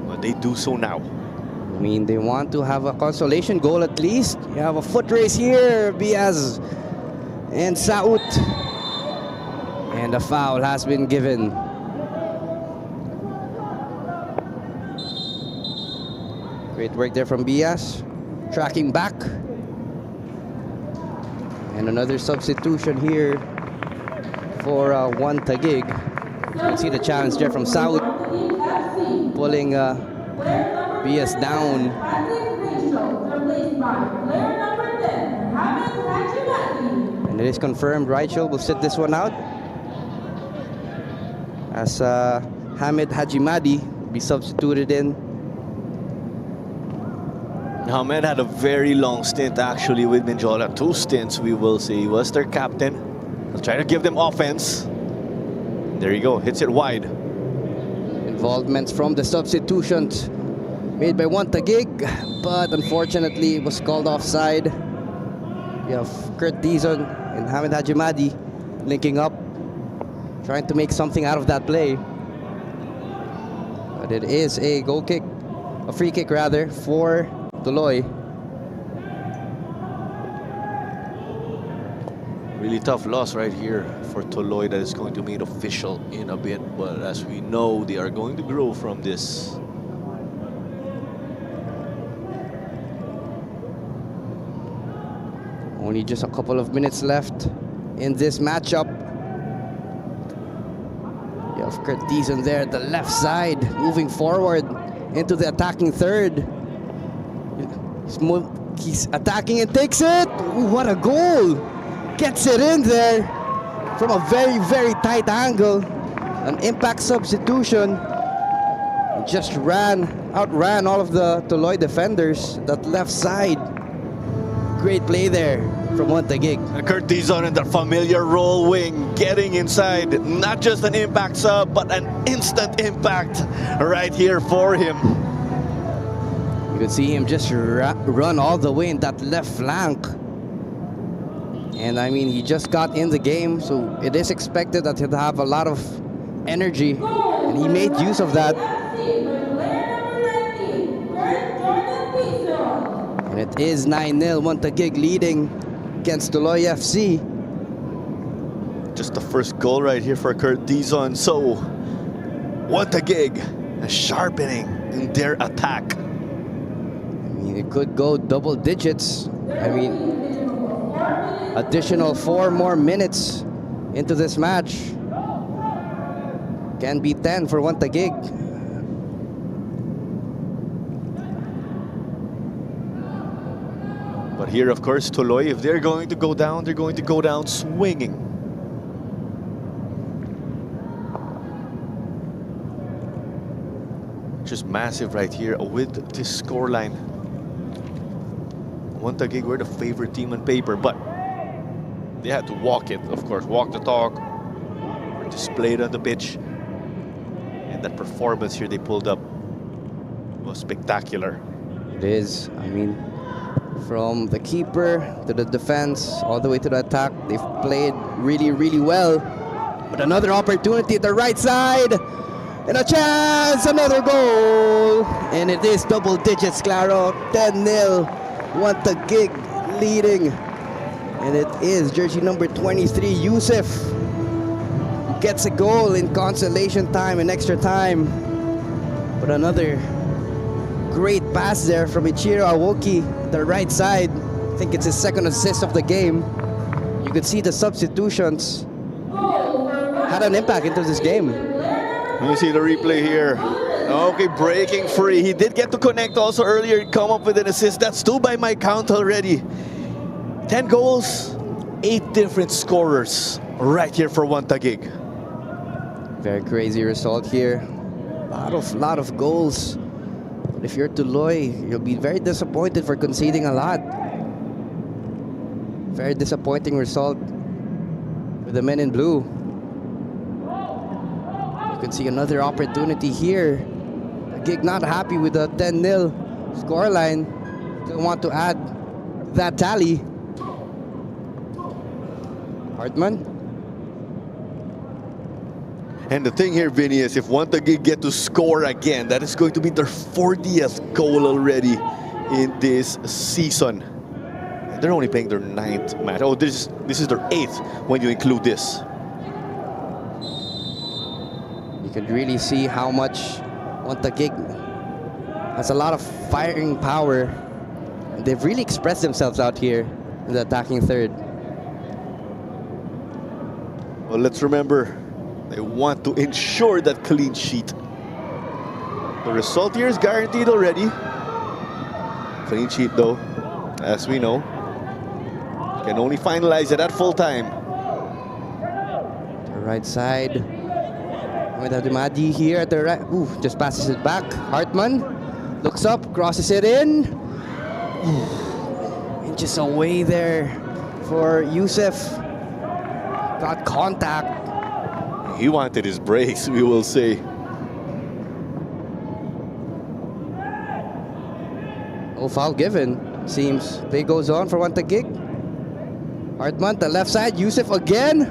S4: But they do so now.
S5: I mean, they want to have a consolation goal at least. You have a foot race here. Biaz and Saut. And a foul has been given. Great work there from Biaz. Tracking back. And another substitution here for ONE TAGUIG. You can see the challenge there from Saut. Pulling Biaz down. And it is confirmed Raichel will sit this one out. As Hamid Hajimadi will be substituted in.
S4: Hamid had a very long stint actually with Minjola. 2 stints, we will say. He was their captain. He'll try to give them offense. There you go, hits it wide.
S5: Involvements from the substitutions made by ONE TAGUIG, but unfortunately it was called offside. You have Kurt Dizon and Hamid Hajimadi linking up, trying to make something out of that play. But it is a goal kick, a free kick rather, for Tuloy.
S4: Really tough loss right here for Tuloy that is going to be made official in a bit. But as we know, they are going to grow from this.
S5: Only just a couple of minutes left in this matchup. You have Kurt Dizon there at the left side, moving forward into the attacking third. He's attacking and takes it. Ooh, what a goal! Gets it in there from a very, very tight angle. An impact substitution. Just outran all of the Tuloy defenders. That left side. Great play there from ONE TAGUIG.
S4: Kurt Dizon in the familiar role wing, getting inside. Not just an impact sub, but an instant impact right here for him.
S5: You could see him just run all the way in that left flank. And I mean, he just got in the game, so it is expected that he'll have a lot of energy. And he made use of that. And it is 9-0, ONE TAGUIG leading against Tuloy FC.
S4: Just the first goal right here for Kurt Dizon. So, ONE TAGUIG sharpening in their attack.
S5: I mean, it could go double digits. I mean, additional 4 more minutes into this match. Can be 10 for ONE TAGUIG.
S4: But here, of course, Tuloy, if they're going to go down, they're going to go down swinging. Just massive right here with this scoreline. ONE TAGUIG were the favorite team on paper, but they had to walk it, of course, walk the talk, or display it on the pitch. And that performance here they pulled up was spectacular.
S5: It is. I mean, from the keeper to the defense, all the way to the attack, they've played really, really well. But another opportunity at the right side. And a chance, another goal. And it is double digits, Claro. 10-0. ONE TAGUIG leading. And it is jersey number 23, Yusuf, who gets a goal in consolation time and extra time. But another great pass there from Ichiro Awoki, the right side. I think it's his second assist of the game. You could see the substitutions had an impact into this game.
S4: You see the replay here. Okay, breaking free. He did get to connect also earlier, come up with an assist. That's 2 by my count already. 10 goals, 8 different scorers right here for ONE TAGUIG.
S5: Very crazy result here. Lot of goals. But if you're Tuloy, you'll be very disappointed for conceding a lot. Very disappointing result for the men in blue. You can see another opportunity here. TAGUIG not happy with the 10-0 scoreline. Still want to add that tally. Hartman.
S4: And the thing here, Vinny, is if ONE TAGUIG get to score again, that is going to be their 40th goal already in this season. And they're only playing their 9th match. Oh, this is their 8th when you include this.
S5: You can really see how much ONE TAGUIG has a lot of firing power. And they've really expressed themselves out here in the attacking third.
S4: Well, let's remember, they want to ensure that clean sheet. The result here is guaranteed already. Clean sheet, though, as we know, can only finalize it at full time.
S5: The right side. With Adumadi here at the right. Ooh, just passes it back. Hartman looks up, crosses it in. Ooh, inches away there for Yusuf. Got contact.
S4: He wanted his brace, we will say.
S5: No foul given, seems. Play goes on for ONE TAGUIG. Hartman, the left side. Yusuf again.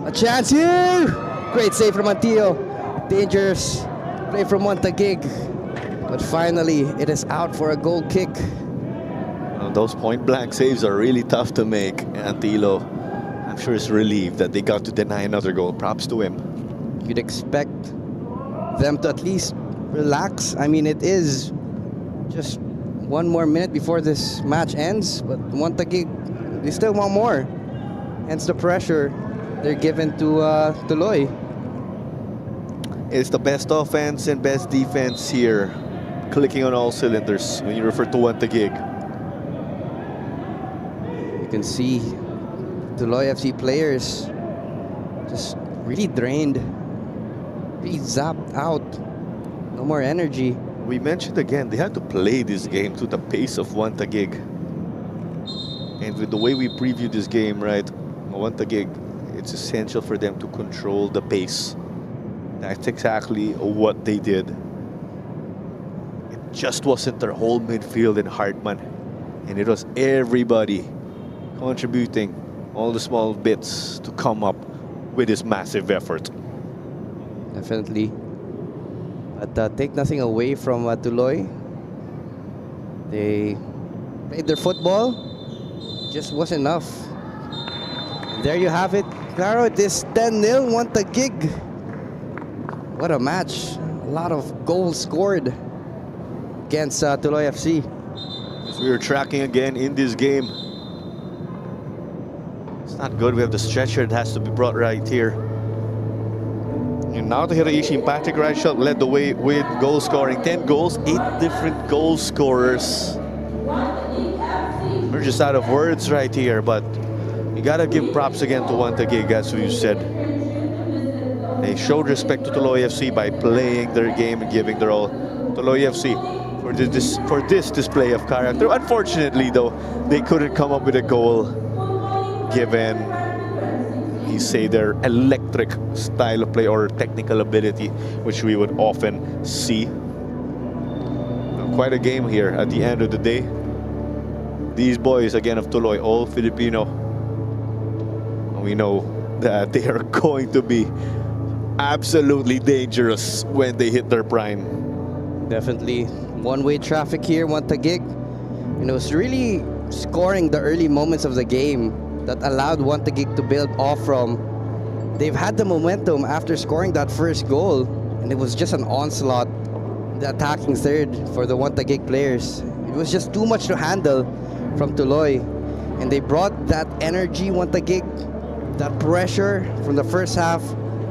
S5: A chance here! Great save from Antio. Dangerous play from One Taguig. But finally, it is out for a goal kick.
S4: Those point-blank saves are really tough to make. And Tilo, I'm sure, is relieved that they got to deny another goal. Props to him.
S5: You'd expect them to at least relax. I mean, it is just one more minute before this match ends, but One Taguig, they still want more. Hence the pressure they're given to Tuloy.
S4: It's the best offense and best defense here, clicking on all cylinders when you refer to One Taguig.
S5: You can see Tuloy FC players just really drained, really zapped out. No more energy.
S4: We mentioned again, they had to play this game to the pace of One Taguig. And with the way we previewed this game, right, One Taguig, it's essential for them to control the pace. That's exactly what they did. It just wasn't their whole midfield and Hartman. And it was everybody contributing all the small bits to come up with this massive effort.
S5: Definitely. But take nothing away from Tuloy. They played their football. Just wasn't enough. And there you have it. Claro, it is 10-0, One Taguig. What a match. A lot of goals scored against Tuloy FC.
S4: As we were tracking again in this game. It's not good. We have the stretcher that has to be brought right here. And now the Hiraishi and Patrick Reichelt led the way with goal scoring. 10 goals, 8 different goal scorers. We're just out of words right here, but you gotta give props again to One Taguig, as we said. They showed respect to Tuloy FC by playing their game and giving their all. Tuloy FC for this display of character. Unfortunately, though, they couldn't come up with a goal given, you say, their electric style of play or technical ability, which we would often see. Quite a game here at the end of the day. These boys, again, of Tuloy, all Filipino. We know that they are going to be absolutely dangerous when they hit their prime.
S5: Definitely one-way traffic here, One Taguig. And it was really scoring the early moments of the game that allowed One Taguig to build off from. They've had the momentum after scoring that first goal, and it was just an onslaught, the attacking third for the One Taguig players. It was just too much to handle from Tuloy, and they brought that energy, One Taguig, that pressure from the first half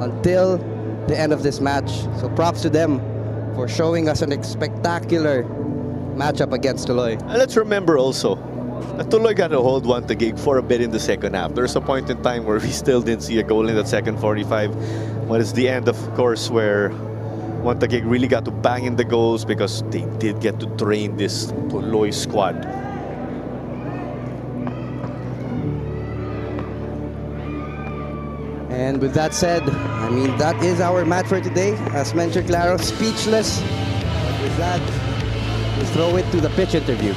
S5: until the end of this match. So props to them for showing us a spectacular matchup against Tuloy.
S4: And let's remember also that Tuloy got to hold One Taguig for a bit in the second half. There's a point in time where we still didn't see a goal in that second 45. But it's the end, of course, where One Taguig really got to bang in the goals because they did get to drain this Tuloy squad.
S5: And with that said, I mean, that is our match for today. As mentioned, Claro, speechless. But with that, we throw it to the pitch interview.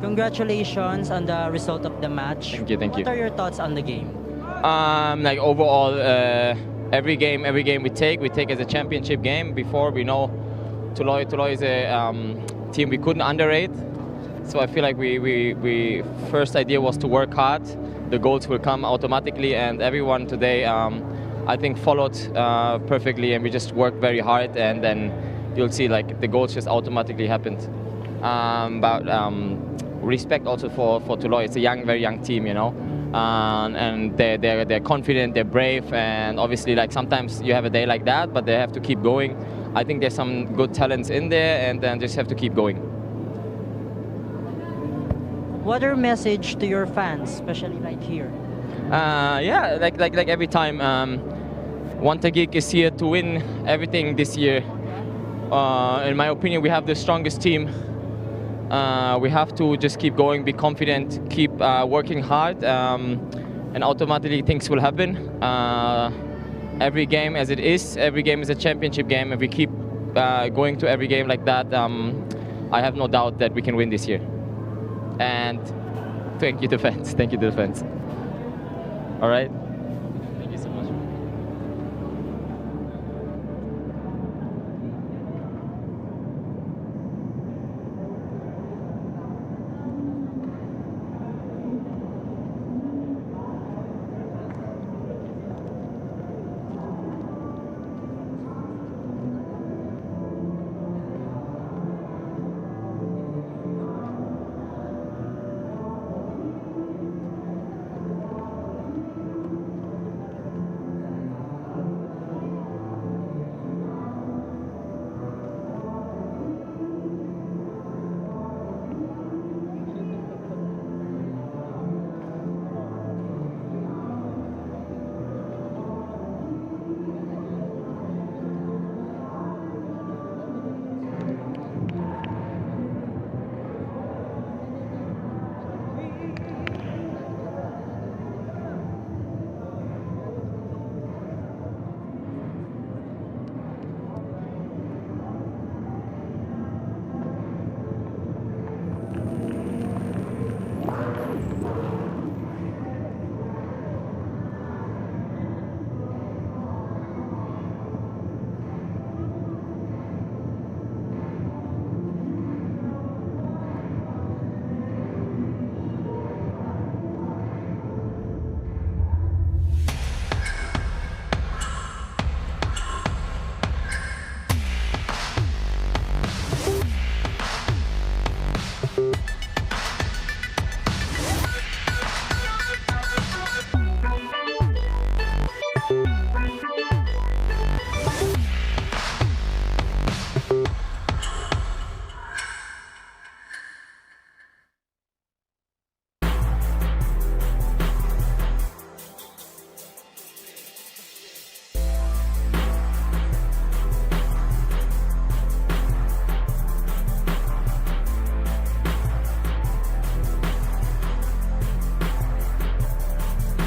S8: Congratulations on the result of the match.
S9: Thank you, thank you.
S8: What are your thoughts on the game?
S9: Like overall, every game we take as a championship game. Before we know, Tuloy is a team we couldn't underrate. So I feel like we first idea was to work hard. The goals will come automatically, and everyone today, I think, followed perfectly, and we just worked very hard, and then you'll see like the goals just automatically happened. Respect also for Tuloy. It's a very young team, you know, and they're confident, they're brave, and obviously like sometimes you have a day like that, but they have to keep going. I think there's some good talents in there, and then just have to keep going.
S8: What are your message to your fans, especially right here?
S9: Yeah, like every time, ONE TAGUIG is here to win everything this year. In my opinion, we have the strongest team. We have to just keep going, be confident, keep working hard, and automatically things will happen. Every game as it is, every game is a championship game. If we keep going to every game like that, I have no doubt that we can win this year. And thank you to fans. Thank you to the fans. All right.